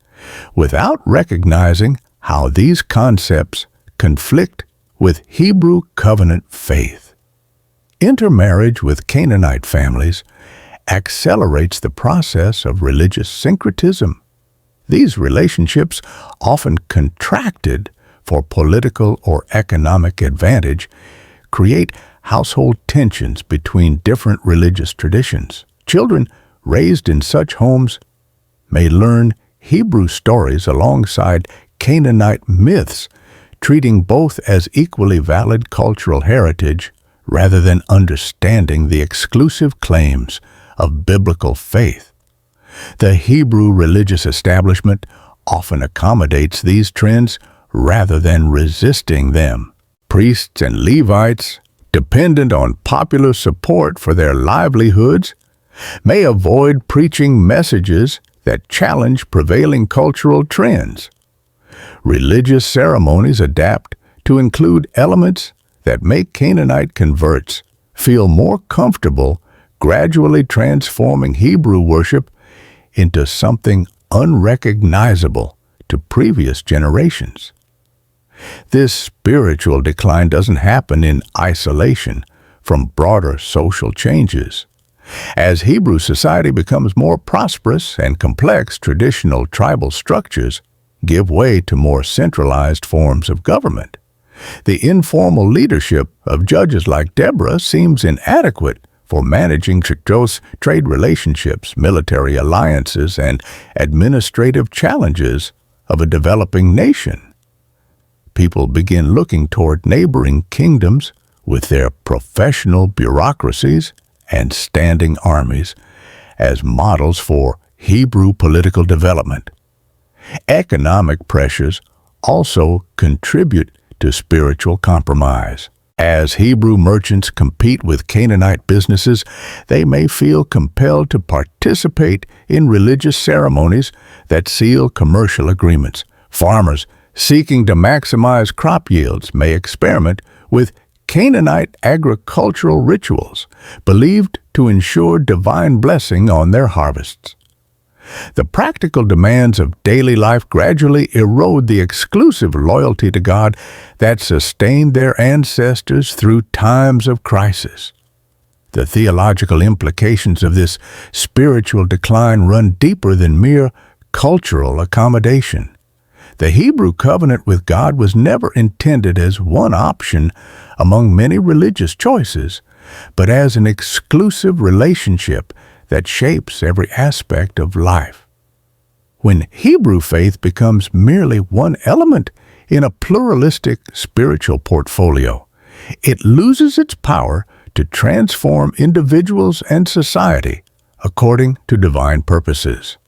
without recognizing how these concepts conflict with Hebrew covenant faith. Intermarriage with Canaanite families accelerates the process of religious syncretism. These relationships, often contracted for political or economic advantage, create household tensions between different religious traditions. Children raised in such homes may learn Hebrew stories alongside Canaanite myths, treating both as equally valid cultural heritage rather than understanding the exclusive claims of biblical faith. The Hebrew religious establishment often accommodates these trends rather than resisting them. Priests and Levites, dependent on popular support for their livelihoods, may avoid preaching messages that challenge prevailing cultural trends. Religious ceremonies adapt to include elements that make Canaanite converts feel more comfortable, gradually transforming Hebrew worship into something unrecognizable to previous generations. This spiritual decline doesn't happen in isolation from broader social changes. As Hebrew society becomes more prosperous and complex, traditional tribal structures give way to more centralized forms of government. The informal leadership of judges like Deborah seems inadequate for managing close trade relationships, military alliances, and administrative challenges of a developing nation. People begin looking toward neighboring kingdoms with their professional bureaucracies and standing armies as models for Hebrew political development. Economic pressures also contribute to spiritual compromise. As Hebrew merchants compete with Canaanite businesses, they may feel compelled to participate in religious ceremonies that seal commercial agreements. Farmers seeking to maximize crop yields may experiment with Canaanite agricultural rituals believed to ensure divine blessing on their harvests. The practical demands of daily life gradually erode the exclusive loyalty to God that sustained their ancestors through times of crisis. The theological implications of this spiritual decline run deeper than mere cultural accommodation. The Hebrew covenant with God was never intended as one option among many religious choices, but as an exclusive relationship that shapes every aspect of life. When Hebrew faith becomes merely one element in a pluralistic spiritual portfolio, it loses its power to transform individuals and society according to divine purposes.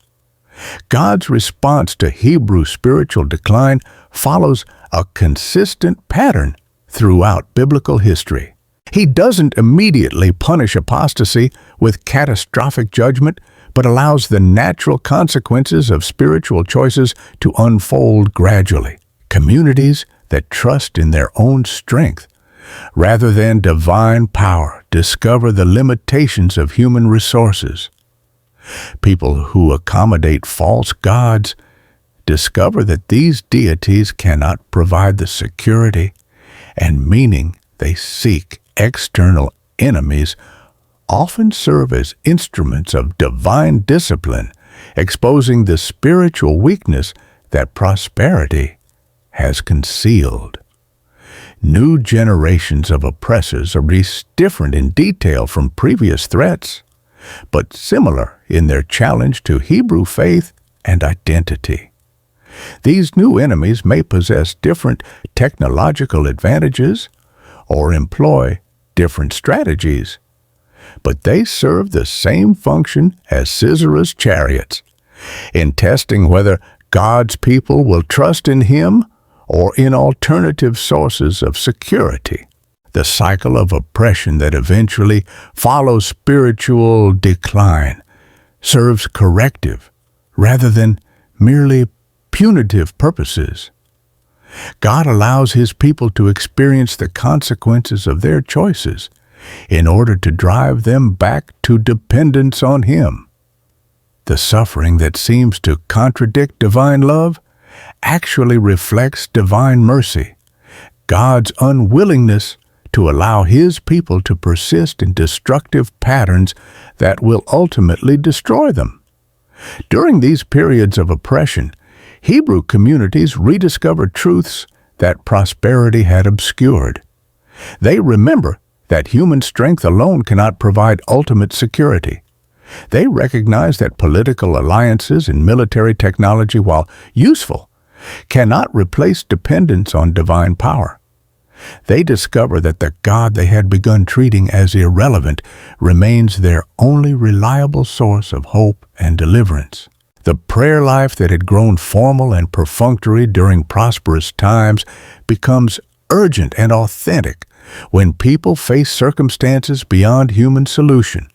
God's response to Hebrew spiritual decline follows a consistent pattern throughout biblical history. He doesn't immediately punish apostasy with catastrophic judgment, but allows the natural consequences of spiritual choices to unfold gradually. Communities that trust in their own strength rather than divine power discover the limitations of human resources. People who accommodate false gods discover that these deities cannot provide the security and meaning they seek. External enemies often serve as instruments of divine discipline, exposing the spiritual weakness that prosperity has concealed. New generations of oppressors are different in detail from previous threats, but similar in their challenge to Hebrew faith and identity. These new enemies may possess different technological advantages or employ different strategies, but they serve the same function as Sisera's chariots, in testing whether God's people will trust in him or in alternative sources of security. The cycle of oppression that eventually follows spiritual decline serves corrective rather than merely punitive purposes. God allows his people to experience the consequences of their choices in order to drive them back to dependence on him. The suffering that seems to contradict divine love actually reflects divine mercy, God's unwillingness to allow his people to persist in destructive patterns that will ultimately destroy them. During these periods of oppression, Hebrew communities rediscovered truths that prosperity had obscured. They remember that human strength alone cannot provide ultimate security. They recognize that political alliances and military technology, while useful, cannot replace dependence on divine power. They discover that the God they had begun treating as irrelevant remains their only reliable source of hope and deliverance. The prayer life that had grown formal and perfunctory during prosperous times becomes urgent and authentic when people face circumstances beyond human solution.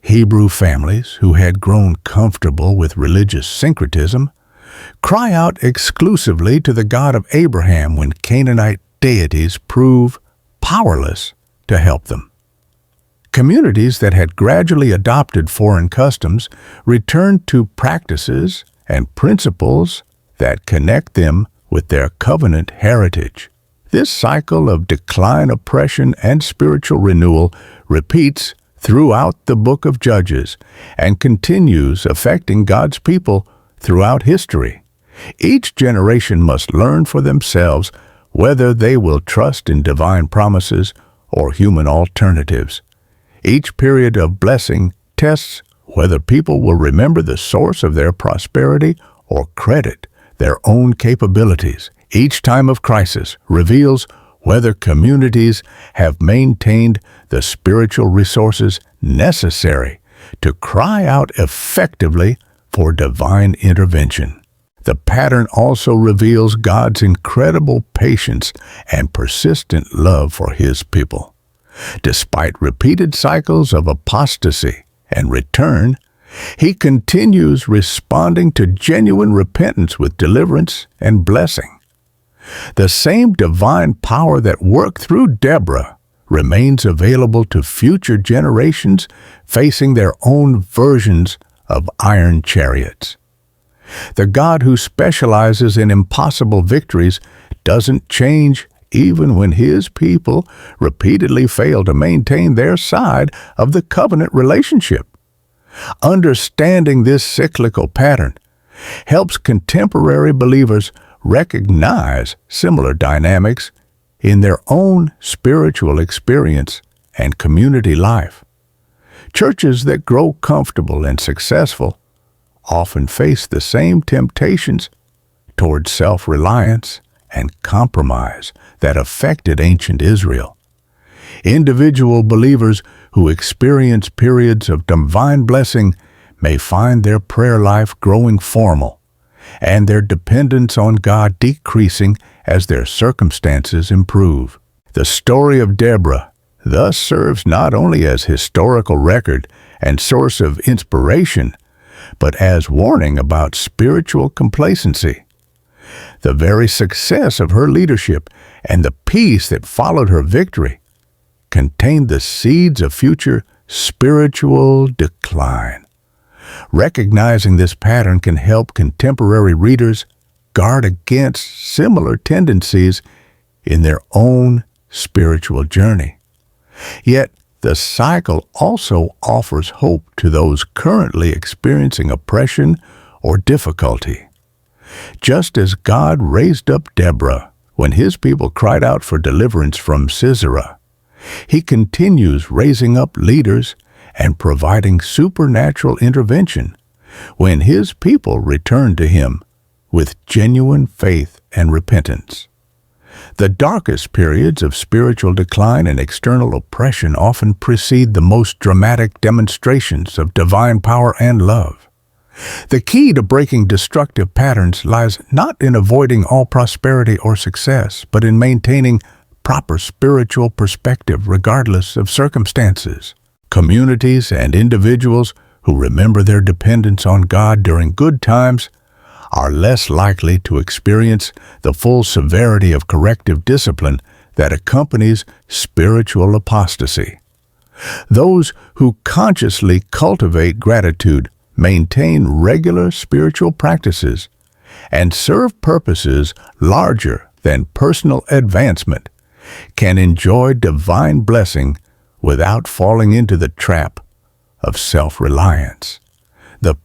Hebrew families who had grown comfortable with religious syncretism cry out exclusively to the God of Abraham when Canaanite deities prove powerless to help them. Communities that had gradually adopted foreign customs returned to practices and principles that connect them with their covenant heritage. This cycle of decline, oppression, and spiritual renewal repeats throughout the book of Judges and continues affecting God's people throughout history. Each generation must learn for themselves whether they will trust in divine promises or human alternatives. Each period of blessing tests whether people will remember the source of their prosperity or credit their own capabilities. Each time of crisis reveals whether communities have maintained the spiritual resources necessary to cry out effectively for divine intervention. The pattern also reveals God's incredible patience and persistent love for his people. Despite repeated cycles of apostasy and return, he continues responding to genuine repentance with deliverance and blessing. The same divine power that worked through Deborah remains available to future generations facing their own versions of iron chariots. The God who specializes in impossible victories doesn't change even when his people repeatedly fail to maintain their side of the covenant relationship. Understanding this cyclical pattern helps contemporary believers recognize similar dynamics in their own spiritual experience and community life. Churches that grow comfortable and successful often face the same temptations toward self-reliance and compromise that affected ancient Israel. Individual believers who experience periods of divine blessing may find their prayer life growing formal and their dependence on God decreasing as their circumstances improve. The story of Deborah thus serves not only as historical record and source of inspiration, but as warning about spiritual complacency. The very success of her leadership and the peace that followed her victory contained the seeds of future spiritual decline. Recognizing this pattern can help contemporary readers guard against similar tendencies in their own spiritual journey. Yet, the cycle also offers hope to those currently experiencing oppression or difficulty. Just as God raised up Deborah when his people cried out for deliverance from Sisera, he continues raising up leaders and providing supernatural intervention when his people return to him with genuine faith and repentance. The darkest periods of spiritual decline and external oppression often precede the most dramatic demonstrations of divine power and love. The key to breaking destructive patterns lies not in avoiding all prosperity or success, but in maintaining proper spiritual perspective regardless of circumstances. Communities and individuals who remember their dependence on God during good times are less likely to experience the full severity of corrective discipline that accompanies spiritual apostasy. Those who consciously cultivate gratitude, maintain regular spiritual practices, and serve purposes larger than personal advancement can enjoy divine blessing without falling into the trap of self-reliance. The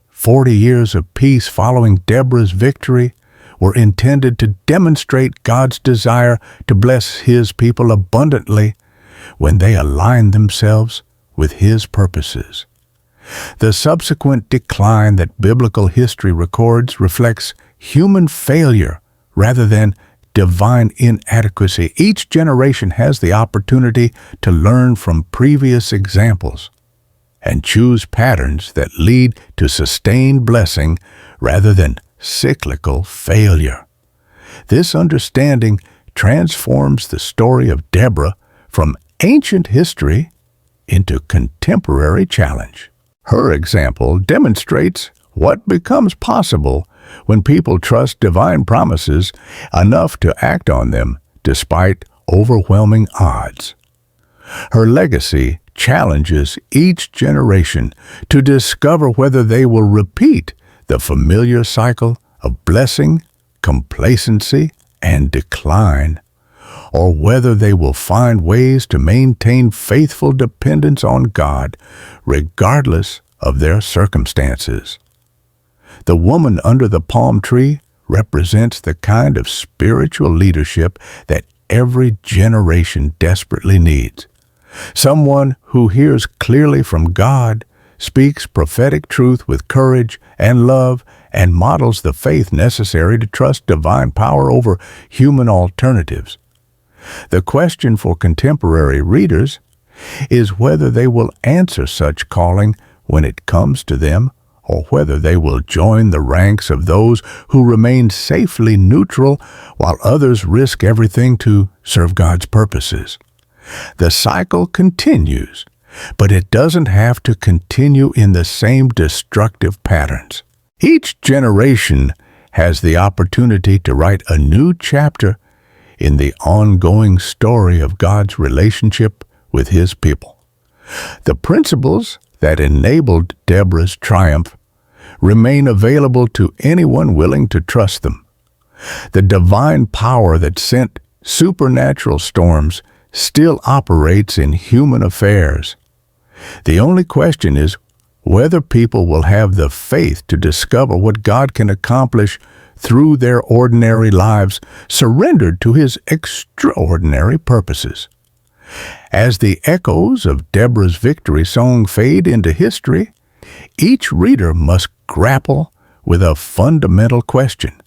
40 years of peace following Deborah's victory were intended to demonstrate God's desire to bless his people abundantly when they aligned themselves with his purposes. The subsequent decline that biblical history records reflects human failure rather than divine inadequacy. Each generation has the opportunity to learn from previous examples and choose patterns that lead to sustained blessing rather than cyclical failure. This understanding transforms the story of Deborah from ancient history into contemporary challenge. Her example demonstrates what becomes possible when people trust divine promises enough to act on them despite overwhelming odds. Her legacy challenges each generation to discover whether they will repeat the familiar cycle of blessing, complacency, and decline, or whether they will find ways to maintain faithful dependence on God regardless of their circumstances. The woman under the palm tree represents the kind of spiritual leadership that every generation desperately needs. Someone who hears clearly from God, speaks prophetic truth with courage and love, and models the faith necessary to trust divine power over human alternatives. The question for contemporary readers is whether they will answer such calling when it comes to them, or whether they will join the ranks of those who remain safely neutral while others risk everything to serve God's purposes. The cycle continues, but it doesn't have to continue in the same destructive patterns. Each generation has the opportunity to write a new chapter in the ongoing story of God's relationship with his people. The principles that enabled Deborah's triumph remain available to anyone willing to trust them. The divine power that sent supernatural storms still operates in human affairs. The only question is whether people will have the faith to discover what God can accomplish through their ordinary lives, surrendered to his extraordinary purposes. As the echoes of Deborah's victory song fade into history, each reader must grapple with a fundamental question.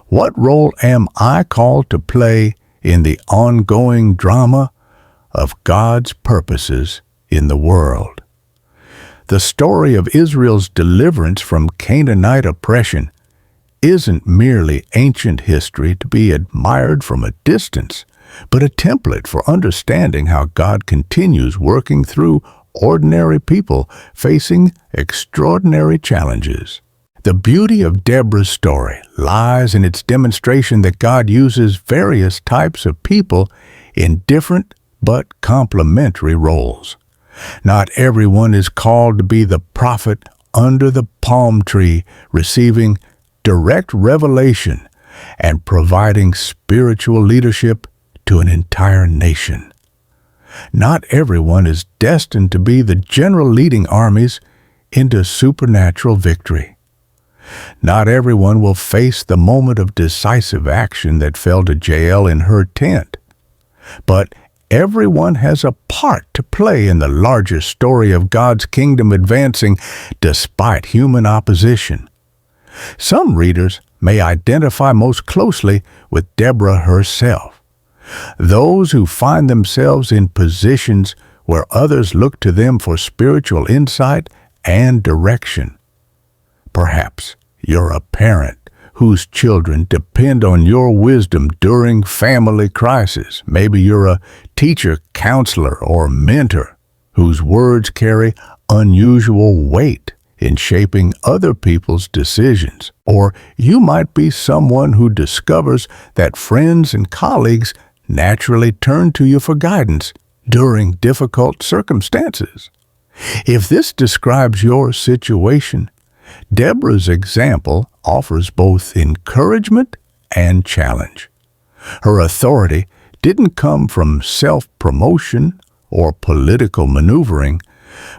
What role am I called to play in the ongoing drama of God's purposes in the world? The story of Israel's deliverance from Canaanite oppression isn't merely ancient history to be admired from a distance, but a template for understanding how God continues working through ordinary people facing extraordinary challenges. The beauty of Deborah's story lies in its demonstration that God uses various types of people in different but complementary roles. Not everyone is called to be the prophet under the palm tree, receiving direct revelation and providing spiritual leadership to an entire nation. Not everyone is destined to be the general leading armies into supernatural victory. Not everyone will face the moment of decisive action that fell to Jael in her tent. But everyone has a part to play in the larger story of God's kingdom advancing despite human opposition. Some readers may identify most closely with Deborah herself. Those who find themselves in positions where others look to them for spiritual insight and direction. Perhaps you're a parent whose children depend on your wisdom during family crisis. Maybe you're a teacher, counselor, or mentor whose words carry unusual weight in shaping other people's decisions. Or you might be someone who discovers that friends and colleagues naturally turn to you for guidance during difficult circumstances. If this describes your situation, Deborah's example offers both encouragement and challenge. Her authority didn't come from self-promotion or political maneuvering,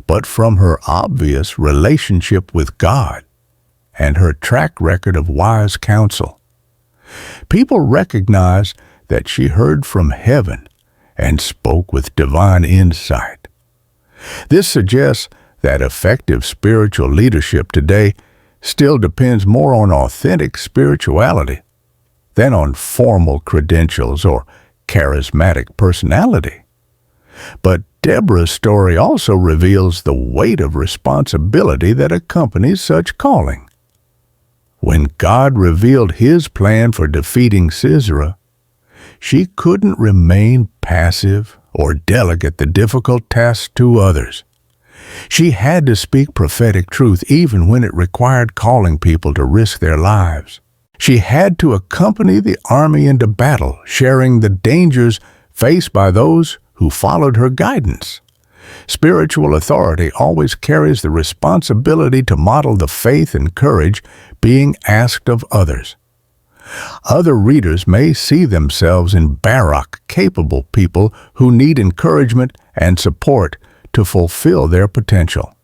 but from her obvious relationship with God and her track record of wise counsel. People recognize that she heard from heaven and spoke with divine insight. This suggests that effective spiritual leadership today still depends more on authentic spirituality than on formal credentials or charismatic personality. But Deborah's story also reveals the weight of responsibility that accompanies such calling. When God revealed his plan for defeating Sisera, she couldn't remain passive or delegate the difficult task to others. She had to speak prophetic truth even when it required calling people to risk their lives. She had to accompany the army into battle, sharing the dangers faced by those who followed her guidance. Spiritual authority always carries the responsibility to model the faith and courage being asked of others. Other readers may see themselves in Barak, capable people who need encouragement and support to fulfill their potential.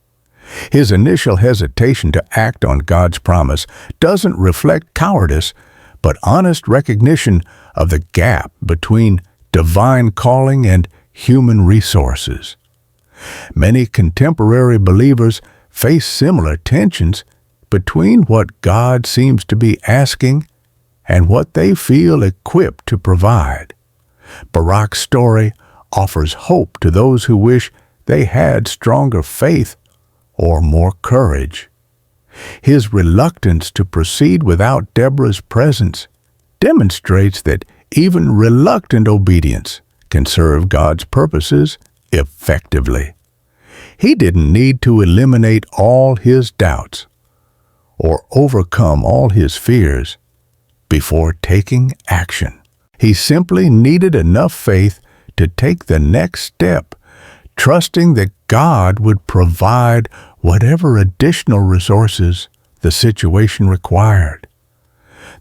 His initial hesitation to act on God's promise doesn't reflect cowardice, but honest recognition of the gap between divine calling and human resources. Many contemporary believers face similar tensions between what God seems to be asking and what they feel equipped to provide. Barak's story offers hope to those who wish they had stronger faith or more courage. His reluctance to proceed without Deborah's presence demonstrates that even reluctant obedience can serve God's purposes effectively. He didn't need to eliminate all his doubts or overcome all his fears before taking action. He simply needed enough faith to take the next step, trusting that God would provide whatever additional resources the situation required.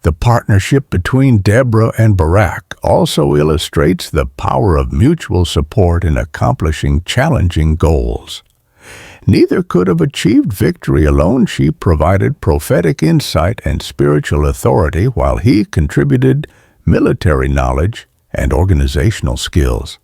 The partnership between Deborah and Barak also illustrates the power of mutual support in accomplishing challenging goals. Neither could have achieved victory alone. She provided prophetic insight and spiritual authority, while he contributed military knowledge and organizational skills.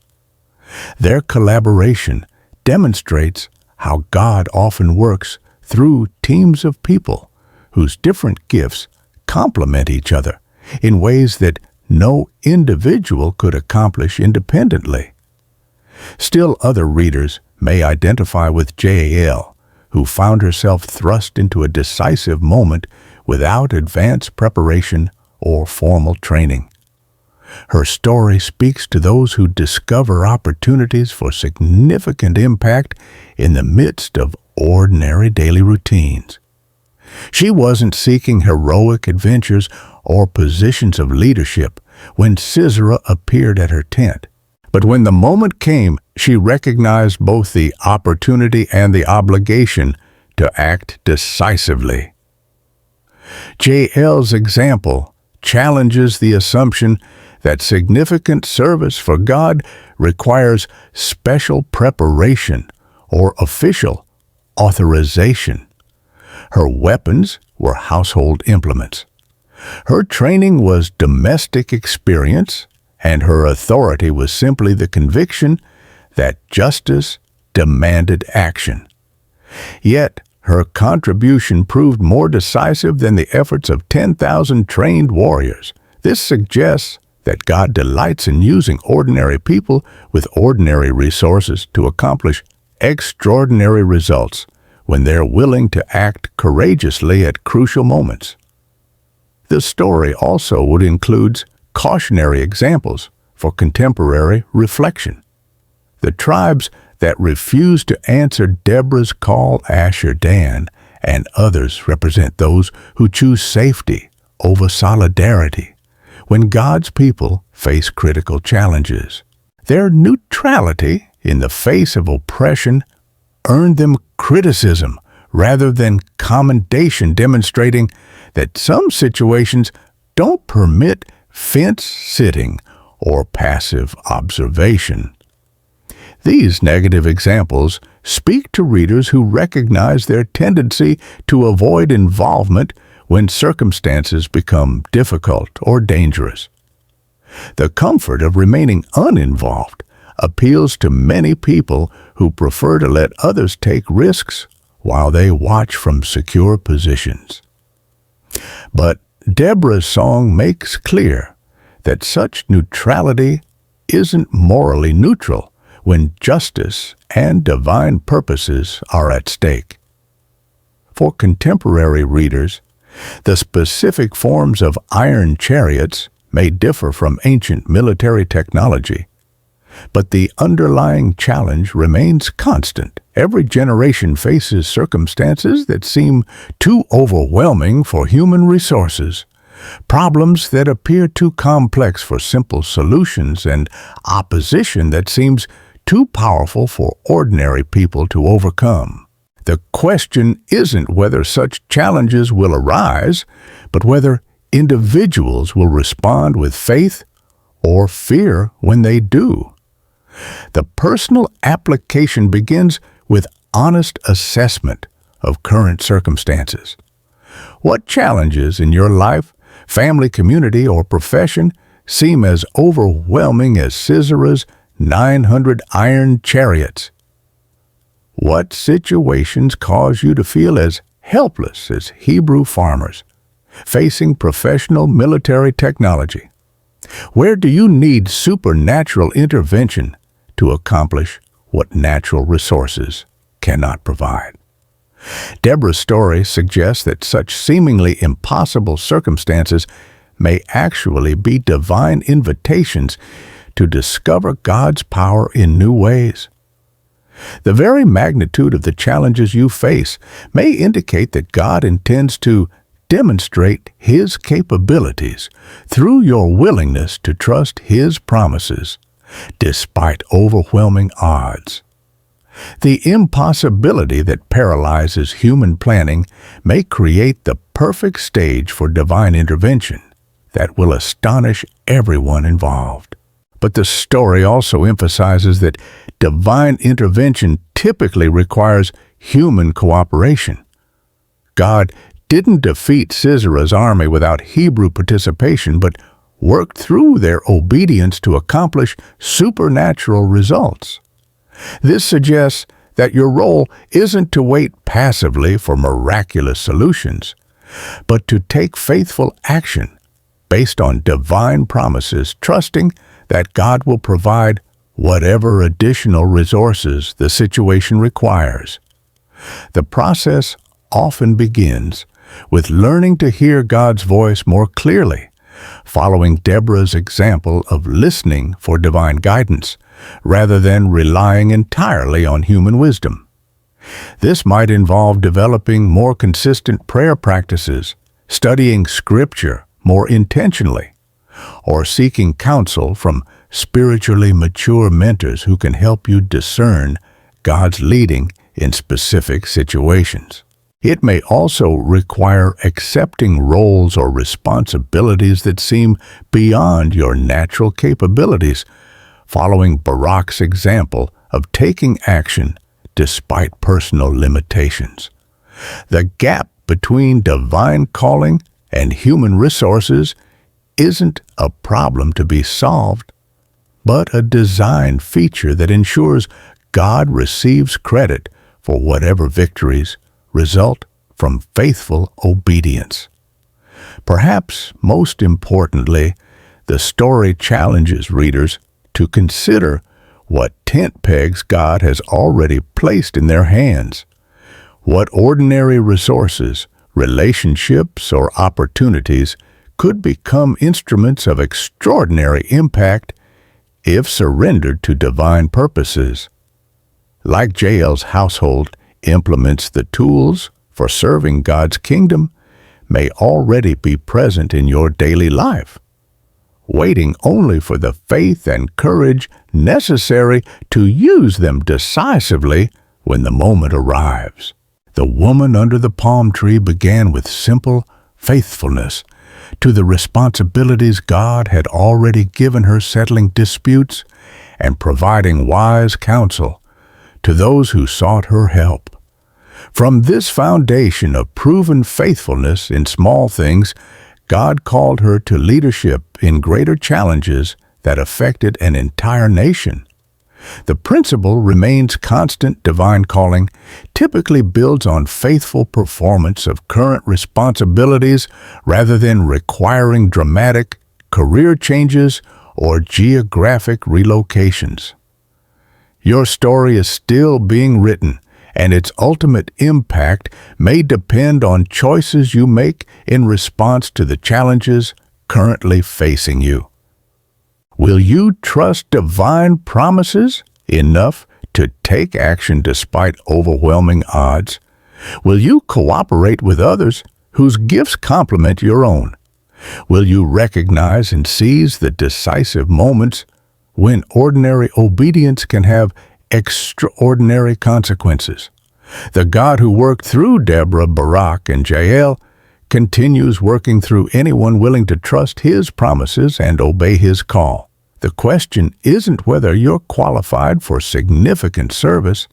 Their collaboration demonstrates how God often works through teams of people whose different gifts complement each other in ways that no individual could accomplish independently. Still, other readers may identify with Jael, who found herself thrust into a decisive moment without advanced preparation or formal training. Her story speaks to those who discover opportunities for significant impact in the midst of ordinary daily routines. She wasn't seeking heroic adventures or positions of leadership when Sisera appeared at her tent. But when the moment came, she recognized both the opportunity and the obligation to act decisively. Jael's example challenges the assumption that significant service for God requires special preparation or official authorization. Her weapons were household implements. Her training was domestic experience, and her authority was simply the conviction that justice demanded action. Yet, her contribution proved more decisive than the efforts of 10,000 trained warriors. This suggests that God delights in using ordinary people with ordinary resources to accomplish extraordinary results when they're willing to act courageously at crucial moments. The story also includes cautionary examples for contemporary reflection. The tribes that refuse to answer Deborah's call, Asher, Dan, and others represent those who choose safety over solidarity when God's people face critical challenges. Their neutrality in the face of oppression earned them criticism rather than commendation, demonstrating that some situations don't permit fence-sitting or passive observation. These negative examples speak to readers who recognize their tendency to avoid involvement when circumstances become difficult or dangerous. The comfort of remaining uninvolved appeals to many people who prefer to let others take risks while they watch from secure positions. But Deborah's song makes clear that such neutrality isn't morally neutral when justice and divine purposes are at stake. For contemporary readers, the specific forms of iron chariots may differ from ancient military technology, but the underlying challenge remains constant. Every generation faces circumstances that seem too overwhelming for human resources, problems that appear too complex for simple solutions, and opposition that seems too powerful for ordinary people to overcome. The question isn't whether such challenges will arise, but whether individuals will respond with faith or fear when they do. The personal application begins with honest assessment of current circumstances. What challenges in your life, family, community, or profession seem as overwhelming as Sisera's 900 iron chariots? What situations cause you to feel as helpless as Hebrew farmers facing professional military technology? Where do you need supernatural intervention to accomplish what natural resources cannot provide? Deborah's story suggests that such seemingly impossible circumstances may actually be divine invitations to discover God's power in new ways. The very magnitude of the challenges you face may indicate that God intends to demonstrate His capabilities through your willingness to trust His promises, despite overwhelming odds. The impossibility that paralyzes human planning may create the perfect stage for divine intervention that will astonish everyone involved. But the story also emphasizes that divine intervention typically requires human cooperation. God didn't defeat Sisera's army without Hebrew participation, but worked through their obedience to accomplish supernatural results. This suggests that your role isn't to wait passively for miraculous solutions, but to take faithful action based on divine promises, trusting that God will provide whatever additional resources the situation requires. The process often begins with learning to hear God's voice more clearly following Deborah's example of listening for divine guidance, rather than relying entirely on human wisdom. This might involve developing more consistent prayer practices, studying Scripture more intentionally, or seeking counsel from spiritually mature mentors who can help you discern God's leading in specific situations. It may also require accepting roles or responsibilities that seem beyond your natural capabilities, following Barak's example of taking action despite personal limitations. The gap between divine calling and human resources isn't a problem to be solved, but a design feature that ensures God receives credit for whatever victories result from faithful obedience. Perhaps most importantly, the story challenges readers to consider what tent pegs God has already placed in their hands. What ordinary resources, relationships, or opportunities could become instruments of extraordinary impact if surrendered to divine purposes. Like Jael's household implements, the tools for serving God's kingdom may already be present in your daily life, waiting only for the faith and courage necessary to use them decisively when the moment arrives. The woman under the palm tree began with simple faithfulness to the responsibilities God had already given her, settling disputes and providing wise counsel to those who sought her help. From this foundation of proven faithfulness in small things, God called her to leadership in greater challenges that affected an entire nation. The principle remains constant. Divine calling typically builds on faithful performance of current responsibilities rather than requiring dramatic career changes or geographic relocations. Your story is still being written, and its ultimate impact may depend on choices you make in response to the challenges currently facing you. Will you trust divine promises enough to take action despite overwhelming odds? Will you cooperate with others whose gifts complement your own? Will you recognize and seize the decisive moments when ordinary obedience can have extraordinary consequences? The God who worked through Deborah, Barak, and Jael continues working through anyone willing to trust His promises and obey His call. The question isn't whether you're qualified for significant service.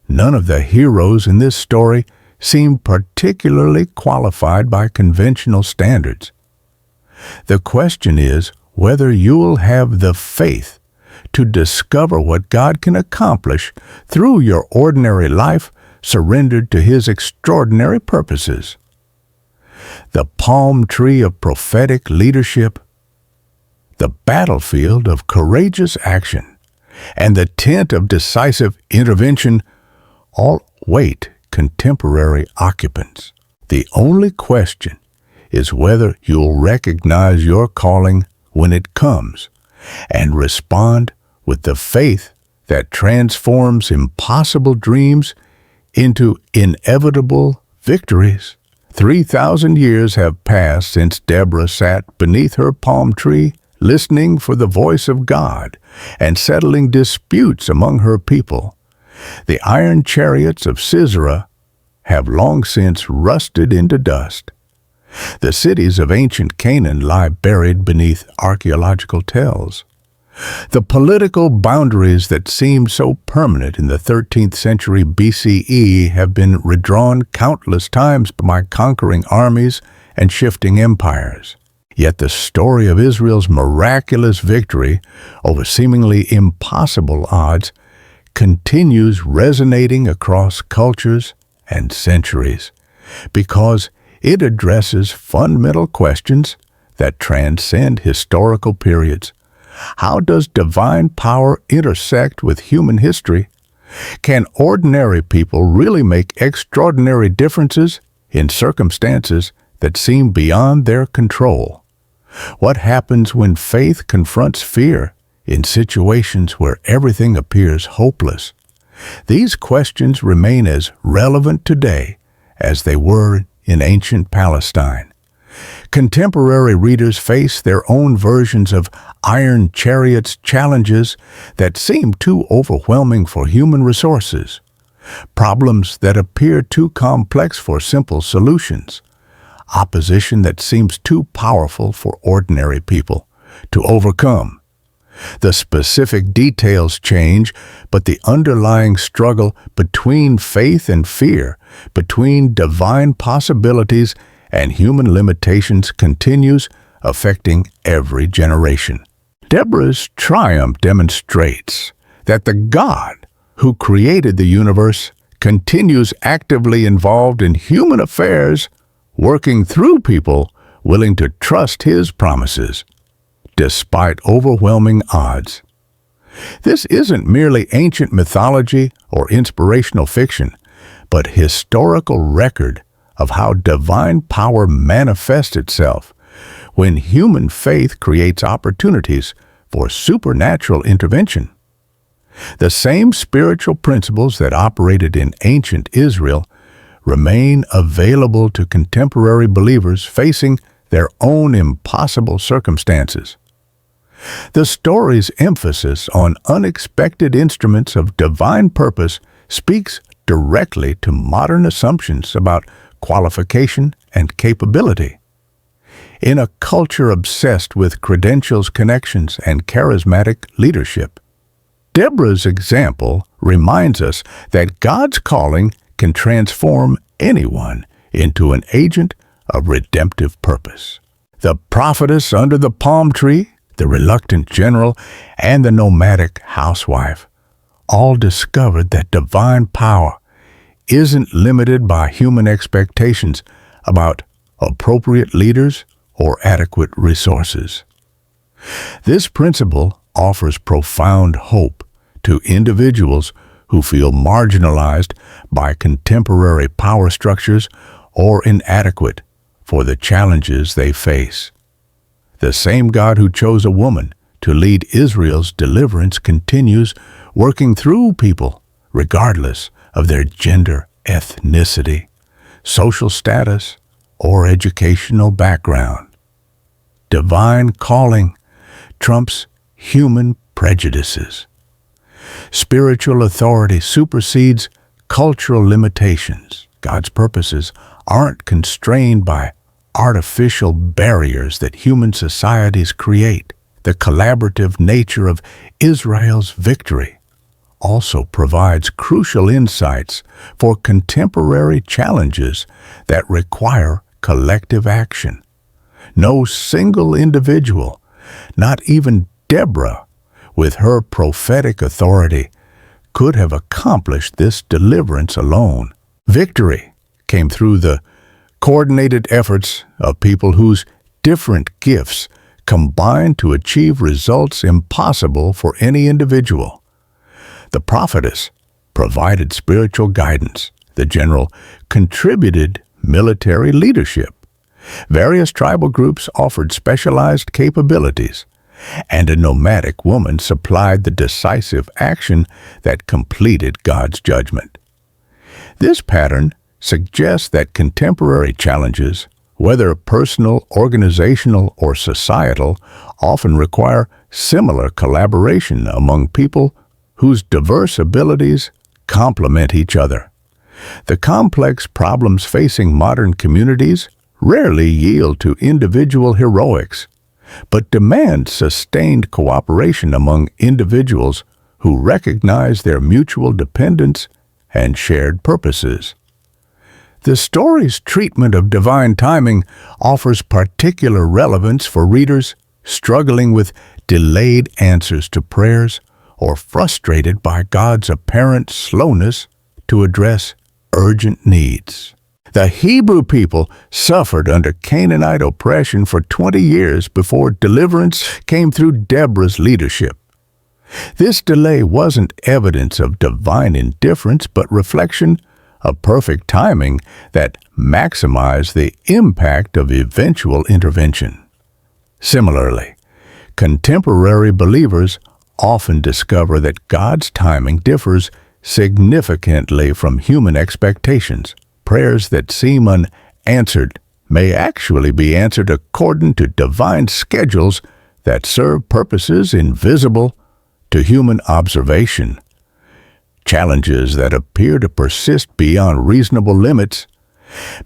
None of the heroes in this story seem particularly qualified by conventional standards. The question is whether you'll have the faith to discover what God can accomplish through your ordinary life surrendered to His extraordinary purposes. The palm tree of prophetic leadership, the battlefield of courageous action, and the tent of decisive intervention all wait contemporary occupants. The only question is whether you'll recognize your calling when it comes and respond with the faith that transforms impossible dreams into inevitable victories. 3,000 years have passed since Deborah sat beneath her palm tree, listening for the voice of God and settling disputes among her people. The iron chariots of Sisera have long since rusted into dust. The cities of ancient Canaan lie buried beneath archaeological tells. The political boundaries that seemed so permanent in the 13th century BCE have been redrawn countless times by conquering armies and shifting empires. Yet the story of Israel's miraculous victory over seemingly impossible odds continues resonating across cultures and centuries because it addresses fundamental questions that transcend historical periods. How does divine power intersect with human history? Can ordinary people really make extraordinary differences in circumstances that seem beyond their control? What happens when faith confronts fear in situations where everything appears hopeless? These questions remain as relevant today as they were in ancient Palestine. Contemporary readers face their own versions of iron chariots challenges that seem too overwhelming for human resources, problems that appear too complex for simple solutions, opposition that seems too powerful for ordinary people to overcome. The specific details change, but the underlying struggle between faith and fear, between divine possibilities and human limitations continues, affecting every generation. Deborah's triumph demonstrates that the God who created the universe continues actively involved in human affairs, working through people willing to trust His promises, despite overwhelming odds. This isn't merely ancient mythology or inspirational fiction, but historical record of how divine power manifests itself when human faith creates opportunities for supernatural intervention. The same spiritual principles that operated in ancient Israel remain available to contemporary believers facing their own impossible circumstances. The story's emphasis on unexpected instruments of divine purpose speaks directly to modern assumptions about qualification and capability. In a culture obsessed with credentials, connections, and charismatic leadership, Deborah's example reminds us that God's calling can transform anyone into an agent of redemptive purpose. The prophetess under the palm tree, the reluctant general, and the nomadic housewife all discovered that divine power isn't limited by human expectations about appropriate leaders or adequate resources. This principle offers profound hope to individuals who feel marginalized by contemporary power structures or inadequate for the challenges they face. The same God who chose a woman to lead Israel's deliverance continues working through people regardless of their gender, ethnicity, social status, or educational background. Divine calling trumps human prejudices. Spiritual authority supersedes cultural limitations. God's purposes aren't constrained by artificial barriers that human societies create. The collaborative nature of Israel's victory also provides crucial insights for contemporary challenges that require collective action. No single individual, not even Deborah, with her prophetic authority, could have accomplished this deliverance alone. Victory came through the coordinated efforts of people whose different gifts combined to achieve results impossible for any individual. The prophetess provided spiritual guidance. The general contributed military leadership. Various tribal groups offered specialized capabilities, and a nomadic woman supplied the decisive action that completed God's judgment. This pattern suggests that contemporary challenges, whether personal, organizational, or societal, often require similar collaboration among people whose diverse abilities complement each other. The complex problems facing modern communities rarely yield to individual heroics, but demand sustained cooperation among individuals who recognize their mutual dependence and shared purposes. The story's treatment of divine timing offers particular relevance for readers struggling with delayed answers to prayers or frustrated by God's apparent slowness to address urgent needs. The Hebrew people suffered under Canaanite oppression for 20 years before deliverance came through Deborah's leadership. This delay wasn't evidence of divine indifference, but reflection of perfect timing that maximized the impact of eventual intervention. Similarly, contemporary believers often discover that God's timing differs significantly from human expectations. Prayers that seem unanswered may actually be answered according to divine schedules that serve purposes invisible to human observation. Challenges that appear to persist beyond reasonable limits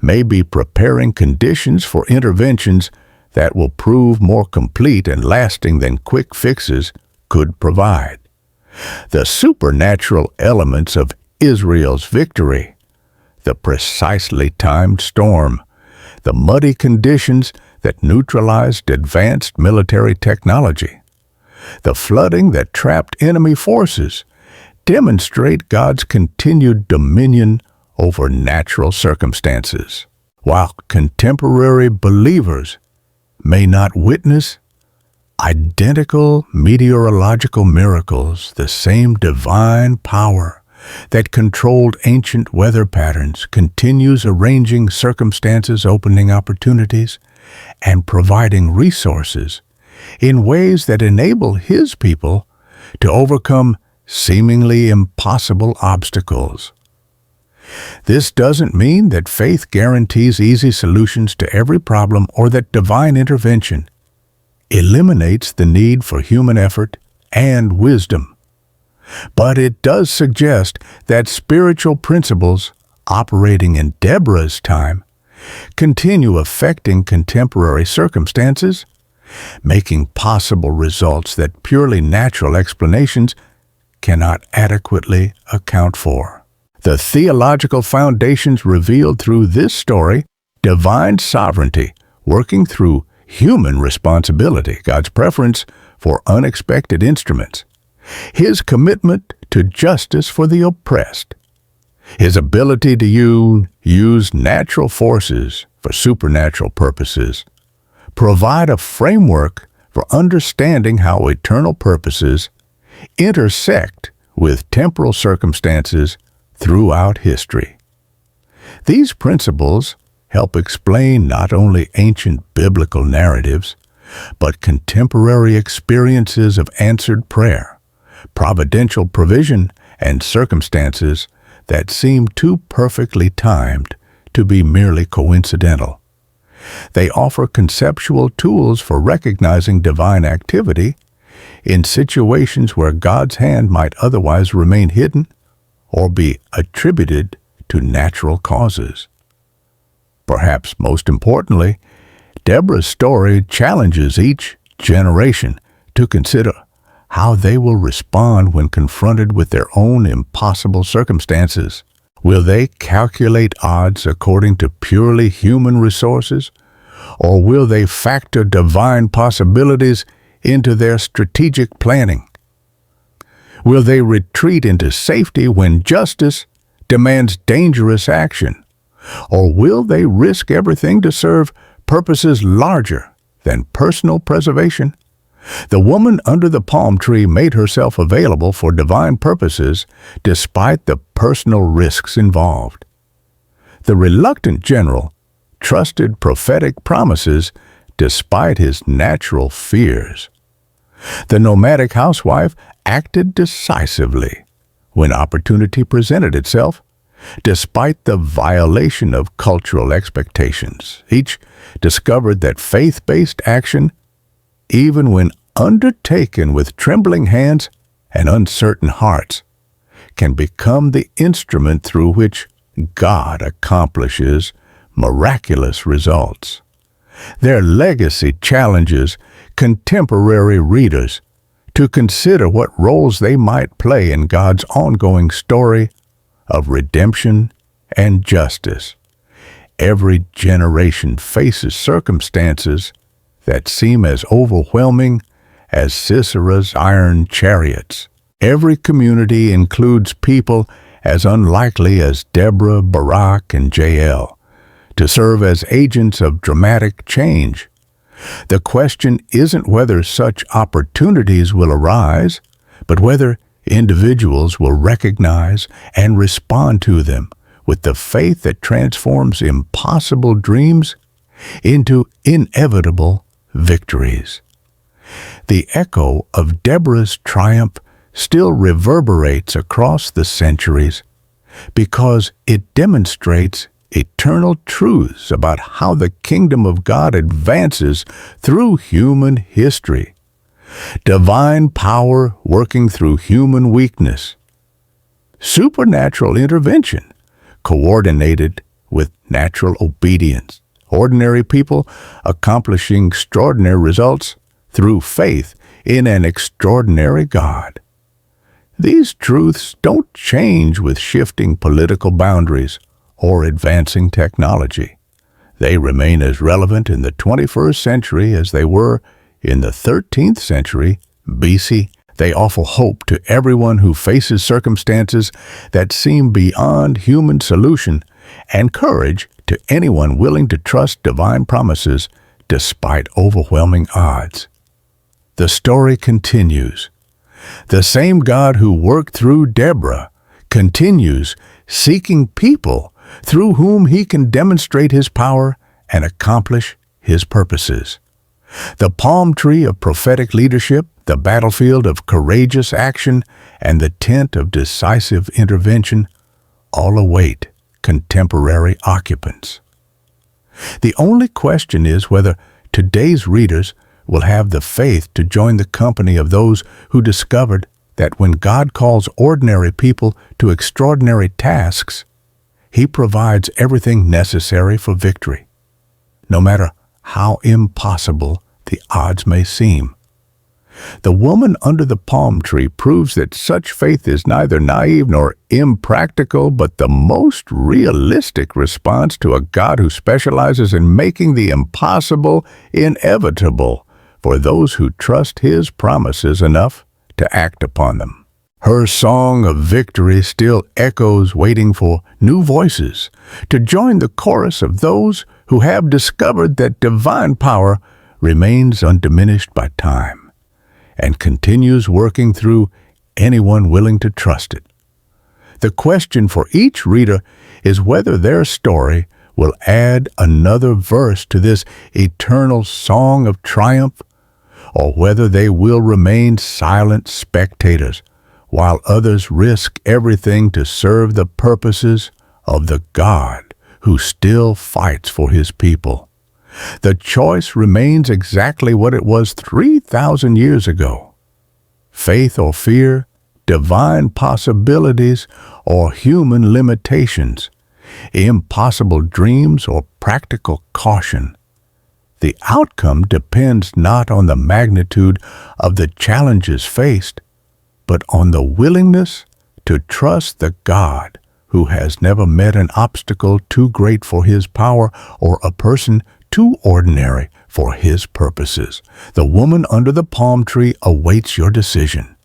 may be preparing conditions for interventions that will prove more complete and lasting than quick fixes could provide. The supernatural elements of Israel's victory, the precisely timed storm, the muddy conditions that neutralized advanced military technology, the flooding that trapped enemy forces, demonstrate God's continued dominion over natural circumstances. While contemporary believers may not witness identical meteorological miracles, the same divine power that controlled ancient weather patterns continues arranging circumstances, opening opportunities, and providing resources in ways that enable His people to overcome seemingly impossible obstacles. This doesn't mean that faith guarantees easy solutions to every problem or that divine intervention eliminates the need for human effort and wisdom. But it does suggest that spiritual principles operating in Deborah's time continue affecting contemporary circumstances, making possible results that purely natural explanations cannot adequately account for. The theological foundations revealed through this story, divine sovereignty working through human responsibility, God's preference for unexpected instruments, His commitment to justice for the oppressed, His ability to use natural forces for supernatural purposes, provide a framework for understanding how eternal purposes intersect with temporal circumstances throughout history. These principles help explain not only ancient biblical narratives, but contemporary experiences of answered prayer, providential provision, and circumstances that seem too perfectly timed to be merely coincidental. They offer conceptual tools for recognizing divine activity in situations where God's hand might otherwise remain hidden or be attributed to natural causes. Perhaps most importantly, Deborah's story challenges each generation to consider how they will respond when confronted with their own impossible circumstances. Will they calculate odds according to purely human resources, or will they factor divine possibilities into their strategic planning? Will they retreat into safety when justice demands dangerous action, or will they risk everything to serve purposes larger than personal preservation? The woman under the palm tree made herself available for divine purposes despite the personal risks involved. The reluctant general trusted prophetic promises despite his natural fears. The nomadic housewife acted decisively when opportunity presented itself, despite the violation of cultural expectations. Each discovered that faith-based action, even when undertaken with trembling hands and uncertain hearts, can become the instrument through which God accomplishes miraculous results. Their legacy challenges contemporary readers to consider what roles they might play in God's ongoing story of redemption and justice. Every generation faces circumstances that seem as overwhelming as Sisera's iron chariots. Every community includes people as unlikely as Deborah, Barak, and Jael to serve as agents of dramatic change. The question isn't whether such opportunities will arise, but whether individuals will recognize and respond to them with the faith that transforms impossible dreams into inevitable victories. The echo of Deborah's triumph still reverberates across the centuries because it demonstrates eternal truths about how the kingdom of God advances through human history. Divine power working through human weakness. Supernatural intervention coordinated with natural obedience. Ordinary people accomplishing extraordinary results through faith in an extraordinary God. These truths don't change with shifting political boundaries or advancing technology. They remain as relevant in the 21st century as they were in the 13th century BC. They offer hope to everyone who faces circumstances that seem beyond human solution and courage to anyone willing to trust divine promises despite overwhelming odds. The story continues. The same God who worked through Deborah continues seeking people through whom he can demonstrate his power and accomplish his purposes. The palm tree of prophetic leadership, the battlefield of courageous action, and the tent of decisive intervention all await contemporary occupants. The only question is whether today's readers will have the faith to join the company of those who discovered that when God calls ordinary people to extraordinary tasks, he provides everything necessary for victory, no matter how impossible the odds may seem. The woman under the palm tree proves that such faith is neither naive nor impractical, but the most realistic response to a God who specializes in making the impossible inevitable for those who trust his promises enough to act upon them. Her song of victory still echoes, waiting for new voices to join the chorus of those who have discovered that divine power remains undiminished by time and continues working through anyone willing to trust it. The question for each reader is whether their story will add another verse to this eternal song of triumph, or whether they will remain silent spectators while others risk everything to serve the purposes of the God who still fights for his people. The choice remains exactly what it was 3,000 years ago. Faith or fear, divine possibilities or human limitations, impossible dreams or practical caution. The outcome depends not on the magnitude of the challenges faced, but on the willingness to trust the God who has never met an obstacle too great for his power or a person too ordinary for his purposes. The woman under the palm tree awaits your decision.